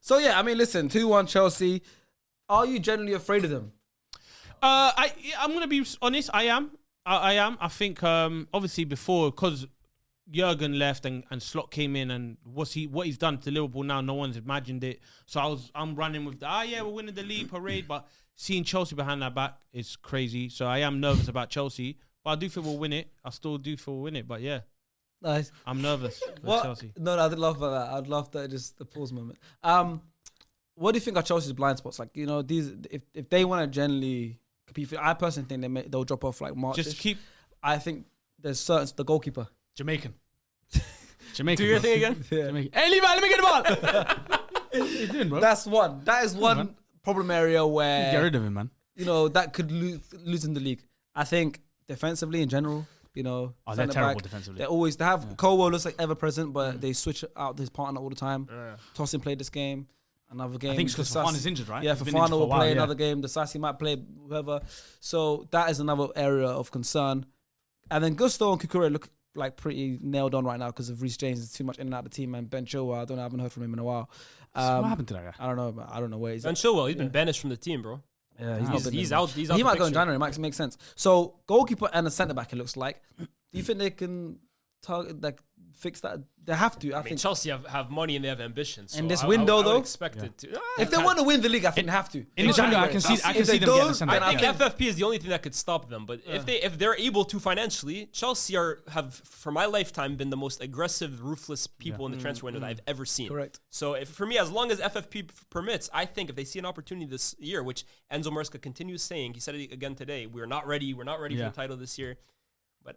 Speaker 1: So yeah, I mean, listen, 2-1 Chelsea. Are you generally afraid of them?
Speaker 4: I'm gonna be honest. I am. I think obviously before because Jurgen left and Slot came in and what he's done to Liverpool now, no one's imagined it. So I'm running with we're winning the league parade, but seeing Chelsea behind that back is crazy. So I am nervous about Chelsea, but I do think we'll win it. I still do think we'll win it, but yeah.
Speaker 1: Nice.
Speaker 4: I'm nervous for
Speaker 1: What?
Speaker 4: Chelsea.
Speaker 1: No, I did love that. I'd love that. Just the pause moment. What do you think are Chelsea's blind spots? Like, you know, these if they want to generally compete, I personally think they'll drop off like March.
Speaker 4: Just keep.
Speaker 1: I think there's the goalkeeper.
Speaker 3: Jamaican.
Speaker 2: Do your thing again.
Speaker 1: Yeah.
Speaker 3: Jamaican. Hey, Levi, let me get the ball. What are you doing, bro?
Speaker 1: That's one. That is one problem area where
Speaker 3: Get rid of him, man.
Speaker 1: you know that could lose in the league. I think defensively in general, you know,
Speaker 3: They're terrible defensively.
Speaker 1: They have Colwell looks like ever present, but they switch out his partner all the time.
Speaker 2: Yeah.
Speaker 1: Tosin played this game. Another game.
Speaker 3: I think it's because Fafana's injured, right?
Speaker 1: Yeah,
Speaker 3: He's been injured
Speaker 1: Fafana
Speaker 3: for a
Speaker 1: will
Speaker 3: while,
Speaker 1: play another game. The Sassi might play whoever. So that is another area of concern. And then Gusto and Kukure look like pretty nailed on right now because of Reece James. Is too much in and out of the team. And Ben Chilwell, I haven't heard from him in a while.
Speaker 3: What happened to that guy?
Speaker 1: I don't know where he's
Speaker 2: Ben
Speaker 1: at.
Speaker 2: Chilwell, he's been banished from the team, bro.
Speaker 1: Yeah,
Speaker 2: He's out. He's out.
Speaker 1: He
Speaker 2: the
Speaker 1: might go in
Speaker 2: picture.
Speaker 1: January. It makes sense. So goalkeeper and a centre back. It looks like. Do you think they can fix that? They have to. I
Speaker 2: mean,
Speaker 1: think
Speaker 2: Chelsea have money and they have ambitions.
Speaker 1: In
Speaker 2: So
Speaker 1: this
Speaker 2: I
Speaker 1: window,
Speaker 2: would
Speaker 1: though,
Speaker 2: expect it to.
Speaker 1: if they want to win the league, I think they have to.
Speaker 3: In the January, I can see
Speaker 1: If
Speaker 3: them
Speaker 1: they
Speaker 3: getting
Speaker 1: don't,
Speaker 3: the centre
Speaker 1: then
Speaker 3: back.
Speaker 2: I think FFP is the only thing that could stop them. But if they're able to financially, Chelsea have for my lifetime been the most aggressive, ruthless people in the transfer window that I've ever seen.
Speaker 1: Correct.
Speaker 2: So for me, as long as FFP permits, I think if they see an opportunity this year, which Enzo Maresca continues saying, he said it again today, we're not ready for the title this year. But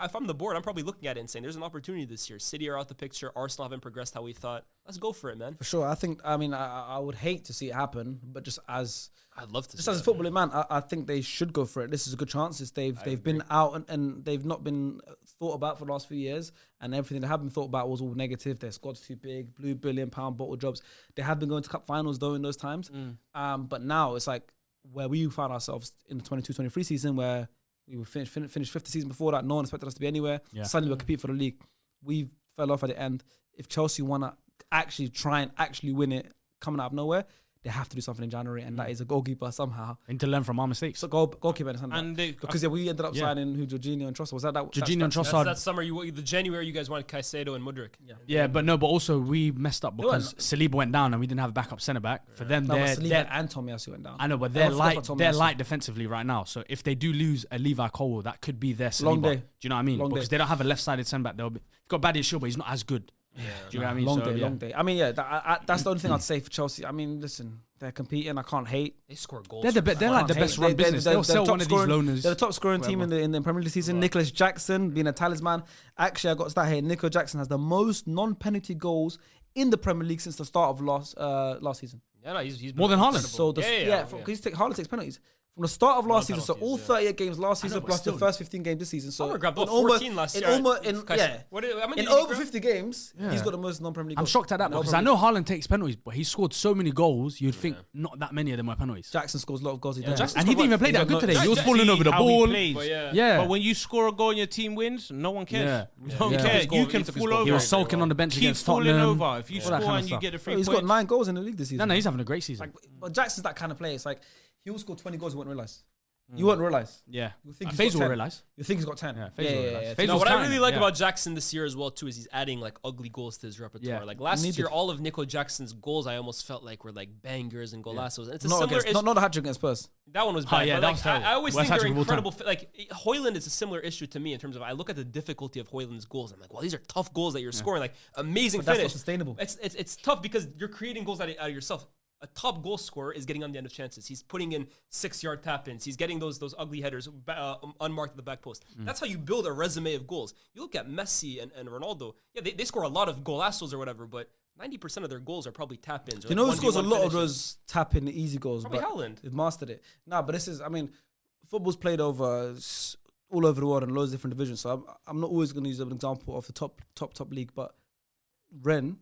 Speaker 2: if I'm the board, I'm probably looking at it and saying there's an opportunity this year. City are out the picture. Arsenal haven't progressed how we thought. Let's go for it, man.
Speaker 1: For sure. I would hate to see it happen, but just as
Speaker 2: I'd love to.
Speaker 1: Just as a footballing man, I think they should go for it. This is a good chance. They've been out and they've not been thought about for the last few years, and everything they have been thought about was all negative. Their squad's too big, blue £1 billion bottle jobs. They have been going to cup finals though in those times. But now it's like where we found ourselves in the 22-23 season where we were finished 50th season before that. No one expected us to be anywhere. Yeah. Suddenly we're competing for the league. We fell off at the end. If Chelsea want to actually try and actually win it coming out of nowhere, they have to do something in January, and that is a goalkeeper somehow.
Speaker 3: And to learn from our mistakes.
Speaker 1: So goalkeeper
Speaker 4: And
Speaker 1: because we ended up signing Jorginho and Trossard. Was that
Speaker 3: Jorginho and Trossard?
Speaker 2: That summer, the January, you guys wanted Caicedo and Mudryk.
Speaker 3: Yeah, but also we messed up because Saliba went down and we didn't have a backup centre back. For them,
Speaker 1: Saliba and Tomiyasu went down.
Speaker 3: I know, but they're light defensively right now. So if they do lose a Levi Colwill, that could be their Saliba.
Speaker 1: Long day.
Speaker 3: Do you know what I mean? Because they don't have a left-sided centre back. They've got Badiashile, but he's not as good. Yeah. Do you know what I mean?
Speaker 1: Long day. I mean, that's the only thing I'd say for Chelsea. I mean, listen, they're competing. I can't hate.
Speaker 2: They score goals.
Speaker 3: They're like the best run business. They'll sell one of these loaners.
Speaker 1: They're the top scoring team in the Premier League season. Nicholas Jackson being a talisman. Actually, I got to start here. Nico Jackson has the most non-penalty goals in the Premier League since the start of last season.
Speaker 2: Yeah, no, he's
Speaker 3: more than Haaland.
Speaker 1: So Haaland takes penalties. From the start of last season, so all 38 games last season plus the first 15 games this season. So
Speaker 2: grabbed 14 last year.
Speaker 1: In over 50 games, he's got the most non-Premier League goals.
Speaker 3: I'm shocked at that because I know Haaland takes penalties, but he scored so many goals, you'd think not that many of them were penalties.
Speaker 1: Jackson scores a lot of goals.
Speaker 3: And he didn't even play that good today. He was falling over the ball.
Speaker 4: But when you score a goal and your team wins, no one cares. No one cares. You can fall over.
Speaker 3: He was sulking on the bench against Tottenham.
Speaker 4: Keep falling over. If you score and you get a free point.
Speaker 1: He's got 9 goals in the league this season.
Speaker 3: No, he's having a great season.
Speaker 1: But Jackson's that kind of player. It's like he'll score 20 goals, you won't realise. You won't realise.
Speaker 3: Yeah.
Speaker 1: Faisal
Speaker 3: will realise.
Speaker 1: You think he's got 10.
Speaker 3: Yeah, Faisal will realise.
Speaker 2: No, what I really like about Jackson this year as well too is he's adding like ugly goals to his repertoire. Like last year, all of Nico Jackson's goals I almost felt like were like bangers and golazos. It's a similar issue.
Speaker 1: Not a hat trick against Spurs.
Speaker 2: That one was bad.
Speaker 3: Yeah,
Speaker 2: but I always think they're incredible. Like Højlund is a similar issue to me in terms of I look at the difficulty of Højlund's goals. I'm like, well, these are tough goals that you're scoring. Like amazing finish.
Speaker 1: That's not sustainable.
Speaker 2: It's tough because you're creating goals out of yourself. A top goal scorer is getting on the end of chances. He's putting in 6-yard tap-ins. He's getting those ugly headers unmarked at the back post. That's how you build a resume of goals. You look at Messi and Ronaldo. Yeah, they score a lot of golazos or whatever, but 90% of their goals are probably tap-ins.
Speaker 1: You know who scores a lot of those tap-in easy goals?
Speaker 2: Probably Haaland.
Speaker 1: They've mastered it. No, but this is, I mean, football's played all over the world in loads of different divisions. So I'm not always going to use an example of the top league, but Ren,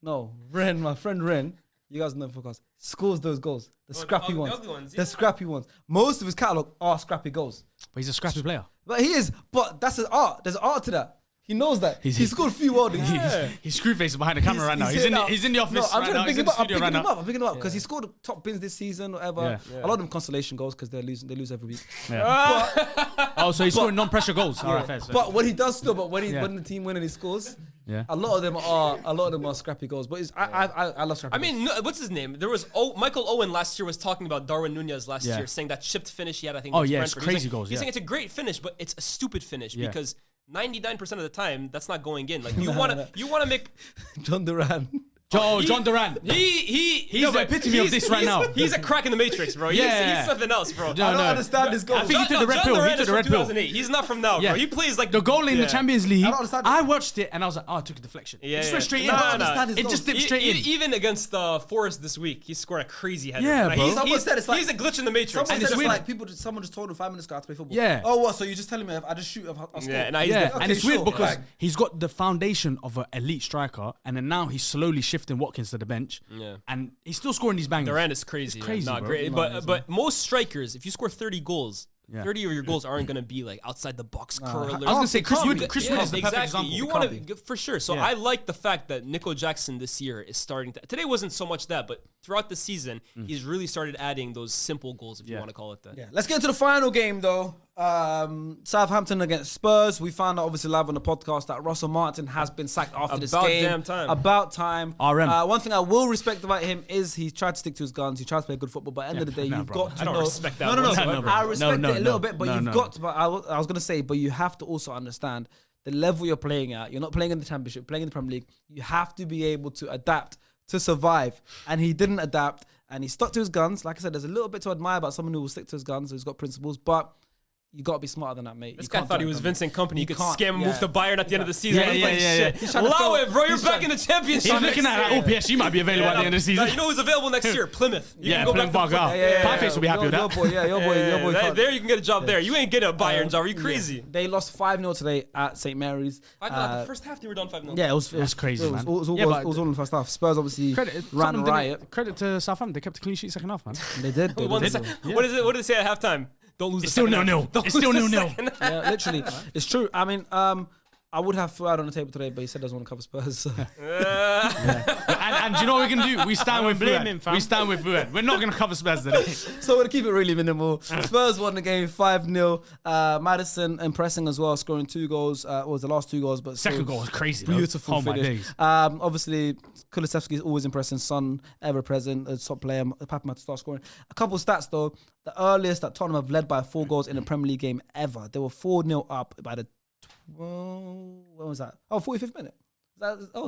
Speaker 1: my friend Ren, you guys know the podcast, scores those goals. The scrappy ones. The scrappy ones. Most of his catalogue are scrappy goals.
Speaker 3: But he's a scrappy player.
Speaker 1: But he is. But that's his art. There's art to that. He knows that. He scored a few worldies.
Speaker 3: He's screw facing behind the camera right now. He's in the office right now.
Speaker 1: I'm trying to pick him up because he scored top bins this season, whatever. A lot of them consolation goals because they lose every week.
Speaker 3: Yeah. So he's scoring non-pressure goals.
Speaker 1: But when he does still, when the team wins and he scores, a lot of them are scrappy goals. But I love scrappy.
Speaker 2: I mean, what's his name? There was Michael Owen last year was talking about Darwin Nunez last year, saying that chipped finish he had. I think.
Speaker 3: It's crazy goals.
Speaker 2: He's saying it's a great finish, but it's a stupid finish because 99% of the time that's not going in. Like you want to make
Speaker 1: John Duran.
Speaker 3: John Duran.
Speaker 2: He's
Speaker 3: the epitome of this right now.
Speaker 2: He's a crack in the Matrix, bro. He's something else, bro.
Speaker 1: I don't understand this goal.
Speaker 3: I think he took the red pill. He took the red pill.
Speaker 2: 2008. He's not from now, bro. He plays like
Speaker 3: the goal in the Champions League. I watched it and I was like, I took a deflection.
Speaker 2: It
Speaker 3: went straight in. It just dipped straight in.
Speaker 2: Even against Forest this week, he scored a crazy header.
Speaker 3: Yeah, bro.
Speaker 1: Someone said it's like
Speaker 2: he's a glitch in the Matrix.
Speaker 1: Someone just told him 5 minutes ago to play football.
Speaker 3: Yeah.
Speaker 1: Oh, what? So you're just telling me I just shoot? I'll score?
Speaker 3: And it's weird because he's got the foundation of an elite striker, and then now he's slowly shifting Watkins to the bench. And he's still scoring these bangers.
Speaker 2: Durant is crazy. It's crazy, not great. But most strikers, if you score 30 goals, 30 of your goals aren't going to be like outside the box curlers.
Speaker 3: I was going to say Chris Wood is the perfect example.
Speaker 2: You want to, for sure. So I like the fact that Nico Jackson this year is starting to, today wasn't so much that, but throughout the season, he's really started adding those simple goals, if you want to call it that.
Speaker 1: Yeah. Let's get into the final game though. Southampton against Spurs. We found out obviously live on the podcast that Russell Martin has been sacked after this game. About time.
Speaker 3: RM.
Speaker 1: One thing I will respect about him is he tried to stick to his guns. He tried to play good football, but at the end of the day, you've got to know.
Speaker 2: I don't respect that.
Speaker 1: No. I respect it a little bit, but you've got to. But I was going to say, but you have to also understand the level you're playing at. You're not playing in the Championship, playing in the Premier League. You have to be able to adapt to survive, and he didn't adapt, and he stuck to his guns. Like I said, there's a little bit to admire about someone who will stick to his guns, who's got principles, but you got to be smarter than that, mate.
Speaker 2: This guy thought he was Vincent Kompany. You could scam and move to Bayern at the end of the season.
Speaker 3: Yeah.
Speaker 2: Allow it, bro. You're back in the Championship.
Speaker 3: He's looking at PSG might be available at the end of the season.
Speaker 2: You know who's available next year? Plymouth.
Speaker 3: Plymouth. Pieface will be happy with that.
Speaker 1: Your boy.
Speaker 2: There you can get a job there. You ain't get a Bayern job. Are you crazy?
Speaker 1: They lost 5-0 today at St. Mary's.
Speaker 2: The first half they were down 5-0.
Speaker 1: Yeah, it
Speaker 3: was crazy, man.
Speaker 1: It was all in the first half. Spurs obviously ran riot.
Speaker 3: Credit to Southampton. They kept a clean sheet second half, man.
Speaker 1: They did.
Speaker 2: What did they say at halftime? Don't lose.
Speaker 3: It's still 0-0. It's still 0-0.
Speaker 1: Yeah, literally, it's true. I mean, I I would have Fuad on the table today, but he said doesn't want to cover Spurs. So.
Speaker 3: And do you know what we can do? We stand with
Speaker 4: blame
Speaker 3: Fuad.
Speaker 4: him, fam.
Speaker 3: We stand with Fuad. We're not going to cover Spurs today.
Speaker 1: So we're going to keep it really minimal. Spurs won the game 5-0. Madison impressing as well, scoring 2 goals. Was the last 2 goals, but
Speaker 3: Second goal was crazy.
Speaker 1: beautiful
Speaker 3: Oh my
Speaker 1: finish.
Speaker 3: days.
Speaker 1: Obviously, Kulusevski is always impressing. Son, ever present, top player. Papa had to start scoring. A couple of stats though. The earliest that Tottenham have led by 4 goals in a Premier League game ever. They were 4-0 up by the. When was that? 45th minute.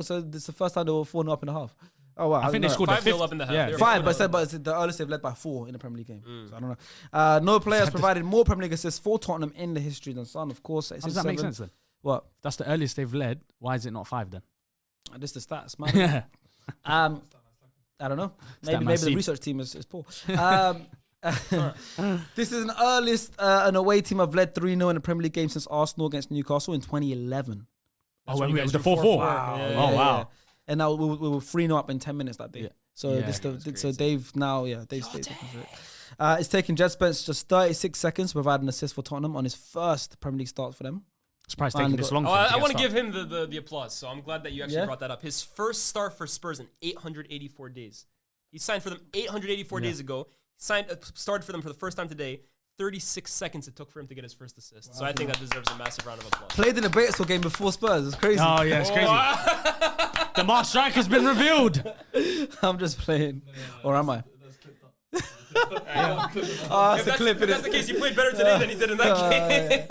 Speaker 1: So this is the first time they were 4-0 up in the half. Oh wow!
Speaker 3: I think they scored
Speaker 2: 5-0 up in the half.
Speaker 3: Yeah,
Speaker 2: They were
Speaker 1: 5,
Speaker 2: 4-0.
Speaker 1: but it's the earliest they've led by 4 in a Premier League game. So I don't know. No players provided more Premier League assists for Tottenham in the history than Son, of course.
Speaker 3: How does that make sense then?
Speaker 1: What?
Speaker 3: If that's the earliest they've led. Why is it not 5 then?
Speaker 1: This is the stats, man.
Speaker 3: Yeah.
Speaker 1: I don't know.
Speaker 3: Stat
Speaker 1: Maybe
Speaker 3: man
Speaker 1: the
Speaker 3: scene.
Speaker 1: research team is poor. This is an earliest an away team have led 3-0 in a Premier League game since Arsenal against Newcastle in 2011.
Speaker 3: Oh,
Speaker 2: when
Speaker 3: when
Speaker 2: you
Speaker 3: it was
Speaker 2: guys
Speaker 3: the
Speaker 2: drew
Speaker 3: 4-4.
Speaker 2: 4-4.
Speaker 3: Wow.
Speaker 2: Yeah,
Speaker 3: Oh,
Speaker 2: yeah,
Speaker 3: wow.
Speaker 1: And now we were 3-0 up in 10 minutes that day.
Speaker 3: Yeah.
Speaker 1: So
Speaker 3: Yeah.
Speaker 1: so they've now they've stayed up with it. It's taken Jed Spence just 36 seconds to provide an assist for Tottenham on his first Premier League start for them.
Speaker 3: Surprised
Speaker 1: Finally
Speaker 3: taking this
Speaker 1: got-
Speaker 3: long.
Speaker 2: Oh,
Speaker 3: for him
Speaker 2: I
Speaker 3: get
Speaker 2: want to
Speaker 3: started.
Speaker 2: give him the applause. So I'm glad that you actually
Speaker 1: Yeah?
Speaker 2: brought that up. His first start for Spurs in 884 days. He signed for them 884 days ago. Started for them for the first time today. 36 seconds it took for him to get his first assist. So I think that deserves a massive round of applause.
Speaker 1: Played in a Batesville game before Spurs. It's crazy.
Speaker 3: Oh yeah, it's crazy. The master strike has been revealed.
Speaker 1: I'm just playing. Or am I?
Speaker 2: If
Speaker 1: That's a clip.
Speaker 2: that's the case, he played better today than he did in that game.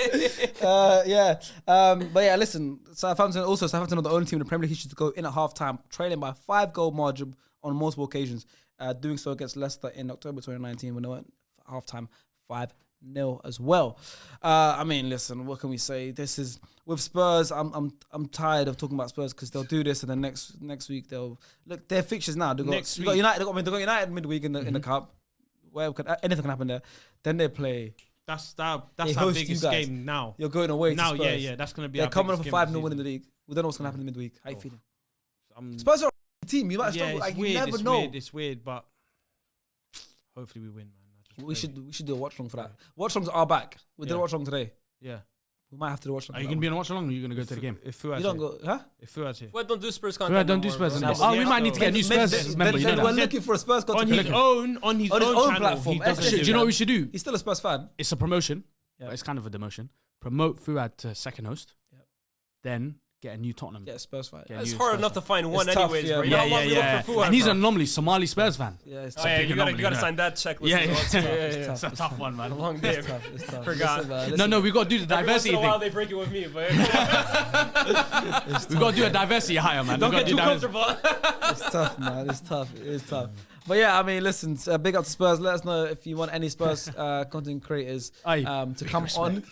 Speaker 1: But yeah, listen, Southampton are the only team in the Premier League history to go in at half-time, trailing by 5-goal margin on multiple occasions, doing so against Leicester in October 2019 when they went half-time 5-0 as well. I mean, listen, what can we say? This is with Spurs. I'm tired of talking about Spurs because they'll do this and then next week they'll look their fixtures now. They got United. They got United midweek in the cup. Where anything can happen there. Then they play.
Speaker 4: That's
Speaker 1: They
Speaker 4: our
Speaker 1: host you
Speaker 4: biggest
Speaker 1: guys.
Speaker 4: game now.
Speaker 1: You're going away.
Speaker 4: Now,
Speaker 1: to Spurs.
Speaker 4: yeah, that's gonna be.
Speaker 1: They're
Speaker 4: our
Speaker 1: coming up
Speaker 4: biggest
Speaker 1: a
Speaker 4: game
Speaker 1: 5-0
Speaker 4: of
Speaker 1: win in
Speaker 4: the
Speaker 1: the league. We don't know what's gonna happen in the midweek. How you feeling?
Speaker 4: season.
Speaker 1: Spurs are a team. You might
Speaker 4: Yeah,
Speaker 1: struggle.
Speaker 4: it's
Speaker 1: Like you
Speaker 4: weird.
Speaker 1: never
Speaker 4: It's
Speaker 1: know.
Speaker 4: weird. It's weird, but hopefully we win, man.
Speaker 1: We should do a watch along for that. Watch alongs are back. We did a
Speaker 4: Yeah.
Speaker 1: watch along today.
Speaker 4: Yeah.
Speaker 1: We might have to do a watch along.
Speaker 3: Are you gonna be on a watch along or are you gonna go to the game?
Speaker 4: If Fuad's
Speaker 1: You don't
Speaker 4: here.
Speaker 1: go, huh?
Speaker 4: If Fuad's here.
Speaker 2: Well, don't do Spurs
Speaker 3: Fuad,
Speaker 2: content.
Speaker 3: don't do
Speaker 2: no more,
Speaker 3: Spurs
Speaker 2: bro.
Speaker 3: anymore. Oh, we might need to get a new Spurs member. You know
Speaker 1: We're
Speaker 3: that.
Speaker 1: looking for a Spurs
Speaker 4: On
Speaker 1: content.
Speaker 4: his own channel,
Speaker 1: platform.
Speaker 4: he doesn't
Speaker 1: Actually,
Speaker 3: Do you know what we should do?
Speaker 1: He's still a Spurs fan.
Speaker 3: It's a promotion.
Speaker 1: Yeah.
Speaker 3: But it's kind of a demotion. Promote Fuad to second host.
Speaker 1: Yep.
Speaker 3: Then get a new Tottenham.
Speaker 1: Yeah, Spurs fan.
Speaker 3: Yeah,
Speaker 2: It's
Speaker 3: you
Speaker 2: hard
Speaker 3: Spurs
Speaker 2: enough to find one
Speaker 1: It's tough,
Speaker 2: anyways,
Speaker 1: yeah.
Speaker 2: bro. You know how long we look for Fuad,
Speaker 3: And he's
Speaker 2: bro.
Speaker 3: an anomaly, Somali Spurs fan.
Speaker 1: Yeah, it's
Speaker 2: Oh,
Speaker 1: tough.
Speaker 2: yeah,
Speaker 3: big
Speaker 2: you gotta
Speaker 3: anomaly,
Speaker 2: sign that checklist.
Speaker 3: Yeah,
Speaker 2: as well,
Speaker 3: yeah.
Speaker 2: too. Yeah.
Speaker 3: It's a tough one, man.
Speaker 2: A long day.
Speaker 1: It's tough. It's tough.
Speaker 2: Forgot.
Speaker 1: Listen, man,
Speaker 3: No,
Speaker 1: listen.
Speaker 3: no, we got to do the
Speaker 2: Every once in
Speaker 3: diversity
Speaker 2: a while
Speaker 3: thing.
Speaker 2: they break it with me, but
Speaker 3: We got to do a diversity hire, man.
Speaker 2: don't
Speaker 3: We
Speaker 2: get
Speaker 3: gotta
Speaker 2: too
Speaker 3: do diversity.
Speaker 2: comfortable.
Speaker 1: It's tough, man. It's tough. It's tough. But yeah, I mean, listen, big up to Spurs. Let us know if you want any Spurs content creators
Speaker 3: Aye.
Speaker 1: to come on.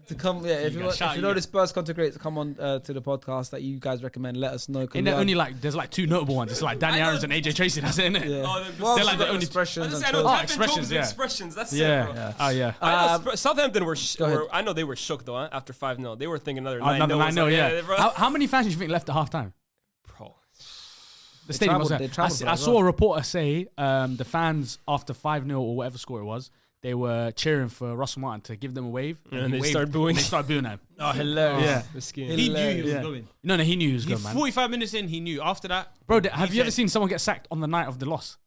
Speaker 1: To come, yeah. If you know the Spurs content creators to come on to the podcast that you guys recommend, let us know.
Speaker 3: Ain't there only like there's like 2 notable ones. It's like Danny
Speaker 2: I know-
Speaker 3: Aaron's and AJ Tracy. That's it, innit?
Speaker 1: Yeah.
Speaker 2: Oh,
Speaker 1: Well,
Speaker 3: they're
Speaker 1: obviously
Speaker 3: like the
Speaker 1: got
Speaker 3: only
Speaker 1: expressions. and
Speaker 2: I know
Speaker 1: so-
Speaker 2: tap in
Speaker 3: expressions,
Speaker 2: Toby's
Speaker 3: yeah.
Speaker 2: expressions. That's it,
Speaker 3: Yeah.
Speaker 2: bro.
Speaker 1: Yeah.
Speaker 3: Oh yeah.
Speaker 2: I know Southampton were,
Speaker 1: Go ahead.
Speaker 2: I know they were shook though after 5-0. They were thinking another 9-0.
Speaker 3: Another 9-0,
Speaker 2: was
Speaker 3: yeah.
Speaker 2: bro.
Speaker 3: How many fans do you think left at half time?
Speaker 2: Bro.
Speaker 3: The stadium was
Speaker 1: travelled-
Speaker 3: there.
Speaker 1: they travelled for that
Speaker 3: I
Speaker 1: as
Speaker 3: saw
Speaker 1: well.
Speaker 3: a reporter say the fans after 5-0 or whatever score it was, they were cheering for Russell Martin to give them a wave.
Speaker 2: And
Speaker 3: he
Speaker 2: they
Speaker 3: waved,
Speaker 2: start booing.
Speaker 3: They started booing him.
Speaker 2: Oh, hilarious.
Speaker 3: Yeah.
Speaker 2: Risky.
Speaker 4: He knew he was
Speaker 3: Yeah.
Speaker 4: going.
Speaker 3: No, he knew he was good, man.
Speaker 4: 45 minutes in, he knew. After that,
Speaker 3: Bro, have
Speaker 4: he
Speaker 3: you ever
Speaker 4: said-
Speaker 3: seen someone get sacked on the night of the loss?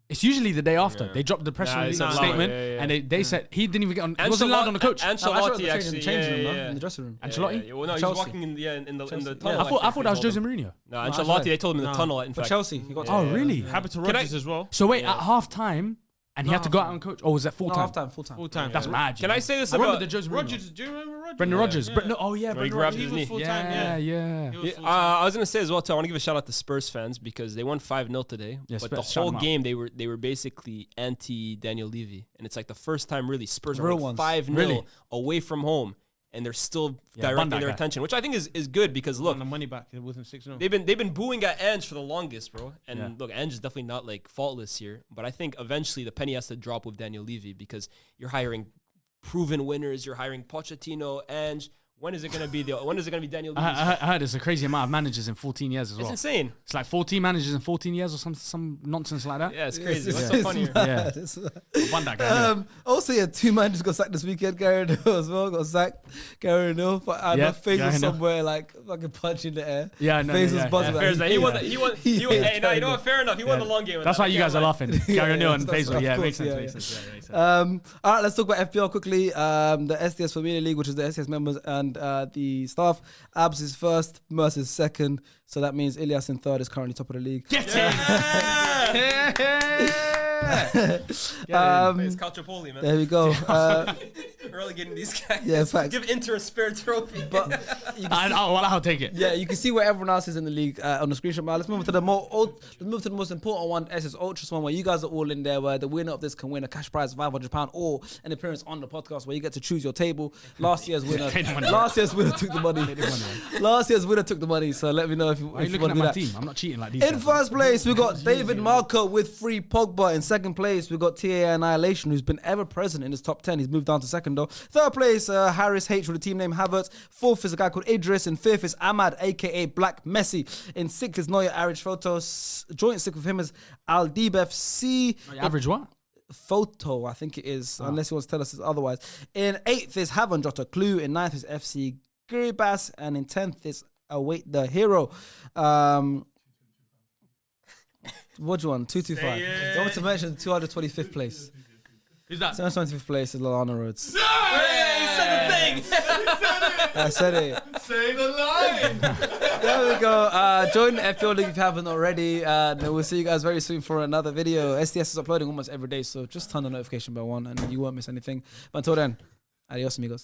Speaker 3: It's usually the day after.
Speaker 2: Yeah.
Speaker 3: They dropped the press
Speaker 2: Nah,
Speaker 3: release
Speaker 2: it's not
Speaker 3: statement,
Speaker 2: long, yeah.
Speaker 3: and they said he didn't even get on. He wasn't allowed on the coach.
Speaker 2: Ancelotti actually.
Speaker 1: changing room,
Speaker 2: Yeah.
Speaker 1: in the dressing room.
Speaker 3: Ancelotti?
Speaker 2: Yeah. Well, no, he was
Speaker 1: Chelsea.
Speaker 2: walking in the
Speaker 1: Chelsea.
Speaker 2: tunnel.
Speaker 3: I thought
Speaker 2: actually,
Speaker 3: that was
Speaker 2: they
Speaker 3: Jose
Speaker 2: told him.
Speaker 3: Mourinho.
Speaker 2: No,
Speaker 1: No,
Speaker 2: Ancelotti. They told him in the
Speaker 4: No.
Speaker 2: tunnel. In
Speaker 1: For
Speaker 2: fact.
Speaker 1: Chelsea, he got.
Speaker 3: Oh, really?
Speaker 4: happened to
Speaker 2: Can I-
Speaker 4: Rodgers as well.
Speaker 3: So wait,
Speaker 2: Yeah.
Speaker 3: at half time, and he
Speaker 1: No,
Speaker 3: had to go out
Speaker 1: half-time.
Speaker 3: on coach, or was that full
Speaker 1: No,
Speaker 3: time?
Speaker 1: half time, full time.
Speaker 4: Full time.
Speaker 3: That's mad.
Speaker 2: Can I say this
Speaker 3: I remember
Speaker 2: about
Speaker 3: the Jose Mourinho.
Speaker 4: Rodgers? Do you remember Rodgers?
Speaker 3: Brendan Rodgers.
Speaker 4: Yeah.
Speaker 3: Brendan, oh yeah,
Speaker 2: Where he
Speaker 3: Brendan
Speaker 2: grabbed
Speaker 3: Rodgers.
Speaker 2: his
Speaker 4: He
Speaker 2: knee.
Speaker 4: was full
Speaker 3: Yeah,
Speaker 4: time.
Speaker 3: yeah.
Speaker 4: He was full time.
Speaker 2: I was gonna say as well too. I want to give a shout out to Spurs fans because they won 5-0 today.
Speaker 3: Yeah,
Speaker 2: but
Speaker 3: Spurs,
Speaker 2: the
Speaker 3: shout
Speaker 2: whole
Speaker 3: them out.
Speaker 2: game they were basically anti Daniel Levy, and it's like the first time really Spurs are
Speaker 1: Real
Speaker 2: like
Speaker 1: ones.
Speaker 2: 5-0
Speaker 3: Really?
Speaker 2: away from home, and they're still
Speaker 3: Yeah,
Speaker 2: directing
Speaker 3: Bandai
Speaker 2: their
Speaker 3: guy.
Speaker 2: attention, which I think is good because look,
Speaker 4: On the money back, it wasn't 6-0.
Speaker 2: they've been booing at Ange for the longest, bro. And
Speaker 3: Yeah.
Speaker 2: look, Ange is definitely not like faultless here, but I think eventually the penny has to drop with Daniel Levy because you're hiring proven winners. You're hiring Pochettino, Ange. When is it gonna be Daniel?
Speaker 3: I heard it's a crazy amount of managers in 14 years as well.
Speaker 2: It's insane.
Speaker 3: It's like 14 managers in 14 years or some nonsense like that.
Speaker 2: Yeah, it's crazy. What's so funny?
Speaker 3: Yeah. I won that guy.
Speaker 1: Also, yeah, 2 managers got sacked this weekend. Gary Neville as well got sacked. Gary Neville, my face was somewhere like fucking punch in the air.
Speaker 3: Yeah, no,
Speaker 1: face was buzzing.
Speaker 2: He won. Hey, no, you know what? Fair enough. He won the long game.
Speaker 3: That's why you guys are laughing. Gary Neville and Faisal. Yeah, makes sense.
Speaker 1: All right, let's talk about FPL quickly. The SDS Familia League, which is the SDS members and the staff. Abs is first, Merce is second. So that means Ilyas in third is currently top of the league.
Speaker 2: Get in! It's Calciopoli, man.
Speaker 1: There we go.
Speaker 2: Really getting these guys.
Speaker 1: Yeah, facts.
Speaker 2: Give Inter a spare trophy.
Speaker 1: But
Speaker 3: I'll take it.
Speaker 1: Yeah, you can see where everyone else is in the league on the screenshot. Let's move to the most important one, SS Ultras one, where you guys are all in there. Where the winner of this can win a cash prize of £500 or an appearance on the podcast, where you get to choose your table. Last year's winner took the money. Last year's winner took the money. So let me know if you
Speaker 3: Are you looking at my team? I'm not cheating like these.
Speaker 1: In first place, we got David Marco with 3 Pogba. In second place, we got TA Annihilation, who's been ever present in his top 10. He's moved down to second though. Third place, Harris H with a team name Havertz. Fourth is a guy called Idris. And fifth is Ahmad, aka Black Messi. In sixth is Noya Average Photos. Joint sixth with him is Aldebef C.
Speaker 3: Average what?
Speaker 1: Photo, I think it is, unless he wants to tell us otherwise. In 8th is Havan Jota Clue. In 9th is FC Giribas. And in 10th is Await the Hero. What do you want? 225. I want to mention 225th place.
Speaker 4: Who's that?
Speaker 1: 225th place is Lalana Roads.
Speaker 2: No! Hey, you said the thing!
Speaker 1: I said it.
Speaker 4: Say the line!
Speaker 1: There we go. Join the FPL League if you haven't already. And we'll see you guys very soon for another video. SDS is uploading almost every day, so just turn the notification bell on and you won't miss anything. But until then, adios amigos.